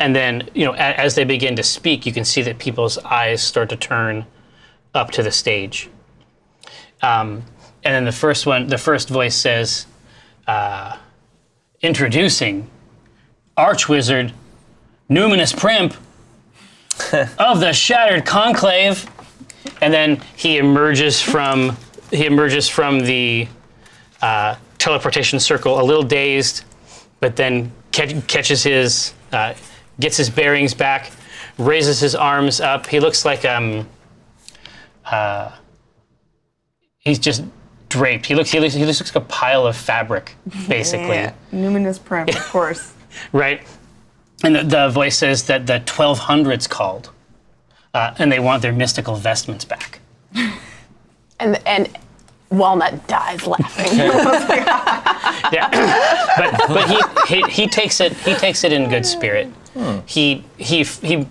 And then, as they begin to speak, you can see that people's eyes start to turn up to the stage. And then the first voice says, introducing Archwizard Numinous Primp of the Shattered Conclave. And then he emerges from the teleportation circle, a little dazed, but then gets his bearings back, raises his arms up. He looks like he's just draped. He looks like a pile of fabric, basically. Yeah. Numinous Primp, of course. Right. And the voice says that the 1200's called, and they want their mystical vestments back. And Walnut dies laughing. Yeah, but he takes it in good spirit. He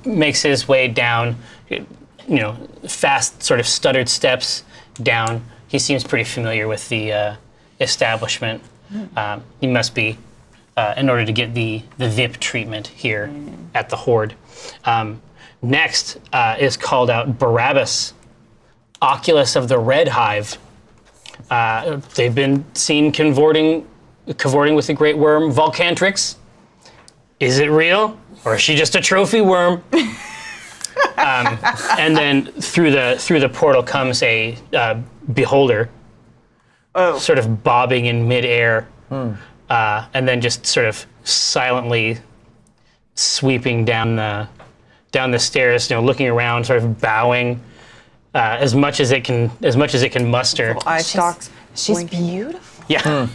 makes his way down, fast, sort of stuttered steps down. He seems pretty familiar with the establishment. He must be, in order to get the VIP treatment here at the Horde. Next is called out Barabbas, Oculus of the Red Hive. They've been seen cavorting with the great worm Volcantrix. Is it real, or is she just a trophy worm? And then through the portal comes a beholder, sort of bobbing in midair, and then just sort of silently sweeping down the stairs, looking around, sort of bowing. As much as it can muster. Eye stalks. She's blinking. beautiful. Yeah.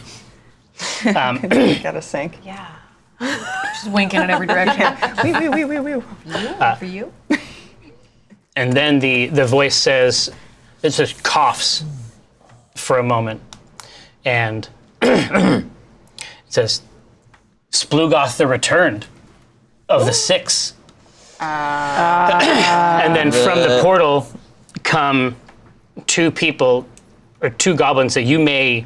Gotta sink. Yeah. Just winking in every direction. Wee. For you? And then the voice says, it just coughs for a moment, and it says, Splugoth the Returned of the Six. And then from the portal come two people, or two goblins that you may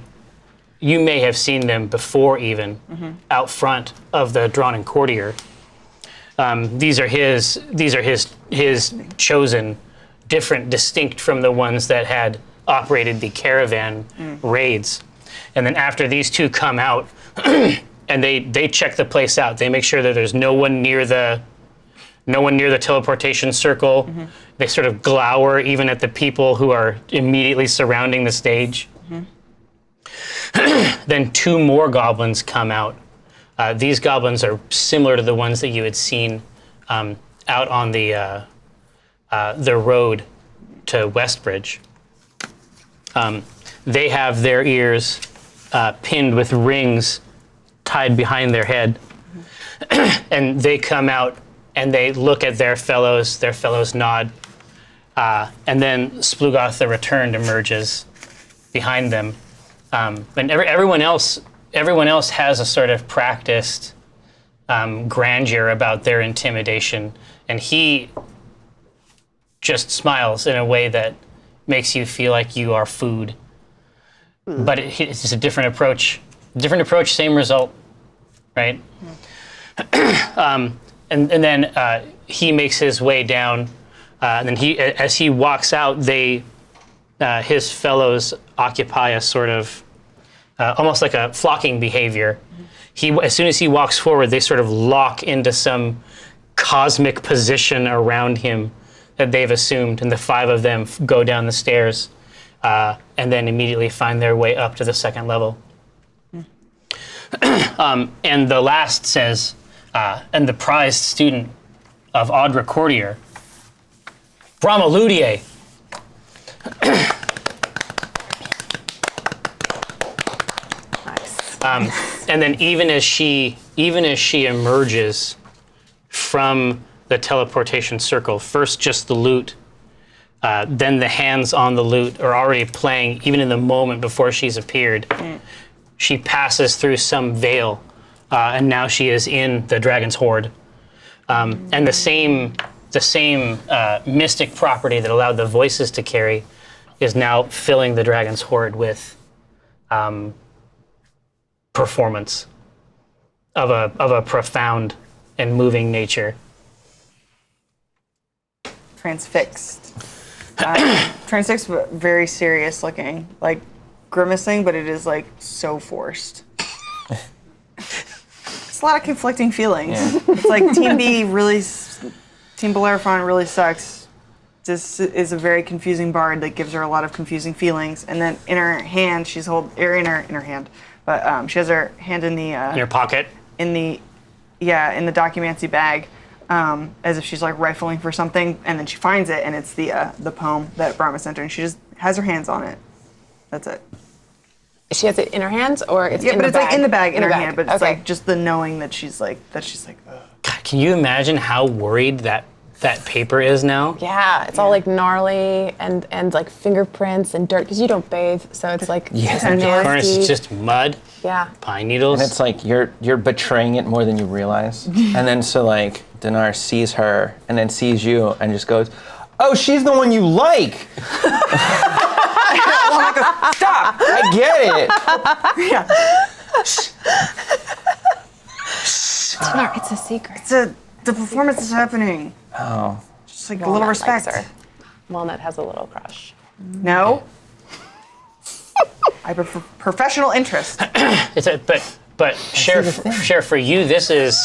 have seen them before, even out front of the Drawn Courtier. These are his chosen, different, distinct from the ones that had operated the caravan raids. And then after these two come out, and they check the place out. They make sure that there's no one near the teleportation circle. They sort of glower even at the people who are immediately surrounding the stage. Then two more goblins come out. These goblins are similar to the ones that you had seen out on the road to Westbridge. They have their ears pinned with rings tied behind their head. And they come out and they look at their fellows nod. And then Splugoth the Returned emerges behind them. And everyone else has a sort of practiced grandeur about their intimidation, and he just smiles in a way that makes you feel like you are food. But it's just a different approach. Same result, right? And then he makes his way down, and then as he walks out, his fellows occupy a sort of almost like a flocking behavior. As soon as he walks forward, they sort of lock into some cosmic position around him that they've assumed, and the five of them go down the stairs and then immediately find their way up to the second level. And the last says, and the prized student of Audra Courtier, Brahma Ludier. And then even as she emerges from the teleportation circle, first just the loot then the hands on the lute are already playing, even in the moment before she's appeared. She passes through some veil, and now she is in the dragon's hoard. And the same mystic property that allowed the voices to carry is now filling the dragon's hoard with performance of a profound and moving nature. Transfixed. Transfixed, but very serious looking, like grimacing, but it is like so forced. It's a lot of conflicting feelings. Yeah. It's like Team B really, Team Bellerophon really sucks. This is a very confusing bard that gives her a lot of confusing feelings. And then in her hand, she has her hand in the in your pocket. In the documancy bag. As if she's like rifling for something, and then she finds it, and it's the poem that Brahma sent her, and she just has her hands on it. That's it. She has it in her hands, or it's in the bag? Yeah, but it's like in the bag, in her hand, but it's okay. like just the knowing that she's like, ugh. God, can you imagine how worried that paper is now? Yeah, it's all like gnarly and like fingerprints and dirt, because you don't bathe, so it's like nasty. It's just mud. Yeah. Pine needles. And it's like you're betraying it more than you realize. And then so like Dinar sees her and then sees you and just goes, "Oh, she's the one you like." Stop! I get it. Yeah. Dinar, it's a secret. The performance is happening. Oh. Just like a little respect. Likes her. Walnut has a little crush. No. I prefer professional interest. But share for you. This is.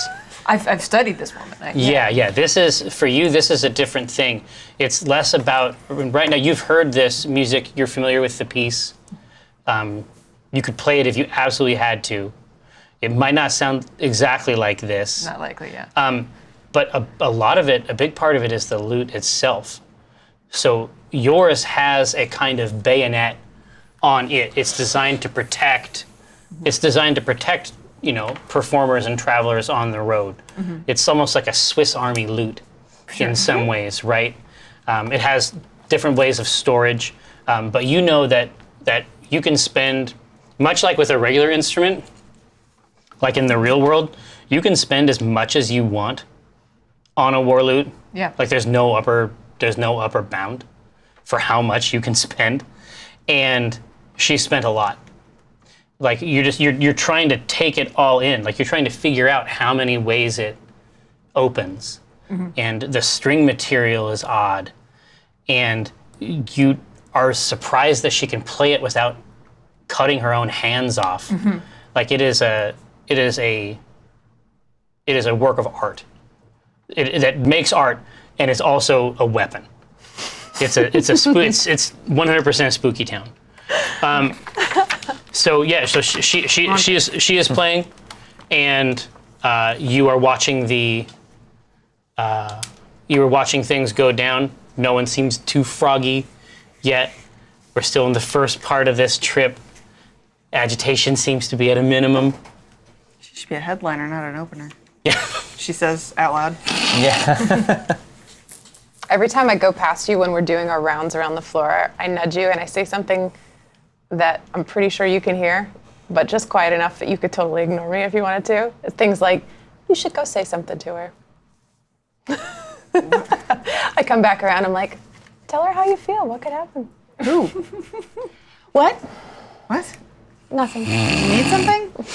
I've studied this woman. Yeah. This is for you. This is a different thing. It's less about right now. You've heard this music. You're familiar with the piece. You could play it if you absolutely had to. It might not sound exactly like this. Not likely, yeah. But a lot of it, a big part of it, is the lute itself. So yours has a kind of bayonet on it. It's designed to protect. It's designed to protect, performers and travelers on the road. Mm-hmm. It's almost like a Swiss Army lute in some ways, right? It has different ways of storage, but you know that you can spend, much like with a regular instrument, like in the real world, you can spend as much as you want on a war lute. Yeah. Like there's no upper bound for how much you can spend, and she spent a lot. Like you're trying to take it all in. Like you're trying to figure out how many ways it opens, and the string material is odd, and you are surprised that she can play it without cutting her own hands off. Mm-hmm. Like it is a work of art. That makes art, and it's also a weapon. It's 100% Spooky Town. So she is playing, and you are watching things go down. No one seems too froggy yet. We're still in the first part of this trip. Agitation seems to be at a minimum. She should be a headliner, not an opener. Yeah. She says out loud. Yeah. Every time I go past you when we're doing our rounds around the floor, I nudge you and I say something that I'm pretty sure you can hear, but just quiet enough that you could totally ignore me if you wanted to. Things like, you should go say something to her. I come back around, I'm like, tell her how you feel, what could happen? Ooh. What? What? Nothing. You need something? But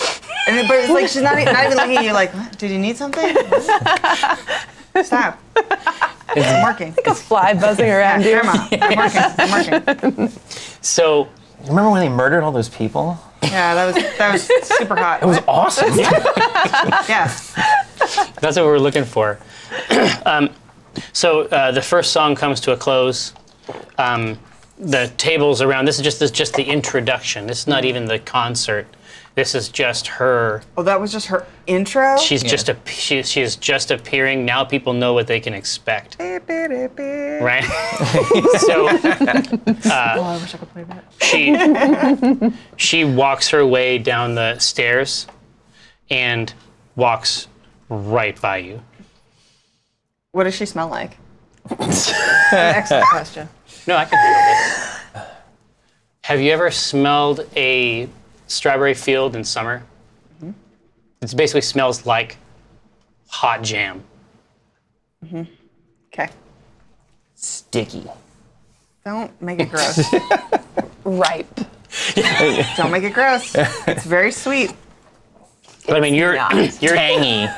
it's like she's not even looking at you like, what? Did you need something? Stop. It's working. Like a fly buzzing around you. Grandma, I'm working. So, remember when they murdered all those people? Yeah, that was super hot. It was awesome. Yeah. That's what we're looking for. So the first song comes to a close. The tables around. This is just the introduction. This is not even the concert. This is just her. Oh, that was just her intro? She is just appearing. Now people know what they can expect. Right? So I wish I could play that. she walks her way down the stairs and walks right by you. What does she smell like? Excellent question. No, I can handle this. Have you ever smelled a strawberry field in summer? Mm-hmm. It basically smells like hot jam. Mm-hmm. Okay. Sticky. Don't make it gross. Ripe. Don't make it gross. It's very sweet. But I mean, you're Tangy.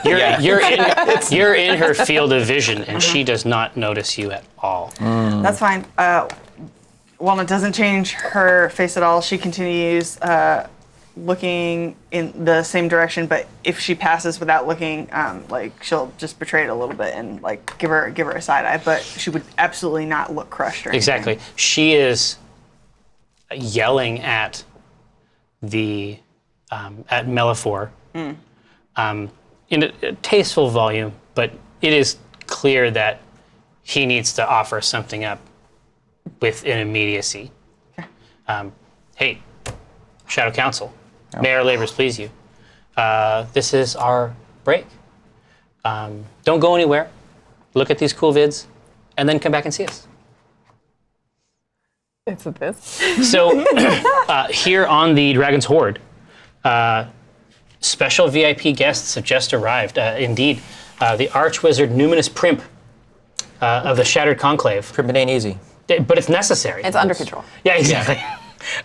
you're in her field of vision, and she does not notice you at all. That's fine. Walnut doesn't change her face at all. She continues looking in the same direction, but if she passes without looking, like she'll just betray it a little bit and like give her a side eye. But she would absolutely not look crushed or anything. Exactly. She is yelling at the at Melifor in a tasteful volume, but it is clear that he needs to offer something up with an immediacy. Hey, Shadow Council, may our labors please you. This is our break. Don't go anywhere. Look at these cool vids, and then come back and see us. It's a this. So here on the Dragon's Hoard, special VIP guests have just arrived. Indeed, the Archwizard Numinous Primp of the Shattered Conclave. Primp ain't easy. But it's necessary. It's under control. Yeah, exactly.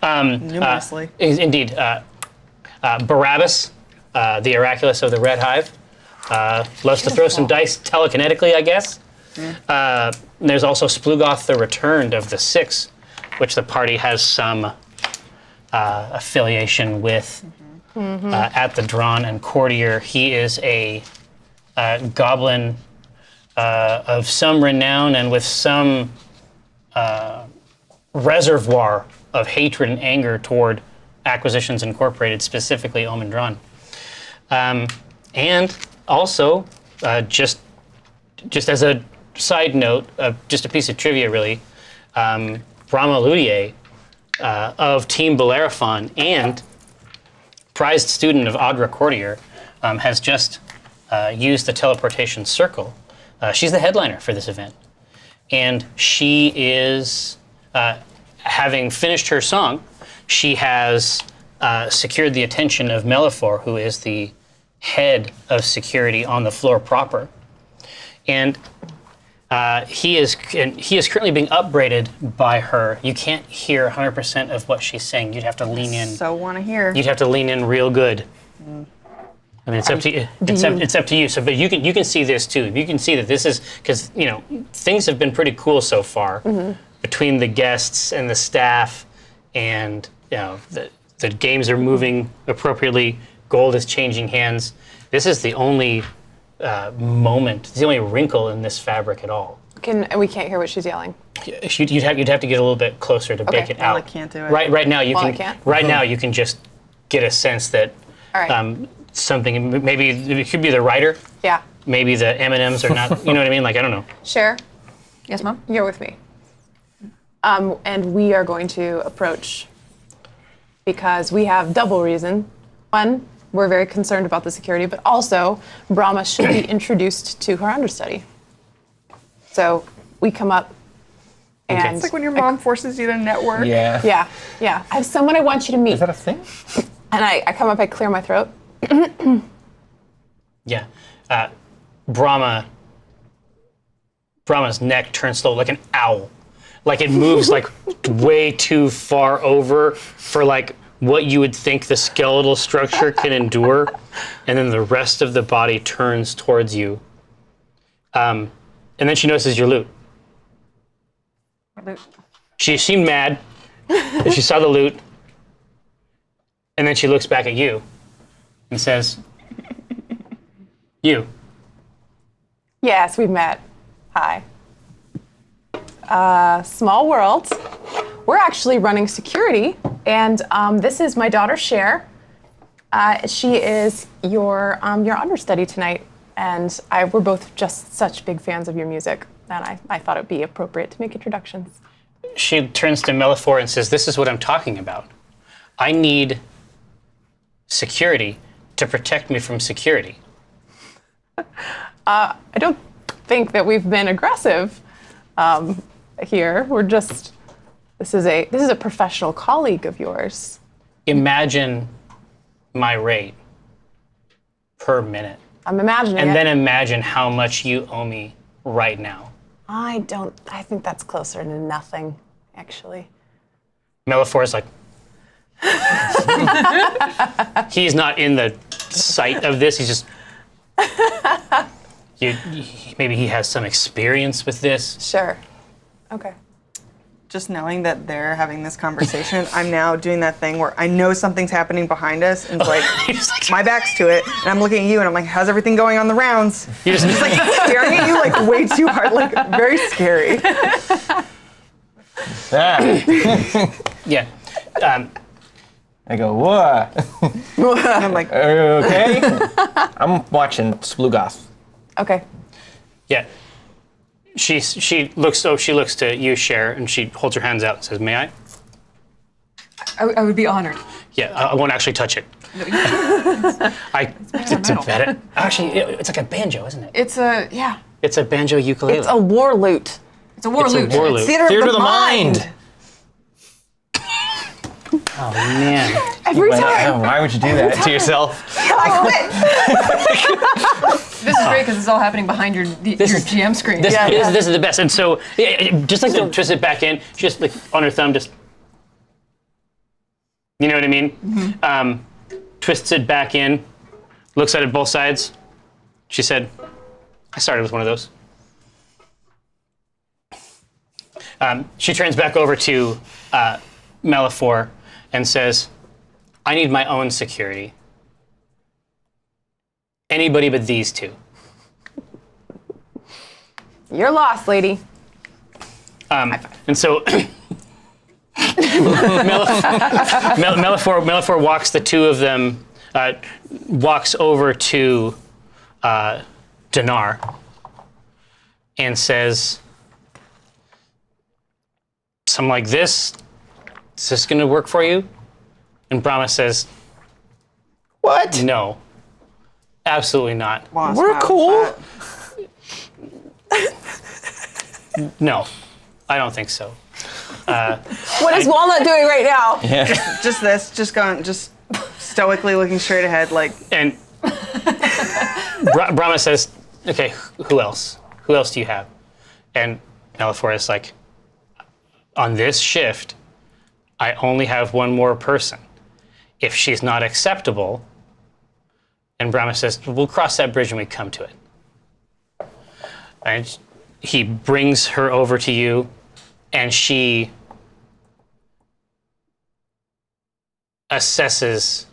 Numinously. Indeed. Barabbas, the Oraculus of the Red Hive, loves to throw some dice telekinetically, I guess. There's also Splugoth, the Returned of the Six, which the party has some affiliation with. At the Drawn and Courtier, he is a goblin of some renown and with some reservoir of hatred and anger toward Acquisitions Incorporated, specifically Omen Drawn. And also, just as a side note, just a piece of trivia really, Brahma Ludier of Team Bellerophon and prized student of Audra Courtier has just used the teleportation circle. She's the headliner for this event. And she is, having finished her song, she has secured the attention of Melifor, who is the head of security on the floor proper. And he is currently being upbraided by her. You can't hear 100% of what she's saying. You'd have to lean in. So want to hear. You'd have to lean in real good. I mean, it's up to you. It's up to you. So, but you can see this too. You can see that this is because things have been pretty cool so far between the guests and the staff, and the games are moving appropriately. Gold is changing hands. This is the only moment. It's the only wrinkle in this fabric at all. We can't hear what she's yelling. You'd have to get a little bit closer to bake it out. I can't do it. Right now you Walnut can. can't? Right now you can just get a sense that All right. something. Maybe it could be the writer. Yeah. Maybe the M&Ms are not. You know what I mean? Like I don't know. Cher, Yes, Mom? you're with me. And we are going to approach because we have double reason. One, we're very concerned about the security, but also Brahma should be introduced to her understudy. So we come up and It's like when your mom forces you to network. Yeah. yeah. I have someone I want you to meet. Is that a thing? And I come up, I clear my throat. Yeah. Brahma's neck turns slow like an owl. Like it moves like way too far over for like what you would think the skeletal structure can endure, and then the rest of the body turns towards you. And then she notices your loot. She seemed mad as she saw the loot, and then she looks back at you and says, "You." Yes, we've met. Hi. Small world. We're actually running security, and this is my daughter, Cher. She is your understudy tonight, and we're both just such big fans of your music, and I thought it'd be appropriate to make introductions. She turns to Melifor and says, "This is what I'm talking about. I need security to protect me from security." I don't think that we've been aggressive here. We're just This is a professional colleague of yours. Imagine my rate per minute. I'm imagining And it. then imagine how much you owe me right now. I think that's closer to nothing, actually. Melifor's like, he's not in the sight of this. He's just, maybe he has some experience with this. Sure. Okay. Just knowing that they're having this conversation, I'm now doing that thing where I know something's happening behind us, and it's like, my back's to it, and I'm looking at you, and I'm like, how's everything going on the rounds? You're just Like staring at you like way too hard, like very scary. yeah. I go, what? I'm like, Are you okay? I'm watching Splugoth. Okay. Yeah. She looks to you, Cher, and she holds her hands out and says, "May I?" I would be honored. Yeah, I won't actually touch it. It's a better. Actually, it's like a banjo, isn't it? It's a It's a banjo ukulele. It's a war lute. It's a war lute. War lute. theater of the mind. Oh man. Every time. Why would you do that to yourself? This is great because it's all happening behind your GM screen. This is the best. And so, just like to twist it back in, just like on her thumb, just, you know what I mean? Mm-hmm. Twists it back in, looks at it both sides. She said, I started with one of those. She turns back over to Melifor and says, I need my own security. Anybody but these two. You're lost, lady. And so Melifor walks the two of them, walks over to Dinar and says, something like this, is this going to work for you? And Brahma says, What? no, absolutely not. We're cool. No, I don't think so. What is Walnut doing right now? Just this, just going, just stoically looking straight ahead, like. And Brahma says, okay, who else? Who else do you have? And Melifor is like, on this shift, I only have one more person. If she's not acceptable, and Brahma says, we'll cross that bridge when we come to it. And he brings her over to you, and she assesses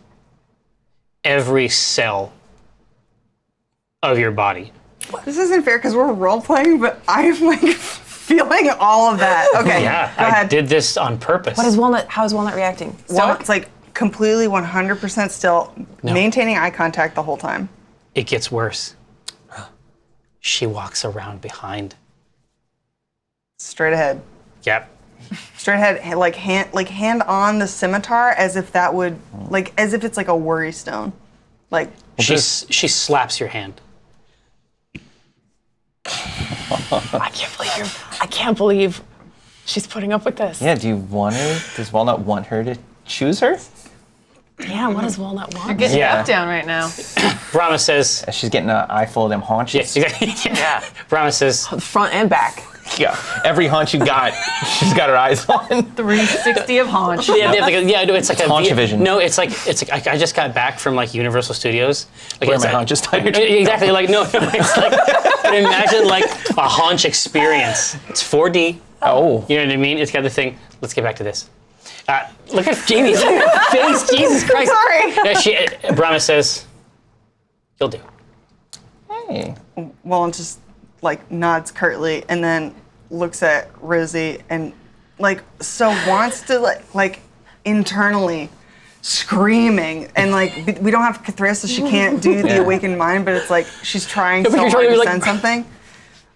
every cell of your body. This isn't fair because we're role playing, but I'm like feeling all of that. Okay, Yeah, go I ahead. did this on purpose. How is Walnut reacting? Walnut's like completely 100% still, maintaining eye contact the whole time. It gets worse. She walks around behind. Straight ahead. Yep. Straight ahead, like hand on the scimitar as if that would, like as if it's like a worry stone. Like She slaps your hand. I can't believe she's putting up with this. Yeah, do you want her? Does Walnut want her to choose her? Yeah, what does Walnut want? Getting Yeah. up down right now. Brahma says, She's getting an eye full of them haunches. yeah. Brahma says, Front and back. Yeah, every haunch you got, she's got her eyes on. 360 of haunch. no, it's like a Haunch vision. No, it's like I just got back from like Universal Studios. Like Where it's my like, haunches tired. Exactly. Like no, it's like but imagine like a haunch experience. It's 4D. Oh. You know what I mean? It's got the thing. Let's get back to this. Look at Jamie's face. Jesus Christ. Sorry. Yeah, Brahma says, "You'll do." Hey. Walnut just like nods curtly and then looks at Rosie and like so wants to like internally screaming and like we don't have Cathris, so she can't do the awakened mind, but it's like she's trying so you're hard trying to to be like- send something.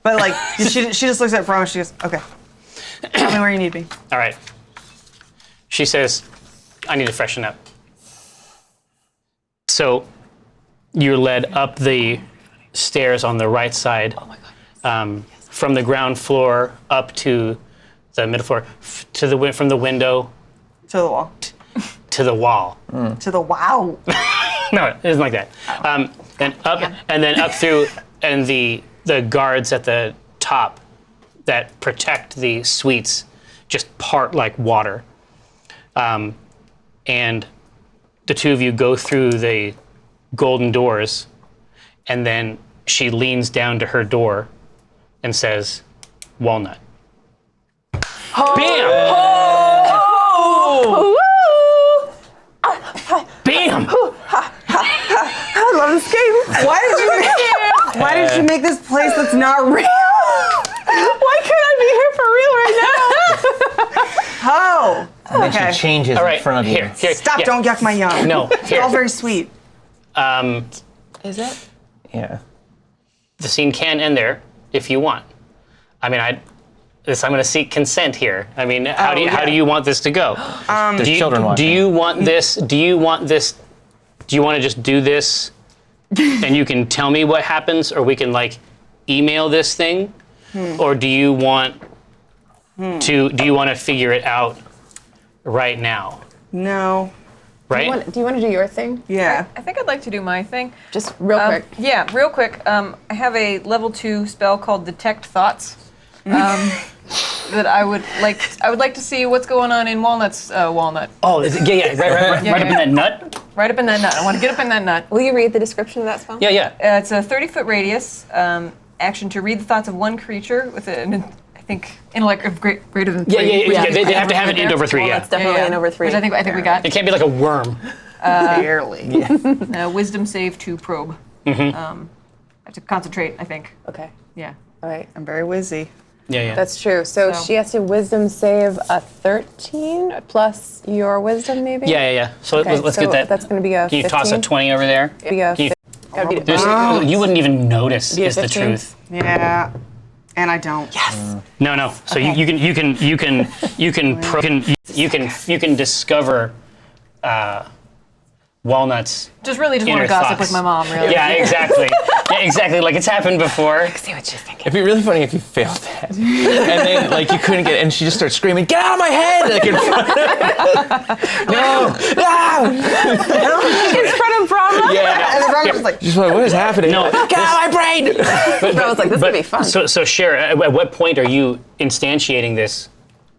But like she just looks at Brahma and she goes, okay, tell me where you need me. All right. She says, "I need to freshen up." So you're led up the stairs on the right side, from the ground floor up to the middle floor, from the window To the wall. to the wall. To the wow. No, it isn't like that. And then up through, and the guards at the top that protect the suites just part like water. And the two of you go through the golden doors, and then she leans down to her door and says, "Walnut." Bam! Bam! I love this game. Why did you make this place that's not real? Why can't I be here for real right now? Oh. And then she changes All right, in front of you. here. Stop, yeah. don't yuck my yum. No, It's here. all very sweet. Is it? Yeah. The scene can end there if you want. I mean, I'm going to seek consent here. I mean, how do you want this to go? There's children watching. Do you want this? Do you want to just do this, and you can tell me what happens, or we can like email this thing, or do you want to figure it out right now? No. Right? Do you want to do your thing? Yeah. I think I'd like to do my thing. Just real quick. Yeah, real quick. I have a level 2 spell called Detect Thoughts. That I would like to see what's going on in Walnut's walnut. Oh, right up Yeah. in that nut. Right up in that nut. I want to get up in that nut. Will you read the description of that spell? Yeah. It's a 30-foot radius. Action to read the thoughts of one creature with an, I think, intellect of greater than 3. Yeah. They have to have it end over 3. Well, Yeah. that's definitely an over 3. Which I think we got. It can't be like a worm. Barely. Wisdom save to probe. I have to concentrate, I think. Okay. Yeah. All right. I'm very wizzy. Yeah. That's true. So she has to wisdom save a 13 plus your wisdom, maybe? Yeah. So Okay, let's so get that. That's going to be a Can you 15? toss a 20 over there? Be a Can you- gotta beat it. You wouldn't even notice. Be a Is the 15? truth. Yeah. And I don't. Yes. No. So you can discover walnuts. Just really just want Inner to gossip thoughts. with my mom, really. Yeah, exactly. Like it's happened before. See what she's thinking. It'd be really funny if you failed that, and then like you couldn't get, and she just starts screaming, "Get out of my head!" Like in front of no. In front of Brahma? Yeah. And the Brahma's just like, Just like, what is happening? No. Get out of my brain! I was like, this could be fun. So Cher, at what point are you instantiating this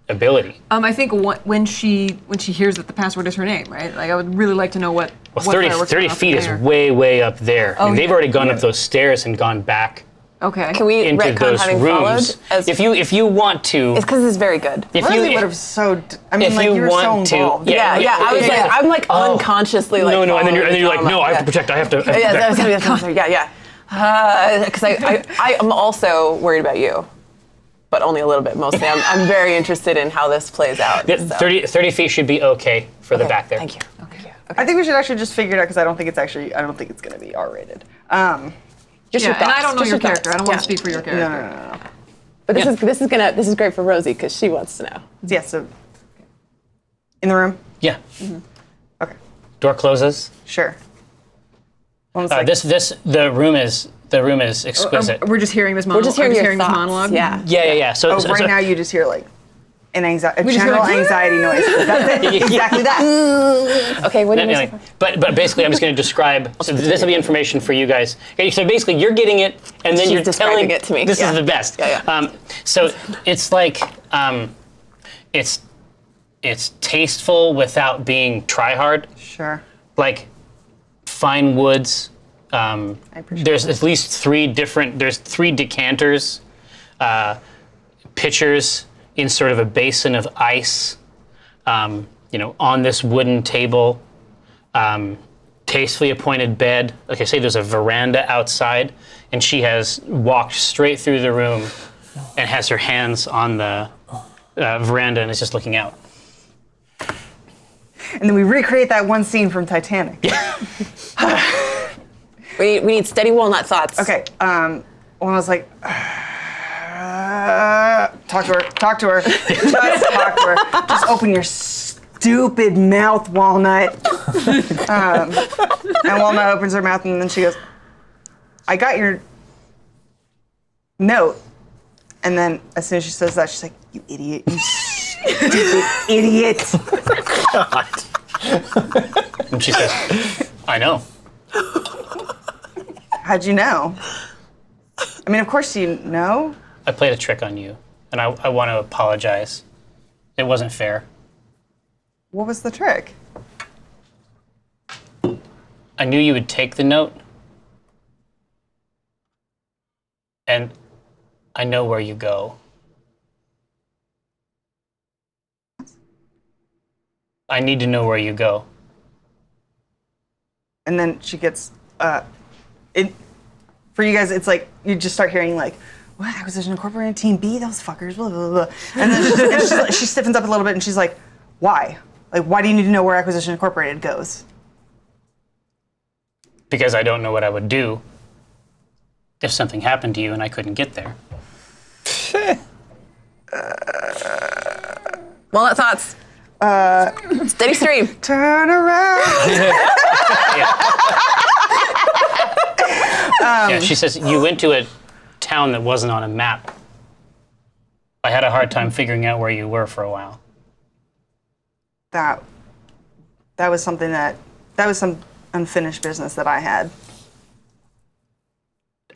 ability? I think when she hears that the password is her name, right? Like I would really like to know what. Well, what 30 fireworks 30 are off feet is there. way up there. Oh, They've yeah. already gone up those stairs and gone back Okay. Can we into retcon those having rooms. followed? As, If you want to, it's because it's very good. if Rosie you would have I mean, if like, you you were so want to- involved. yeah. Yeah. I was yeah. like, I'm like unconsciously like. no, and then you're like, following no, I have to Brahma. protect. I have to. Yeah, that's yeah. Because I am also worried about you, but only a little bit. Mostly, I'm very interested in how this plays out. Yeah, so. 30 feet should be okay for the Okay, back there. Thank you. Okay. I think we should actually just figure it out because I don't think it's going to be R-rated. Just Yeah, your and I thoughts, don't know just your character. I don't want Yeah. to speak for your character. No. But this is great for Rosie because she wants to know. Yeah, so in the room? Yeah. Okay, Door closes. sure. Well, it's like- The room is exquisite. We're just hearing this We're monologue. just hearing your this thoughts. monologue. Yeah. Yeah. So, Oh, so- right so- now you just hear like a just hear general like, anxiety noise. That's it. Exactly that. Okay. What do you Anyway, but basically, I'm just going to describe. So this will be information for you guys. Okay, so basically, you're getting it, and then She's you're describing telling it to me. This Yeah. is the best. Yeah. So it's like it's tasteful without being try hard. Sure. Like fine woods. appreciate There's at least three decanters, pitchers in sort of a basin of ice, on this wooden table, tastefully appointed bed. Like I say, there's a veranda outside, and she has walked straight through the room and has her hands on the veranda and is just looking out. And then we recreate that one scene from Titanic. We need steady walnut thoughts. Okay. When I was like, talk to her. Just talk to her. Just open your stupid mouth, Walnut. And Walnut opens her mouth and then she goes, I got your note. And then as soon as she says that, she's like, "You idiot! You stupid idiot!" God. And she says, I know. How'd you know? I mean, of course you know. I played a trick on you, and I want to apologize. It wasn't fair. What was the trick? I knew you would take the note, and I know where you go. I need to know where you go. And then she gets, it. For you guys, it's like you just start hearing like, "What, Acquisition Incorporated, Team B, those fuckers, blah blah blah," and then she stiffens up a little bit and she's like, "Why? Like, why do you need to know where Acquisition Incorporated goes?" Because I don't know what I would do if something happened to you and I couldn't get there. Walnut thoughts. Steady stream. Turn around. Yeah, she says, you went to a town that wasn't on a map. I had a hard time figuring out where you were for a while. That was something that was some unfinished business that I had.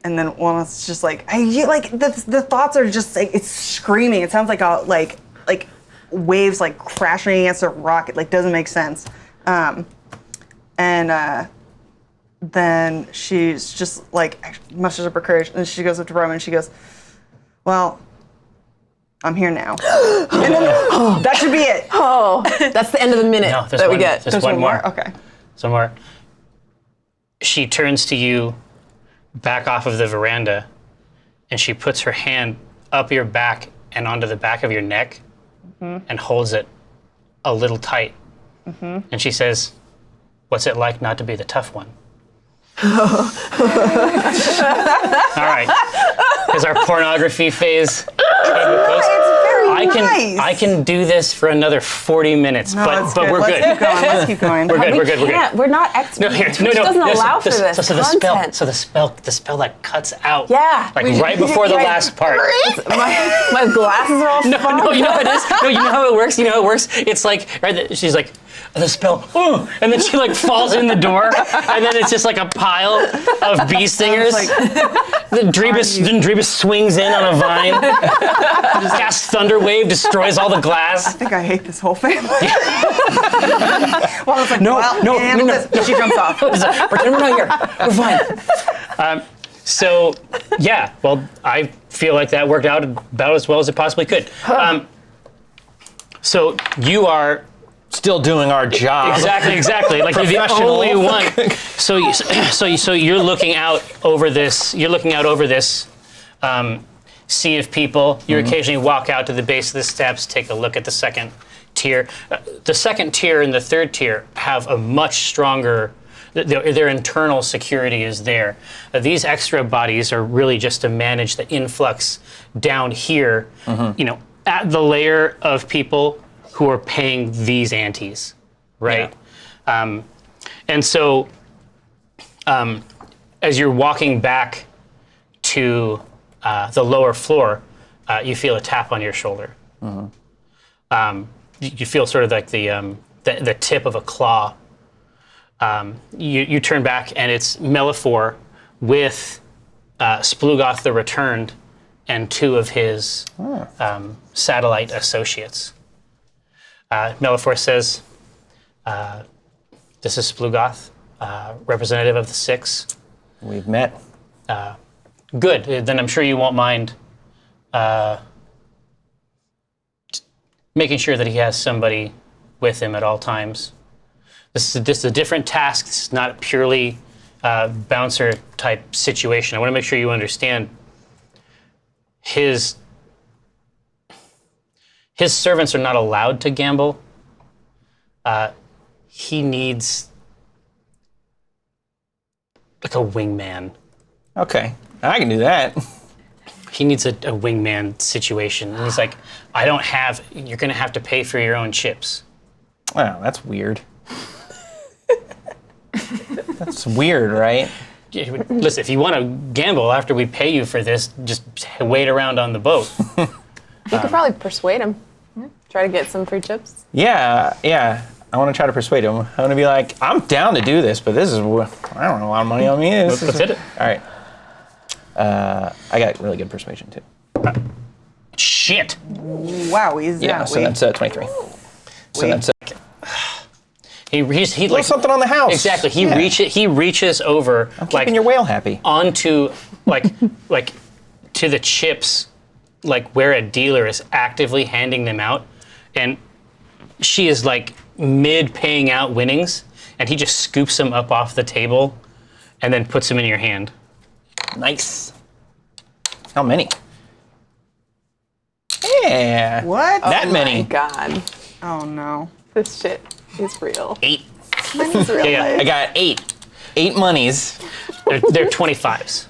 And then it's just like the thoughts are just like it's screaming. It sounds like a like waves like crashing against a rock. It like doesn't make sense. Then she's just like musters up her courage and she goes up to Brahma and she goes, "Well, I'm here now." And then that should be it. Oh, that's the end of the minute No, that we get. There's one more. Okay. Some more. She turns to you back off of the veranda and she puts her hand up your back and onto the back of your neck and holds it a little tight. And she says, "What's it like not to be the tough one?" All right. Is our pornography phase? I can do this for another 40 minutes, but we're good. Let's keep going. We're good. We're not experts. Here, Twitch doesn't allow for this So the content. spell that cuts out. Yeah. Like right before the last part. My glasses are all No, fogged you know up. what it is? No, you know how it works? It's like, right, she's like, the spell, and then she like falls in the door, and then it's just like a pile of bee stingers. Then Drebus swings in on a vine. Cast Thunder Wave, destroys all the glass. I think I hate this whole family. Well, it's like, No. this. She jumps off. Pretend we're not here. We're fine. So, yeah, well, I feel like that worked out about as well as it possibly could. So you are Still doing our job. exactly. Like you're the only one. So you're looking out over this. Sea of people. You occasionally walk out to the base of the steps, take a look at the second tier. The second tier and the third tier have a much stronger. Their internal security is there. These extra bodies are really just to manage the influx down here. At the layer of people who are paying these antes, right? Yeah. And so, as you're walking back to the lower floor, you feel a tap on your shoulder. You feel sort of like the tip of a claw. You turn back, and it's Melifor with Splugoth the Returned and two of his satellite associates. Melifor says, "This is Splugoth, representative of the Six." We've met. Good. Then I'm sure you won't mind making sure that he has somebody with him at all times. This is a different task. This is not a purely bouncer type situation. I want to make sure you understand his servants are not allowed to gamble. He needs like a wingman. Okay, I can do that. He needs a wingman situation. And he's like, you're going to have to pay for your own chips. Wow, that's weird. That's weird, right? Listen, if you want to gamble after we pay you for this, just wait around on the boat. You could probably persuade him. Try to get some free chips. Yeah. I want to try to persuade him. I want to be like, I'm down to do this, but this is, I don't know, a lot of money on me. Let's hit it. All right. I got really good persuasion too. Shit. Wow, he's Yeah, so that's 23. So that's He a little like something on the house. exactly. He Yeah. reaches over Keeping your whale happy. onto like to the chips, like where a dealer is actively handing them out, and she is like mid paying out winnings, and he just scoops them up off the table, and then puts them in your hand. Nice. How many? Yeah. What? That many. My God, Oh no. this shit is real. 8. This is real. Yeah, I got 8. 8 monies. They're 25s.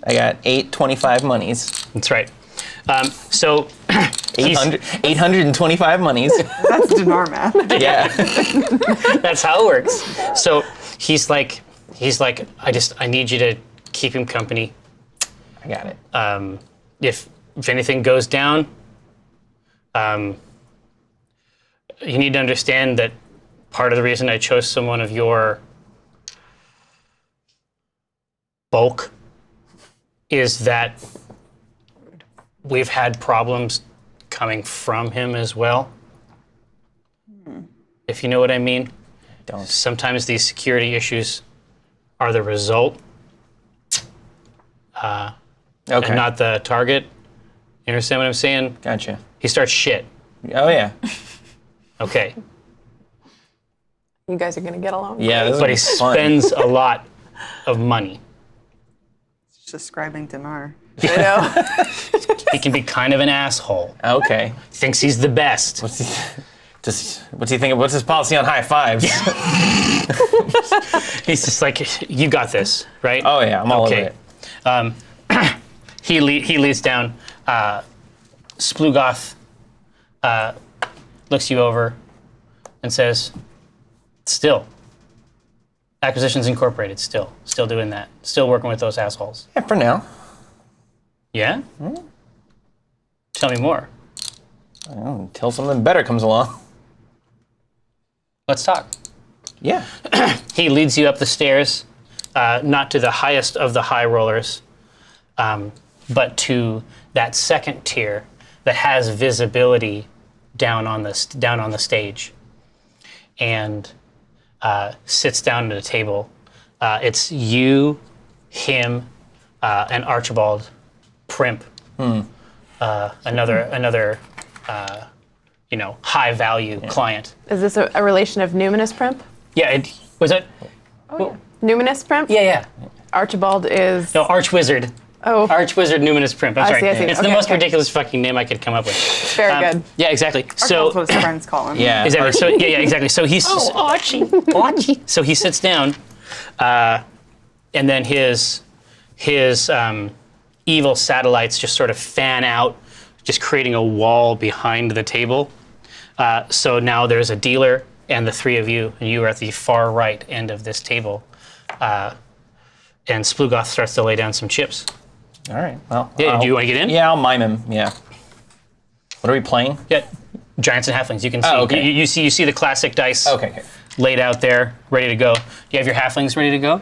I got 8 25 monies. That's right. So he's, 825 monies. That's dinar math. Yeah. that's how it works. So he's like, I need you to keep him company. I got it. If anything goes down, you need to understand that part of the reason I chose someone of your bulk is that we've had problems coming from him as well. If you know what I mean. Don't. Sometimes these security issues are the result Okay. and not the target. You understand what I'm saying? Gotcha. He starts shit. Oh yeah. Okay. You guys are gonna get along. Yeah. This But he is fun. spends a lot of money. Just describing dinar. I know. He can be kind of an asshole. Okay. Thinks he's the best. What's he thinking? What's his policy on high fives? He's just like, you got this, right? Oh yeah, I'm all Okay. over it. He leads down. Splugoth looks you over and says, still. Acquisitions Incorporated, still doing that. Still working with those assholes. Yeah, for now. Yeah? Tell me more. Until something better comes along. Let's talk. Yeah. He leads you up the stairs, not to the highest of the high rollers, but to that second tier that has visibility down on the stage, and sits down at a table. It's you, him, and Archibald Primp, another high value client. Is this a relation of Numinous Primp? Yeah, was it? Numinous Primp? Yeah. Archibald is. No, Archwizard. Oh, Archwizard Numinous Primp. I'm I sorry. see, I see. It's the Okay, most okay. ridiculous fucking name I could come up with. very good. Yeah, exactly. That's So what his friends call him. Yeah. exactly. So yeah, exactly. So he's Archie. So he sits down, and then his evil satellites just sort of fan out, just creating a wall behind the table. So now there's a dealer and the three of you, and you are at the far right end of this table. And Splugoth starts to lay down some chips. All right. Well. Yeah, do you want to get in? Yeah, I'll mime him. Yeah. What are we playing? Yeah. Giants and halflings. You can see. Oh, okay. You see the classic dice Okay. laid out there, ready to go. Do you have your halflings ready to go?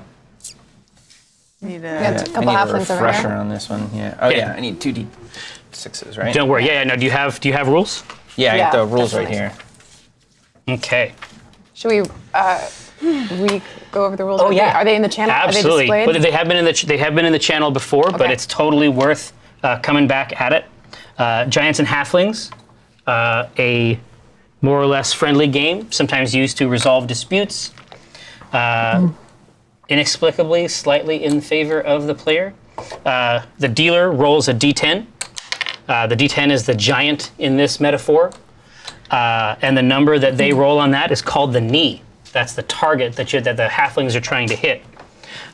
Need Yeah, a, a couple I need a halflings over refresher here. on this one. Yeah. Oh yeah. I need 2d6s, right? Don't worry. Yeah. No. Do you have rules? Yeah, I got Yeah, the rules right definitely. here. Okay. Should we go over the rules? Oh, yeah. Are they in the channel? Absolutely. Are they displayed? But they have been in the channel before, but Okay. it's totally worth coming back at it. Giants and halflings, a more or less friendly game, sometimes used to resolve disputes. Inexplicably, slightly in favor of the player. The dealer rolls a d10. The d10 is the giant in this metaphor. And the number that they roll on that is called the knee. That's the target that the halflings are trying to hit.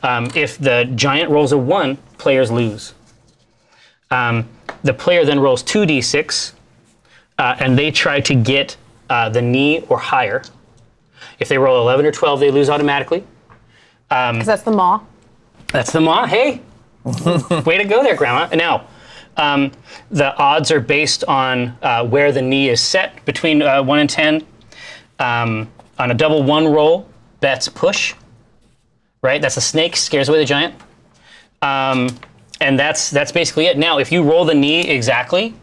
If the giant rolls a 1, players lose. The player then rolls 2d6, and they try to get the knee or higher. If they roll 11 or 12, they lose automatically. Because that's the maw. That's the maw. Hey, way to go there, Grandma. Now, the odds are based on where the knee is set between 1 and 10. On a double 1 roll, that's push. Right? That's a snake, scares away the giant. And that's basically it. Now, if you roll the knee exactly,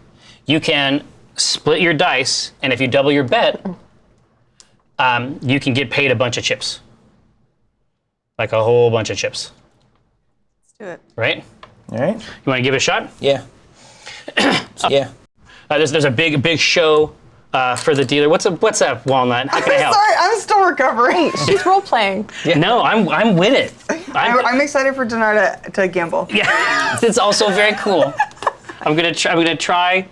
you can split your dice, and if you double your bet, you can get paid a bunch of chips. Like a whole bunch of chips. Let's do it. Right? All right. You want to give it a shot? Yeah. Yeah. There's a big show for the dealer. What's up, Walnut? How can I help? Sorry, I'm still recovering. She's role playing. No, I'm with it. I'm excited for Dinar to gamble. Yeah, it's also very cool. I'm gonna try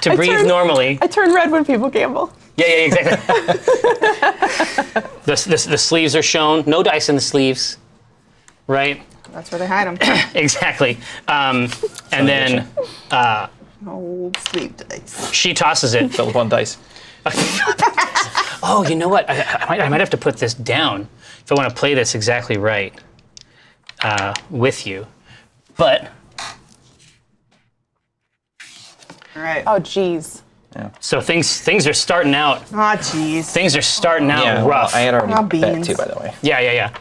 to breathe normally. I turn red when people gamble. Yeah, exactly. the sleeves are shown. No dice in the sleeves, right? That's where they hide them. Exactly. And then Old sleep dice. she tosses it. Fill up on dice. Oh, you know what? I might have to put this down if I want to play this exactly right with you. But All right. Oh, jeez. so things are starting out. Ah, jeez. Things are starting out Yeah, well, rough. I had already Oh, bet beans. too, by the way. Yeah.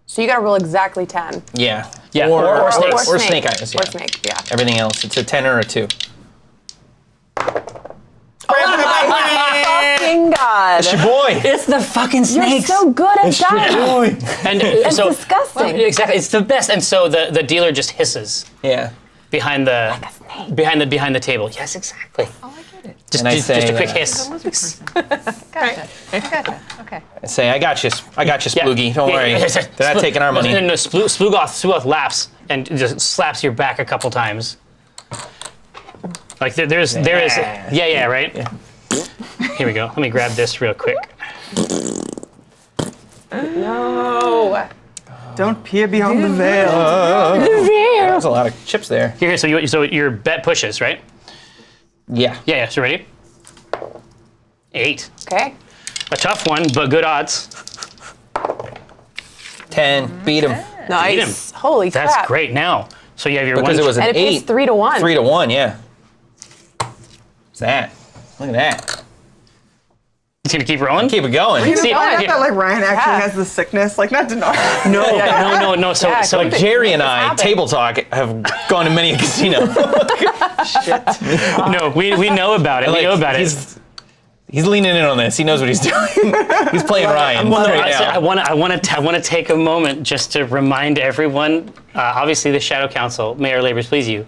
So you gotta roll exactly 10. Yeah. Yeah, or snakes. Or snake eyes, yeah. Or snake, yeah. Everything else, it's a 10 or a 2. Fucking God. It's your boy. It's the fucking You're snakes. so good at dying. And It's so disgusting. exactly, it's the best. And so the dealer just hisses Yeah. behind the behind the table. Yes, exactly. Oh, I get it. Just And I just say, a quick hiss. Lizard person. Gotcha. Okay. I say, I got you, Sploogie. Don't Yeah, worry. yeah. They're not taking our money. No, Sploogoth laps and just slaps your back a couple times. Like there is yeah, right? Yeah. Here we go. Let me grab this real quick. No. Don't peer beyond the veil. There's a lot of chips there. Here, so your bet pushes, right? Yeah. Yeah. So ready? 8. Okay. A tough one, but good odds. 10. Beat him. Nice. Holy crap. That's great. Now, so you have your Because one. it was an And it 8. pays 3 to 1. 3 to 1, yeah. What's that? Look at that. It's gonna keep rolling. Keep it going. See, I yeah. thought like Ryan actually Yeah. has the sickness, like not Dinar. No. So Yeah, so keep it- Jerry and Make this I, happen. Table Talk, have gone to many a casino. no, we know about it. We know about it. He's leaning in on this. He knows what he's doing. He's playing Ryan right now. I want to take a moment just to remind everyone. Obviously, the Shadow Council, may our labors please you.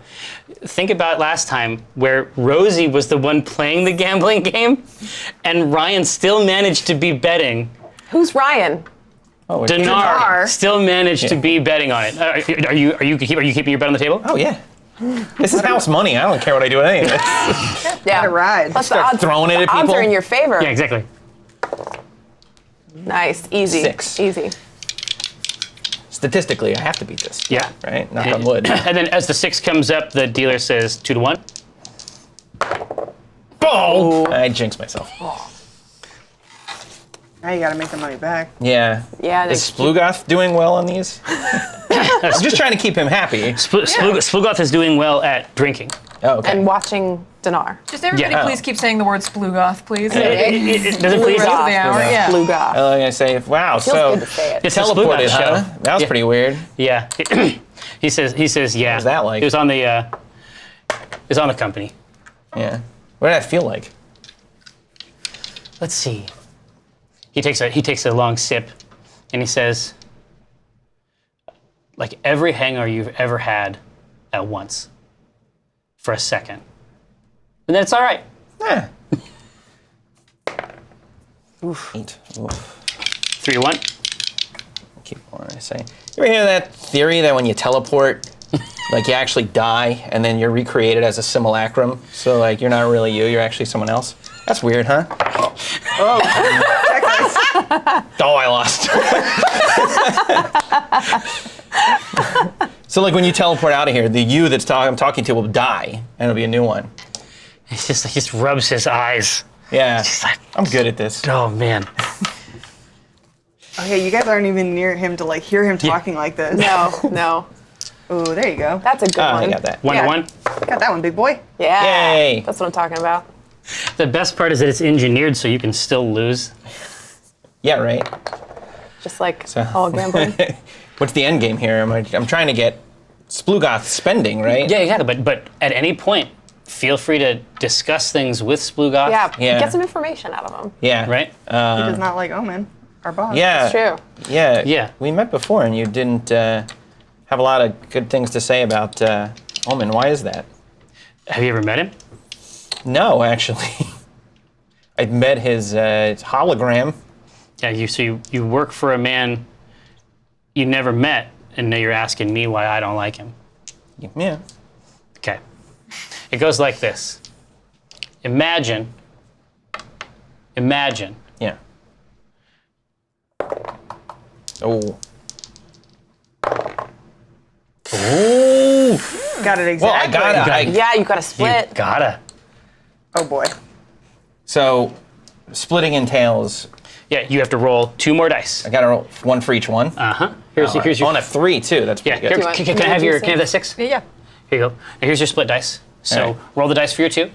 Think about last time where Rosie was the one playing the gambling game, and Ryan still managed to be betting. Who's Ryan? Oh, it's Dinar still managed to be betting on it. Are you keeping your bet on the table? Oh, yeah. This is house money. I don't care what I do with any of this. Yeah. a ride. Plus Start throwing it at the odds people. are in your favor. Yeah, exactly. Nice. Easy. 6. Easy. Statistically, I have to beat this. Yeah. Right? Knock on wood. And then as the 6 comes up, the dealer says 2 to 1. Oh! I jinxed myself. Now you gotta make the money back. Yeah. Yeah. Is Splugoth doing well on these? I'm just trying to keep him happy. Splugoth is doing well at drinking. Oh, okay. And watching Dinar. Just everybody, Yeah. please keep saying the word Splugoth, please. Does it please? Rest of the hour, yeah. Bluga. I say, wow, Feels so good to say it. It's a teleported, Splugoth show. huh? That was pretty weird. Yeah. he says, yeah. What was that like? It was on the company. Yeah. What did that feel like? Let's see. He takes a long sip, and he says, like every hangover you've ever had at once, for a second, and then it's all right. Eh. Oof. 8. Oof. 3 to 1. Keep going, I say. You ever hear that theory that when you teleport, like you actually die and then you're recreated as a simulacrum? So like you're not really you, you're actually someone else? That's weird, huh? Oh, check this. Oh, I lost. So like when you teleport out of here, the you that's I'm talking to will die and it'll be a new one. He just rubs his eyes. Yeah. like- I'm good at this. Oh man. Okay, you guys aren't even near him to like hear him talking like this. No. Ooh, there you go. That's a good one. I got that. One Yeah. to one. Got that one, big boy. Yeah. Yay. That's what I'm talking about. The best part is that it's engineered so you can still lose. Yeah, right. Just like all gambling. What's the end game here? I'm trying to get Splugoth spending, right? Yeah, exactly. But at any point, feel free to discuss things with Splugoth. Yeah. Get some information out of him. Yeah. Right? He does not like Omen, our boss. Yeah. It's true. Yeah. Yeah. We met before and you didn't have a lot of good things to say about Omen. Why is that? Have you ever met him? No, actually. I met his hologram. Yeah, so you work for a man you never met, and now you're asking me why I don't like him. Yeah. Okay. It goes like this. Imagine. Yeah. Oh. Got it Well, I exactly. got it. Yeah, you got to split. Gotta. Oh boy. So, splitting entails, Yeah, you have to roll 2 more dice. I gotta roll one for each one. Uh-huh. Here's your On a 3 too. That's yeah. pretty good. Here, Do you can, want- I have you your? want Can I have that 6? Yeah, yeah. Here you go. And here's your split dice. So All right. roll the dice for your 2.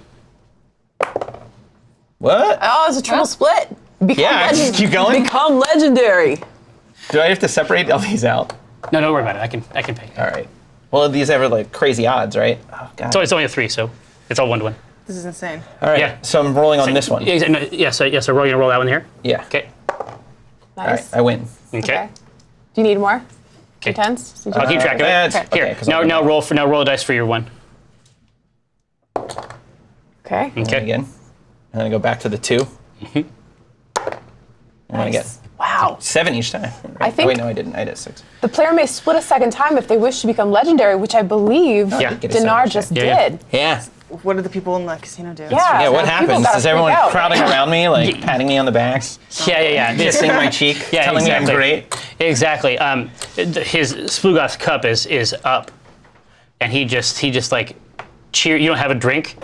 What? Oh, it's a triple split. Become Yeah, keep going. Become legendary. Do I have to separate all these out? No, don't worry about it. I can pay. All right. Well, these have like crazy odds, right? Oh God. So it's only a 3, so it's all 1 to 1. This is insane. All right. yeah. So I'm rolling on this one. Yeah, no, so you're gonna roll that one here. Yeah. Okay. All right. Nice. I win. Okay. Do you need more? Okay. Intense? I'll keep track of it. That's Okay. Here. okay, 'cause Now I'll- roll the dice for your 1. Okay. Okay. Again. And then I go back to the 2. And I get Wow. 7 each time. I think- Oh, wait, no, I didn't. I did 6. The player may split a second time if they wish to become legendary, which I believe Yeah. Get a Dinar seven, just yeah. Yeah, yeah. did. Yeah. What do the people in the casino do? Yeah. Yeah. What People happens? gotta Is everyone freak out. crowding around me, like patting me on the back, Yeah. kissing my cheek, Yeah, telling exactly. me I'm great? Exactly. His Splugoth's cup is up, and he just like cheer. You don't have a drink,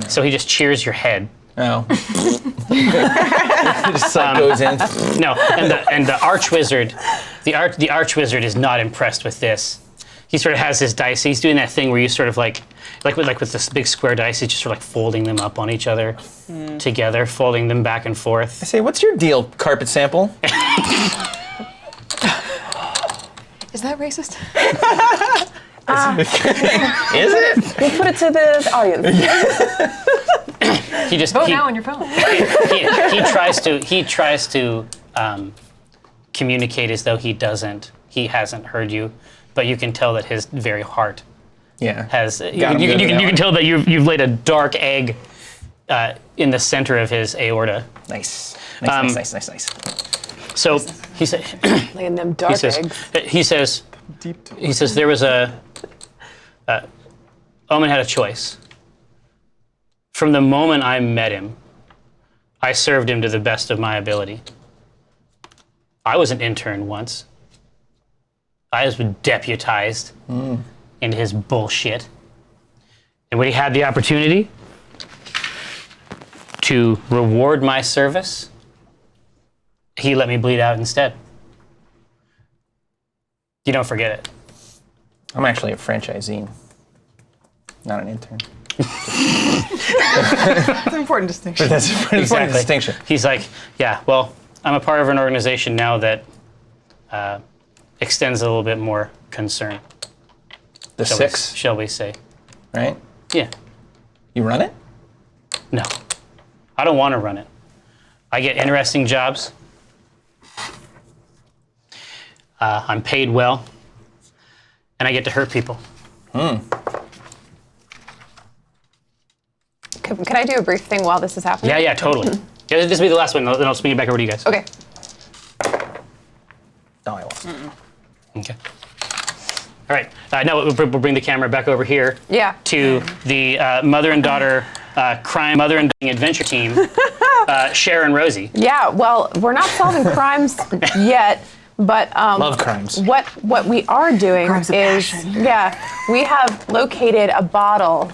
so he just cheers your head. Oh. It just like goes in. No, and the archwizard, the archwizard is not impressed with this. He sort of has his dice. He's doing that thing where you sort of like with this big square dice, he's just sort of like folding them up on each other together, folding them back and forth. I say, what's your deal, carpet sample? Is that racist? Is it? We'll put it to the audience. He just Vote he, now on your phone. he tries to communicate as though he hasn't heard you, but you can tell that his very heart Yeah. has. You Got him good with that can one. tell that you've laid a dark egg in the center of his aorta. Nice. Um, Nice. So he said. Laying them dark He says. eggs. He says there was Omen had a choice. From the moment I met him, I served him to the best of my ability. I was an intern once. I was deputized into his bullshit. And when he had the opportunity to reward my service, he let me bleed out instead. You don't forget it. I'm actually a franchisee, not an intern. That's an important distinction. That's a pretty important distinction. He's like, yeah, well, I'm a part of an organization now that extends a little bit more concern. The Shall 6, shall we say? right? Yeah. You run it? No. I don't want to run it. I get interesting jobs. I'm paid well. And I get to hurt people. Can I do a brief thing while this is happening? Yeah, totally. Yeah, this will be the last one, then I'll swing it back over to you guys. Okay. No, I lost. Okay. All right. Now we'll bring the camera back over here. Yeah. To the mother and daughter mother and daughter adventure team, Cher and Rosie. Yeah, well, we're not solving crimes yet, but Love crimes. what we are doing Crimes of is, passion. we have located a bottle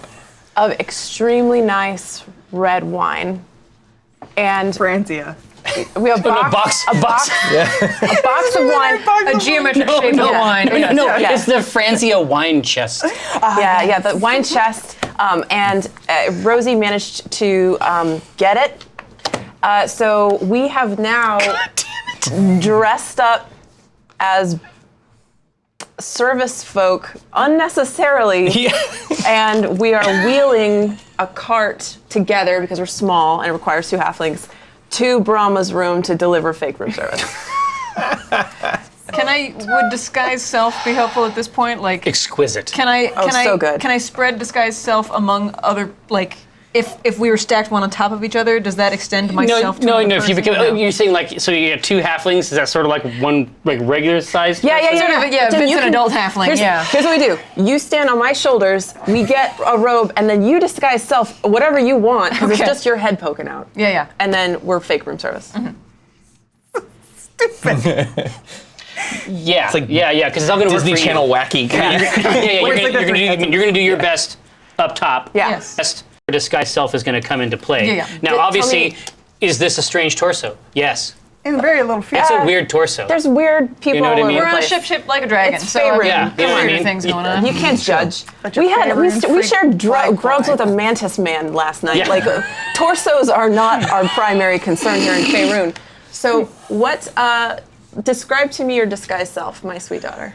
of extremely nice red wine. And Francia. We have box of wine. A geometric shape of wine. No, Yeah. it's the Franzia wine chest. Yeah, the wine chest. And Rosie managed to get it. So we have now dressed up as service folk unnecessarily, and we are wheeling a cart together because we're small and it requires 2 halflings to Brahma's room to deliver fake room service. Would disguise self be helpful at this point? Like, Exquisite. can I so good. Can I spread disguise self among other, like, if we were stacked one on top of each other, does that extend myself to no. another If you person? become, you're saying like, so you get 2 halflings. Is that sort of like one like regular size? Yeah. Vince, Then you an adult halfling, Here's, yeah. Here's what we do. You stand on my shoulders, we get a robe, and then you disguise self whatever you want, because it's Okay. just your head poking out. Yeah. And then we're fake room service. Yeah. It's like yeah. Because it's all going to work Disney for Channel you. wacky kind of. You're gonna do your best up top. Yeah. Yes. Best disguise self is going to come into play. Yeah. Now, Tell obviously, me- is this a strange torso? Yes. And very little feet. It's a weird torso. There's weird people know what I all over mean? the We're on a place. ship like a dragon. It's so Faerûn. Yeah, you know what I weird mean? things going on. You can't judge. Such a We Faerûn shared freak flag grubs fly. with a mantis man last night. Yeah. Like torsos are not our primary concern here in Faerûn. So what? Describe to me your disguised self, my sweet daughter.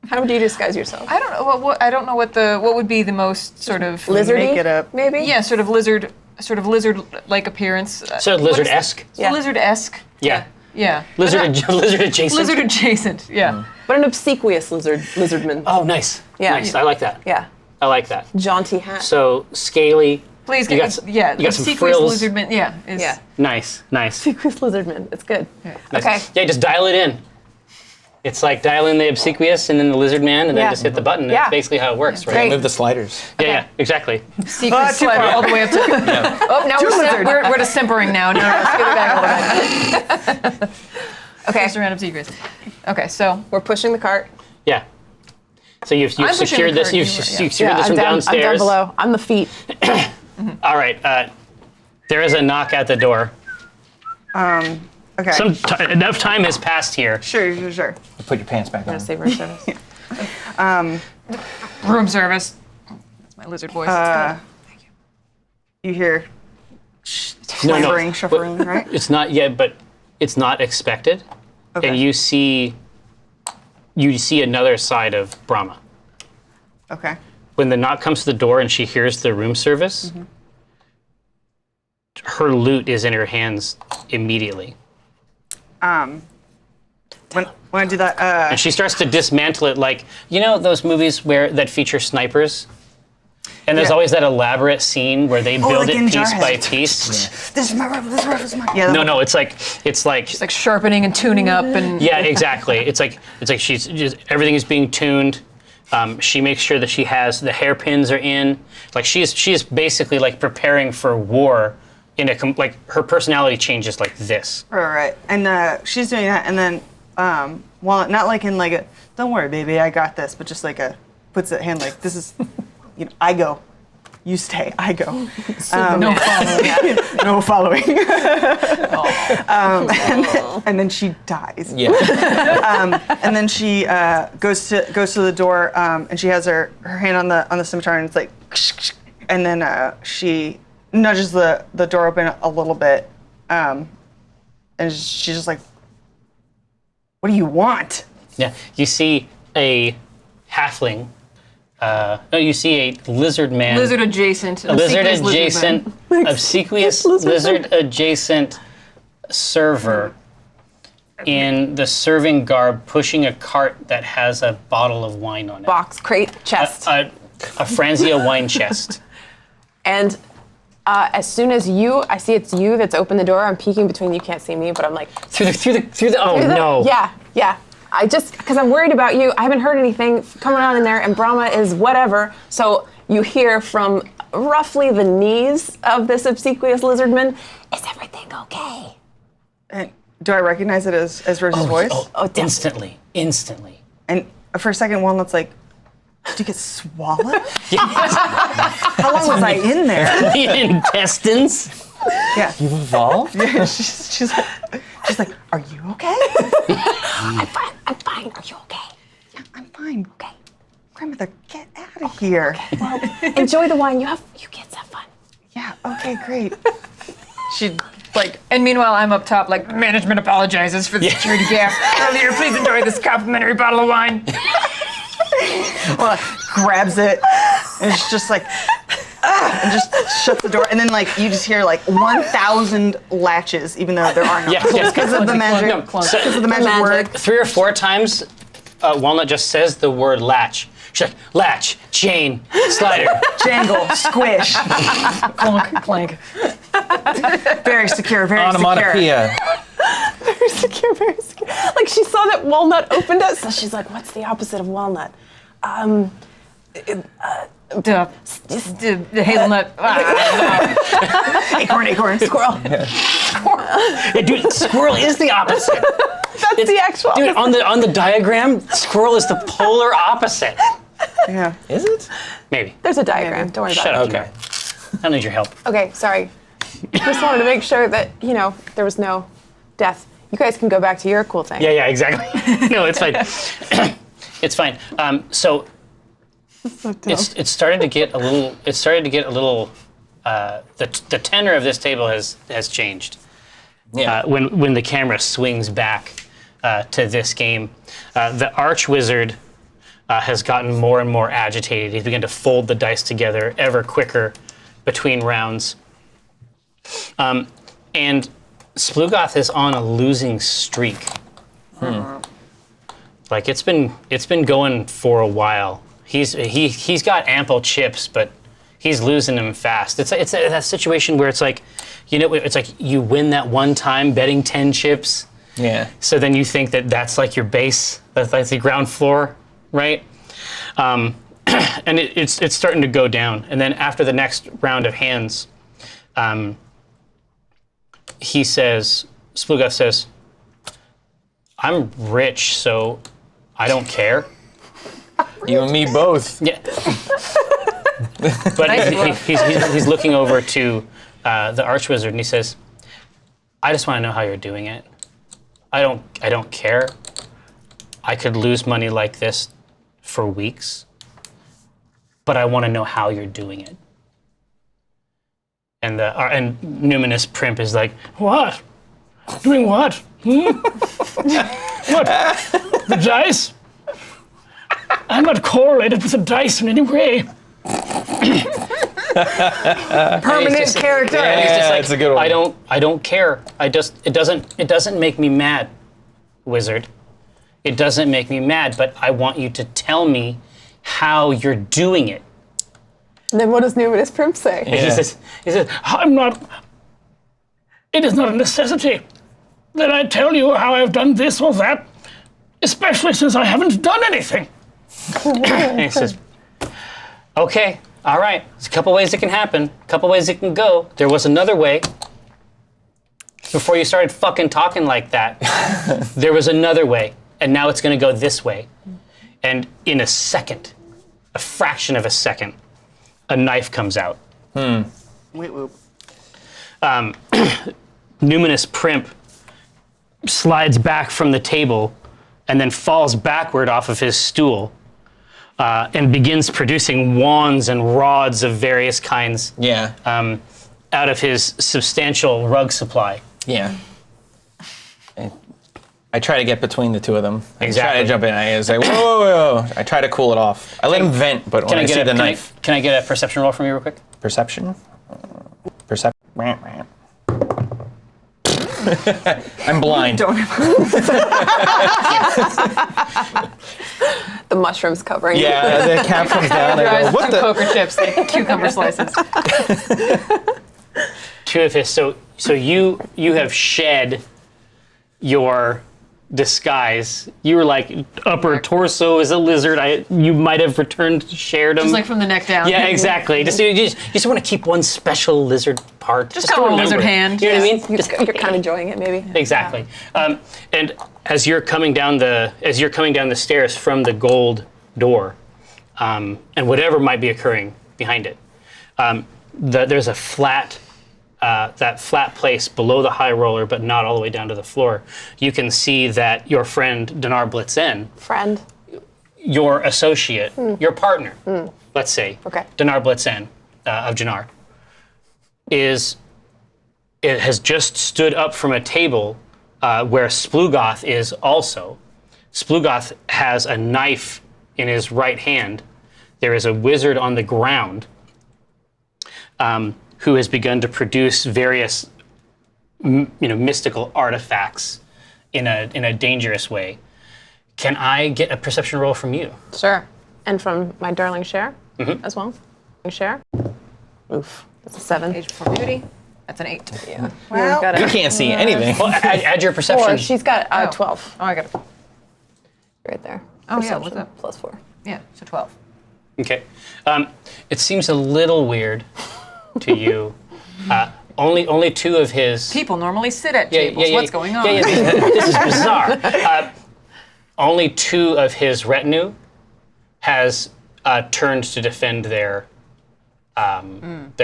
How do you disguise yourself? I don't know. I don't know what would be the most sort of Lizardy, Make it up. maybe. Yeah, sort of lizard-like appearance. So lizard-esque. Yeah. Lizard-esque. Yeah. Yeah. Lizard adjacent. Lizard adjacent. Yeah. But an obsequious lizardman. Oh, nice. Yeah. Nice. I like that. Yeah, I like that. jaunty hat. So scaly. Please You get got some- yeah. you got some obsequious frills. lizardman. Yeah. Is, Yeah, Nice. obsequious lizardman. It's good. Nice. Okay. Yeah, just dial it in. It's like dial in the obsequious and then the lizard man, and then Yeah. just hit the button. Yeah. That's basically how it works, right? Great. Move the sliders. Yeah, exactly. Secret too slider far. all the way up to. Oh, now we're to simpering now. No, let's get it back a little bit. Okay, Just a random secrets. Okay, so we're pushing the cart. Yeah. So you've I'm pushing secured the this. cart, You've you were- secured yeah. this from I'm downstairs. down below. I'm the feet. All right. There is a knock at the door. Okay. Enough time has passed here. Sure. Put your pants back on. Save room service. room service. That's my lizard voice. You hear No. shuffling, shuffling, right? It's not yet, but it's not expected. Okay. And you see another side of Brahma. Okay. When the knock comes to the door and she hears the room service, her loot is in her hands immediately. When I do that, And she starts to dismantle it like, you know those movies that feature snipers? And there's Yeah. always that elaborate scene where they build like it in piece by Jarhead. piece. this is my rifle, this rifle is mine. Yeah. No, it's like It's like sharpening and tuning up and yeah, exactly. It's like she's just everything is being tuned. She makes sure that she has the hairpins are in. Like she is basically like preparing for war. Like her personality changes like this. Right. And she's doing that, and then, well, not like in like a, don't worry, baby, I got this, but just like puts a hand like, this is, I go. You stay, I go. no following. No following. And then she dies. Yeah. And then she goes to the door, and she has her hand on the scimitar, and it's like, and then she nudges the door open a little bit, and she's just like, "What do you want?" Yeah, you see a halfling. You see a lizard man. Lizard adjacent. A lizard obsequious adjacent, man. obsequious lizard adjacent server in the serving garb, pushing a cart that has a bottle of wine on it. Box, crate, chest. A Franzia wine chest. And as soon as I see it's you that's opened the door, I'm peeking between you can't see me, but I'm like, Through the. Oh no. Yeah. I just, because I'm worried about you. I haven't heard anything coming on in there, and Brahma is whatever. So you hear from roughly the knees of this obsequious lizardman, is everything okay? And do I recognize it as Rose's voice? Instantly. And for a second, Walnut's like, "Did you get swallowed? How long was I in there?" The intestines. Yeah. You've evolved? Yeah, she's like, are you okay? I'm fine. Are you okay? Yeah, I'm fine. Okay. Grandmother, get out of here. Well, enjoy the wine. You kids have fun. Yeah, okay, great. She and meanwhile I'm up top like, management apologizes for the security gap earlier. Please enjoy this complimentary bottle of wine. Well, grabs it, and it's just like, and just shuts the door. And then you just hear 1,000 latches, even though there are no. Because of the magic. Because of the magic word. 3 or 4 times, Walnut just says the word latch. She's like, latch, chain, slider. Jangle, squish. Clunk, clank. Very secure, very Onomatopoeia. Very secure, very secure. Like she saw that walnut opened it, so she's like, "What's the opposite of walnut?" The hazelnut. Acorn. Squirrel. Yeah, dude, squirrel is the opposite. That's the actual. Dude, opposite. on the diagram, squirrel is the polar opposite. Yeah. Is it? Maybe. There's a diagram. Don't worry Shut about up. Okay. I don't need your help. it. Okay, sorry. Just wanted to make sure that there was no death. You guys can go back to your cool thing. Yeah, exactly. No, it's fine. It's fine. So it started to get a little. The tenor of this table has changed. Yeah. When the camera swings back to this game, the archwizard has gotten more and more agitated. He's begun to fold the dice together ever quicker between rounds. And Splugoth is on a losing streak. Like it's been going for a while. He's got ample chips, but he's losing them fast. It's that situation where it's like, it's like you win that one time betting 10 chips. Yeah. So then you think that's like your base, that's like the ground floor, right? And it's starting to go down. And then after the next round of hands, Splugoth says, I'm rich, so I don't care. You and me both. Yeah. But he's looking over to the Archwizard and he says, I just want to know how you're doing it. I don't care. I could lose money like this for weeks, but I want to know how you're doing it. And Numinous Primp is like, what? Doing what? What? The dice? I'm not correlated with the dice in any way. Permanent character. Yeah, He's just like, it's a good one. I don't care. It doesn't make me mad, wizard. It doesn't make me mad, but I want you to tell me how you're doing it. And then what does Numinous Primp say? And he says, I'm not. It is not a necessity that I tell you how I've done this or that, especially since I haven't done anything. And he says, okay, all right. There's a couple ways it can happen, a couple ways it can go. There was another way. Before you started fucking talking like that, there was another way, and now it's going to go this way. And in a second, a fraction of a second, a knife comes out. Wait, whoop. Numinous Primp slides back from the table and then falls backward off of his stool and begins producing wands and rods of various kinds Yeah. out of his substantial rug supply. Yeah. I try to get between the two of them. I try Exactly. to jump in. I say, whoa. I try to cool it off. I let him vent, but when I see the knife. Can I get a perception roll from you real quick? Perception? Perception. I'm blind. Don't The mushrooms covering. Yeah, the cap comes down. I go, what the? Poker chips, like cucumber slices. Two of his. So you have shed your disguise. You were like upper torso as a lizard. You might have returned shared them. Just like from the neck down. Yeah, exactly. You just want to keep one special lizard part. Just got a remember lizard it. hand. You know what I mean? You're kind of enjoying it, maybe. Exactly. And as you're coming down the stairs from the gold door, and whatever might be occurring behind it, there's a flat that flat place below the high roller, but not all the way down to the floor, you can see that your friend Dinar blit'zen, Friend. your associate, your partner, let's say, Okay. Dinar blit'zen of Jannar, has just stood up from a table where Splugoth is also. Splugoth has a knife in his right hand. There is a wizard on the ground who has begun to produce various mystical artifacts in a dangerous way. Can I get a perception roll from you? Sure. And from my darling Cher as well. Cher. Oof. That's a 7. Age before beauty. That's an 8. Yeah. Well, Got You it. can't see anything. Well, add your perception. 4. She's got 12 Oh, I got it. right there. Oh, yeah, what's Perception up? plus 4. Yeah, so 12. Okay. It seems a little weird to you. Only 2 of his People normally sit at tables. What's going on? Yeah, this is bizarre. Only 2 of his retinue has turned to defend their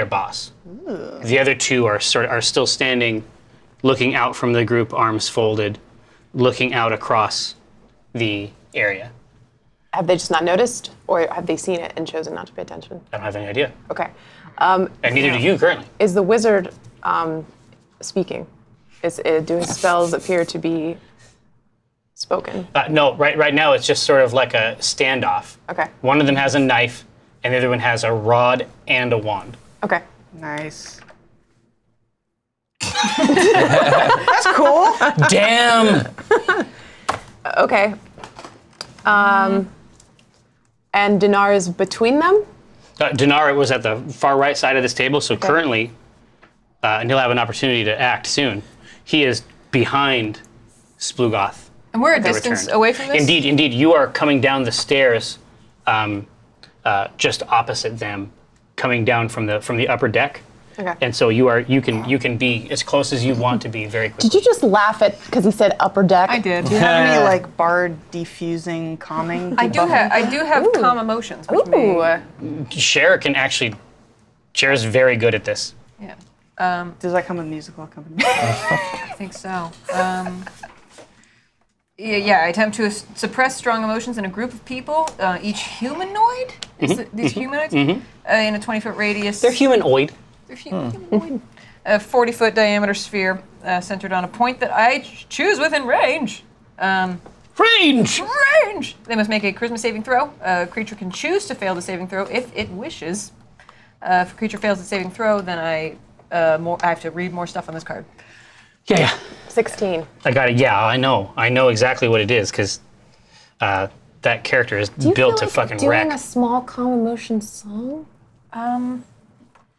boss. The other 2 are still standing, looking out from the group, arms folded, looking out across the area. Have they just not noticed, or have they seen it and chosen not to pay attention? I don't have any idea, Okay. and neither do you currently. Is the wizard speaking? Do his spells appear to be spoken? No, right now it's just sort of like a standoff. Okay. One of them has a knife, and the other one has a rod and a wand. Okay. nice. That's cool. Damn! Okay. And Dinar is between them? Dinar was at the far right side of this table, so currently, and he'll have an opportunity to act soon, he is behind Splugoth. And we're a the distance returned. away from this? Indeed, you are coming down the stairs just opposite them, coming down from the upper deck. Okay. And so you can be as close as you want to be very quickly. Did you just laugh at because he said upper deck? I did. Do you have any like bard diffusing calming? I do have calm emotions, which may, Ooh. Cher is very good at this. yeah, Does that come with musical accompaniment? I think so. Yeah, I attempt to suppress strong emotions in a group of people, each humanoid. These humanoids in a 20-foot radius. They're humanoid. They're humanoid. A 40-foot diameter sphere centered on a point that I choose within range. Range! Range! They must make a charisma saving throw. A creature can choose to fail the saving throw if it wishes. If a creature fails the saving throw, then I have to read more stuff on this card. Yeah. 16. I got it. Yeah, I know. I know exactly what it is because that character is Do you built feel to like fucking doing wreck. a small calm emotion song? I'm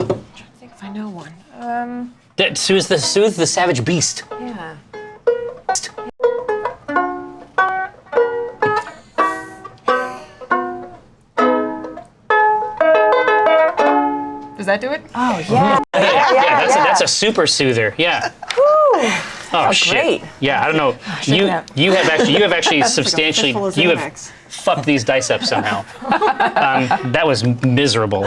trying to think if I know one. That soothes the savage beast. Yeah. Does that do it? Oh yeah. Yeah, that's a super soother. Yeah. Oh shit. great. Yeah, I don't know. check it out. You have actually substantially fistful of you have Xanax. fucked these dice up somehow. That was miserable.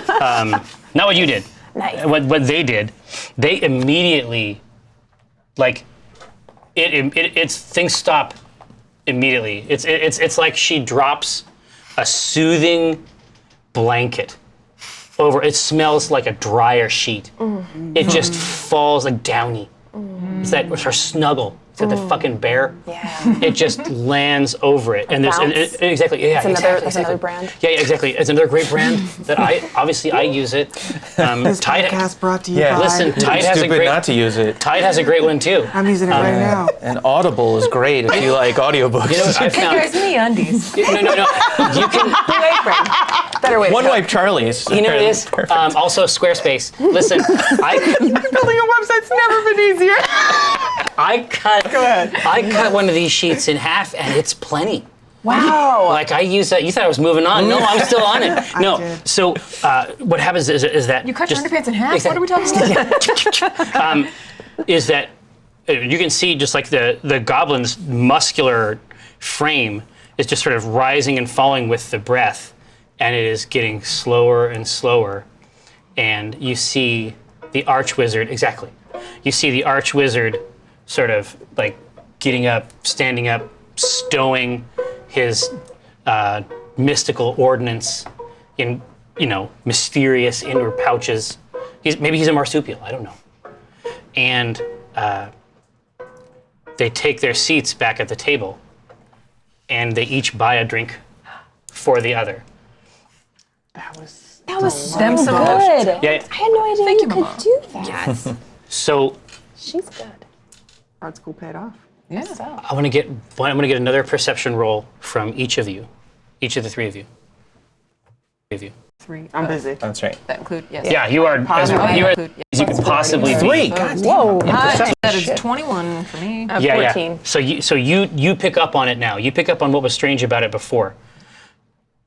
Not what you did. Nice. What they did, they immediately, like, it's things stop immediately. It's like she drops a soothing blanket over. It smells like a dryer sheet. It just falls like downy. It's that her snuggle. It's got the fucking bear. Yeah. It just lands over it, and there's Bounce. exactly yeah That's another brand. Yeah, exactly. It's another great brand that I use it. This Tide, podcast brought to you Yeah. by. listen, Tide has a Stupid great not to use it. Tide has a great one too. I'm using it right now. And Audible is great if you like audiobooks. You know what I Hey found? guys, me undies. No. You can. Better way. One Wipe Charlie's. You know what it is? Also, Squarespace. Listen, Building a website's never been easier. I cut one of these sheets in half, and it's plenty. Wow. Like I use that. You thought I was moving on? No, I'm still on it. No. did. So what happens is that You cut your just- underpants in half? What are we talking about? is that you can see just like the goblin's muscular frame is just sort of rising and falling with the breath, and it is getting slower and slower, and you see the archwizard, exactly. You see the archwizard sort of like getting up, standing up, stowing his mystical ordnance in, mysterious inner pouches. Maybe he's a marsupial, I don't know. And they take their seats back at the table, and they each buy a drink for the other. That was so Them some good. Yeah. I had no idea Thank you you, could Mama. do that. So She's good. Art school paid off. Yeah. So. I'm gonna get another perception roll from each of you, each of the three of you. Three. I'm busy. That's right. That include, yes. Yeah, you are as you could possibly be. Three. God Whoa. That is 21 for me. Yeah, 14. yeah. So you pick up on it now. You pick up on what was strange about it before.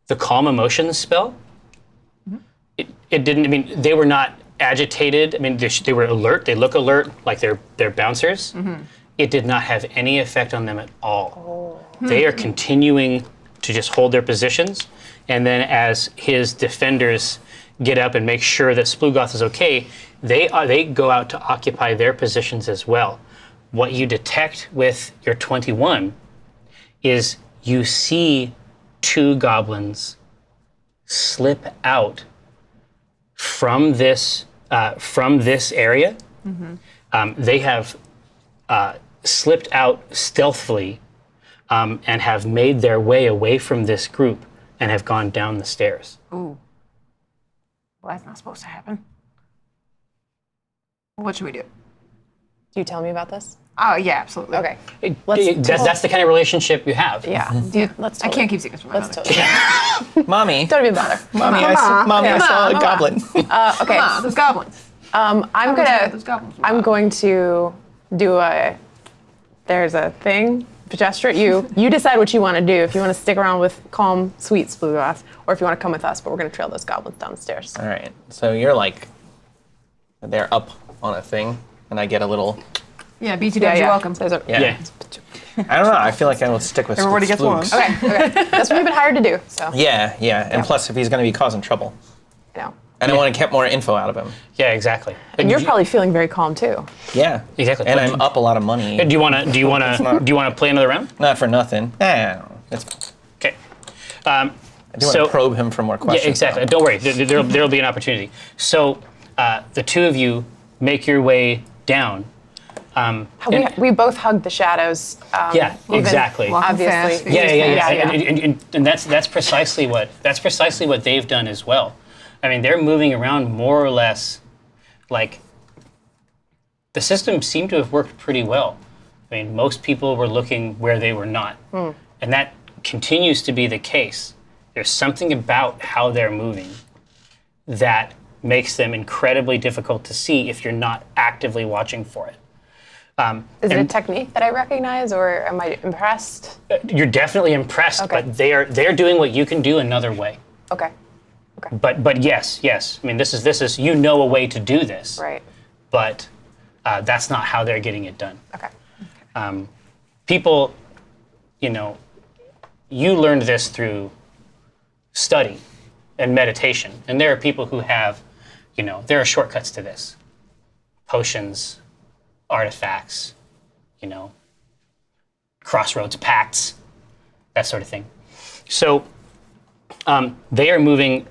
The calm emotions spell. It didn't. I mean, they were not agitated. I mean, they were alert. They look alert, like they're bouncers. It did not have any effect on them at all. They are continuing to just hold their positions, and then as his defenders get up and make sure that Splugoth is okay, they go out to occupy their positions as well. What you detect with your 21 is you see two goblins slip out from this area. They have slipped out stealthily and have made their way away from this group and have gone down the stairs. Ooh. Well, that's not supposed to happen. What should we do? Do you tell me about this? Oh, yeah, absolutely. Okay. That's the kind of relationship you have. Yeah. Let's. I can't keep secrets from my Let's mother. totally. Mommy. Don't even bother. Mommy, I saw a goblin. Okay. Ah, those goblins. Those goblins. I'm going to do a. There's a thing. Gesture at you. You decide what you want to do. If you want to stick around with calm, sweet Splugoth, or if you want to come with us. But we're going to trail those goblins down the stairs. All right. So you're like, they're up on a thing, and I get a little. Yeah, BTW, you're welcome. There's a, Yeah. I don't know. I feel like I will stick with Everybody gets one. Sploogs. Okay. That's what we've been hired to do. So. Yeah. And plus, if he's going to be causing trouble, You know. and I want to get more info out of him. Yeah, exactly. And you're probably feeling very calm too. Yeah. Exactly. And What I'm up a lot of money. Do you want to play another round? Not for nothing. It's, Okay. I do want to probe him for more questions. Yeah, exactly. though. Don't worry. There'll be an opportunity. So the two of you make your way down. We both hugged the shadows. Yeah, even exactly. Walking fast. Obviously. Yeah. And that's precisely what they've done as well. I mean, they're moving around more or less like the system seemed to have worked pretty well. I mean, most people were looking where they were not. And that continues to be the case. There's something about how they're moving that makes them incredibly difficult to see if you're not actively watching for it. Is it a technique that I recognize, or am I impressed? You're definitely impressed, Okay. but they're doing what you can do another way. Okay. But yes. I mean, this is you know a way to do this, Right. but that's not how they're getting it done. Okay. People, you learned this through study and meditation, and there are people who have, there are shortcuts to this. Potions, artifacts, crossroads pacts, that sort of thing. So they are moving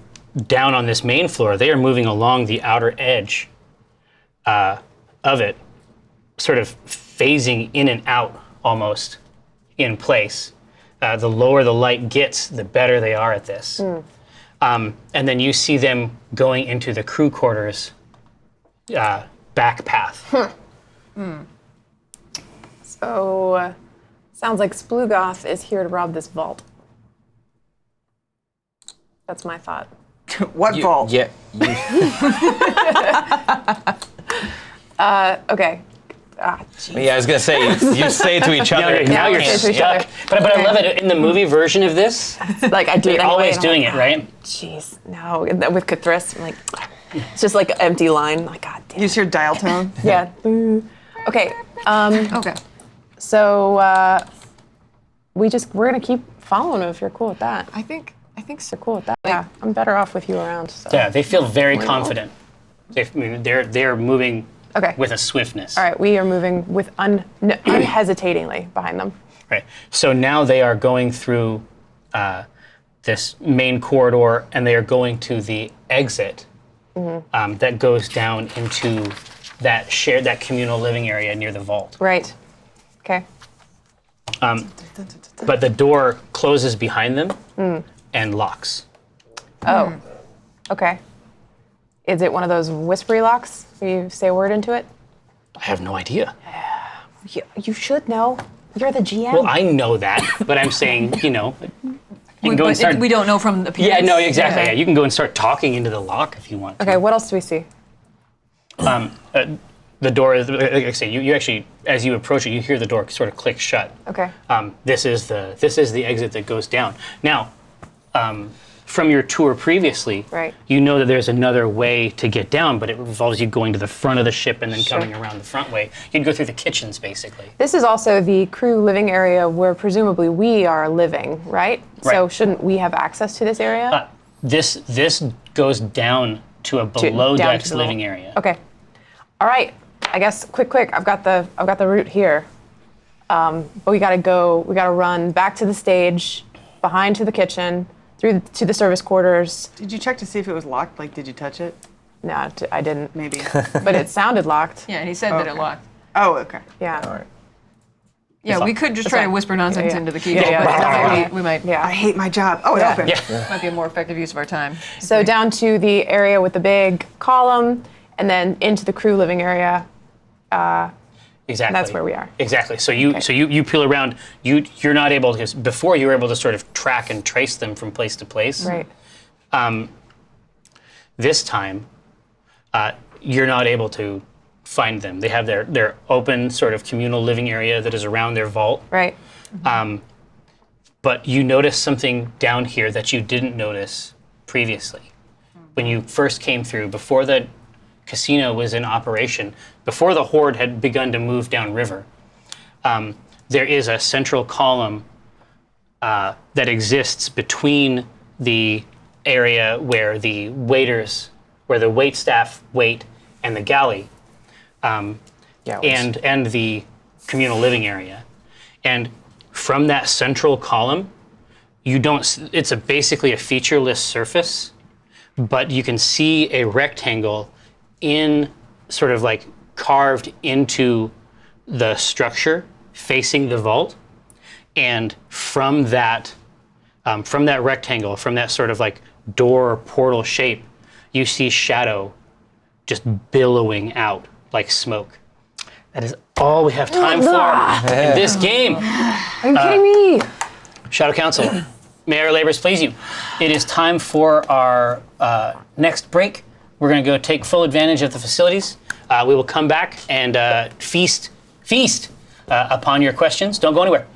down on this main floor. They are moving along the outer edge of it, sort of phasing in and out almost in place. The lower the light gets, the better they are at this. And then you see them going into the crew quarters back path. So, sounds like Splugoth is here to rob this vault. That's my thought. What vault? Yeah. Okay. Yeah, I was going to say, you say it to each other. Now you're okay, to each stuck. other. But I love it in the movie version of this. Like I do it You're anyway, always and I'm doing like, it, right? Jeez, no. And then with Cthulhu, I'm like, it's just like an empty line. Like, God damn. You just hear dial tone? Yeah. Okay. Okay. So we're gonna keep following him if you're cool with that. I think so. Cool with that. Yeah. I'm better off with you around. So. Yeah, they feel very confident. They're moving Okay. with a swiftness. All right, we are moving with unhesitatingly behind them. Right. So now they are going through this main corridor, and they are going to the exit that goes down into that communal living area near the vault. Right. Okay. But the door closes behind them and locks. Oh. Okay. Is it one of those whispery locks where you say a word into it? I have no idea. You should know. You're the GM. Well, I know that, but I'm saying, you can go and start. We don't know from the appearance. Yeah, no, exactly. Yeah, you can go and start talking into the lock if you want. Okay, what else do we see? The door is, like I say, you actually, as you approach it, you hear the door sort of click shut. Okay. This is the exit that goes down. Now, from your tour previously, Right. you know that there's another way to get down, but it involves you going to the front of the ship and then Sure. coming around the front way. You'd go through the kitchens, basically. This is also the crew living area where presumably we are living, right? So Right. shouldn't we have access to this area? This goes down to a below down decks to the living level. area. Okay. All right. I guess quick. I've got the route here. But we gotta run back to the stage, behind to the kitchen, through to the service quarters. Did you check to see if it was locked? Like, did you touch it? No, I didn't. Maybe. But it sounded locked. Yeah, and he said that it Okay. locked. Oh, okay. Yeah. All right. Yeah, we could just try to fine. whisper nonsense Yeah. into the keyhole, Yeah, but yeah. we might Yeah. I hate my job. Oh, it Yeah. opened. Yeah. might be a more effective use of our time. So down to the area with the big column, and then into the crew living area. Exactly. That's where we are. Exactly. So you peel around. You're not able to, because before you were able to sort of track and trace them from place to place. Right. This time, you're not able to find them. They have their open sort of communal living area that is around their vault. Right. But you notice something down here that you didn't notice previously. When you first came through, before the casino was in operation, before the horde had begun to move downriver, there is a central column that exists between the area where the wait staff wait, and the galley, and the communal living area. And from that central column, it's basically a featureless surface, but you can see a rectangle in sort of like carved into the structure facing the vault. And from that rectangle, from that sort of like door or portal shape, you see shadow just billowing out like smoke. That is all we have time for in this game. Are you kidding me? Shadow Council, may our labors please you. It is time for our next break. We're going to go take full advantage of the facilities. We will come back and feast upon your questions. Don't go anywhere.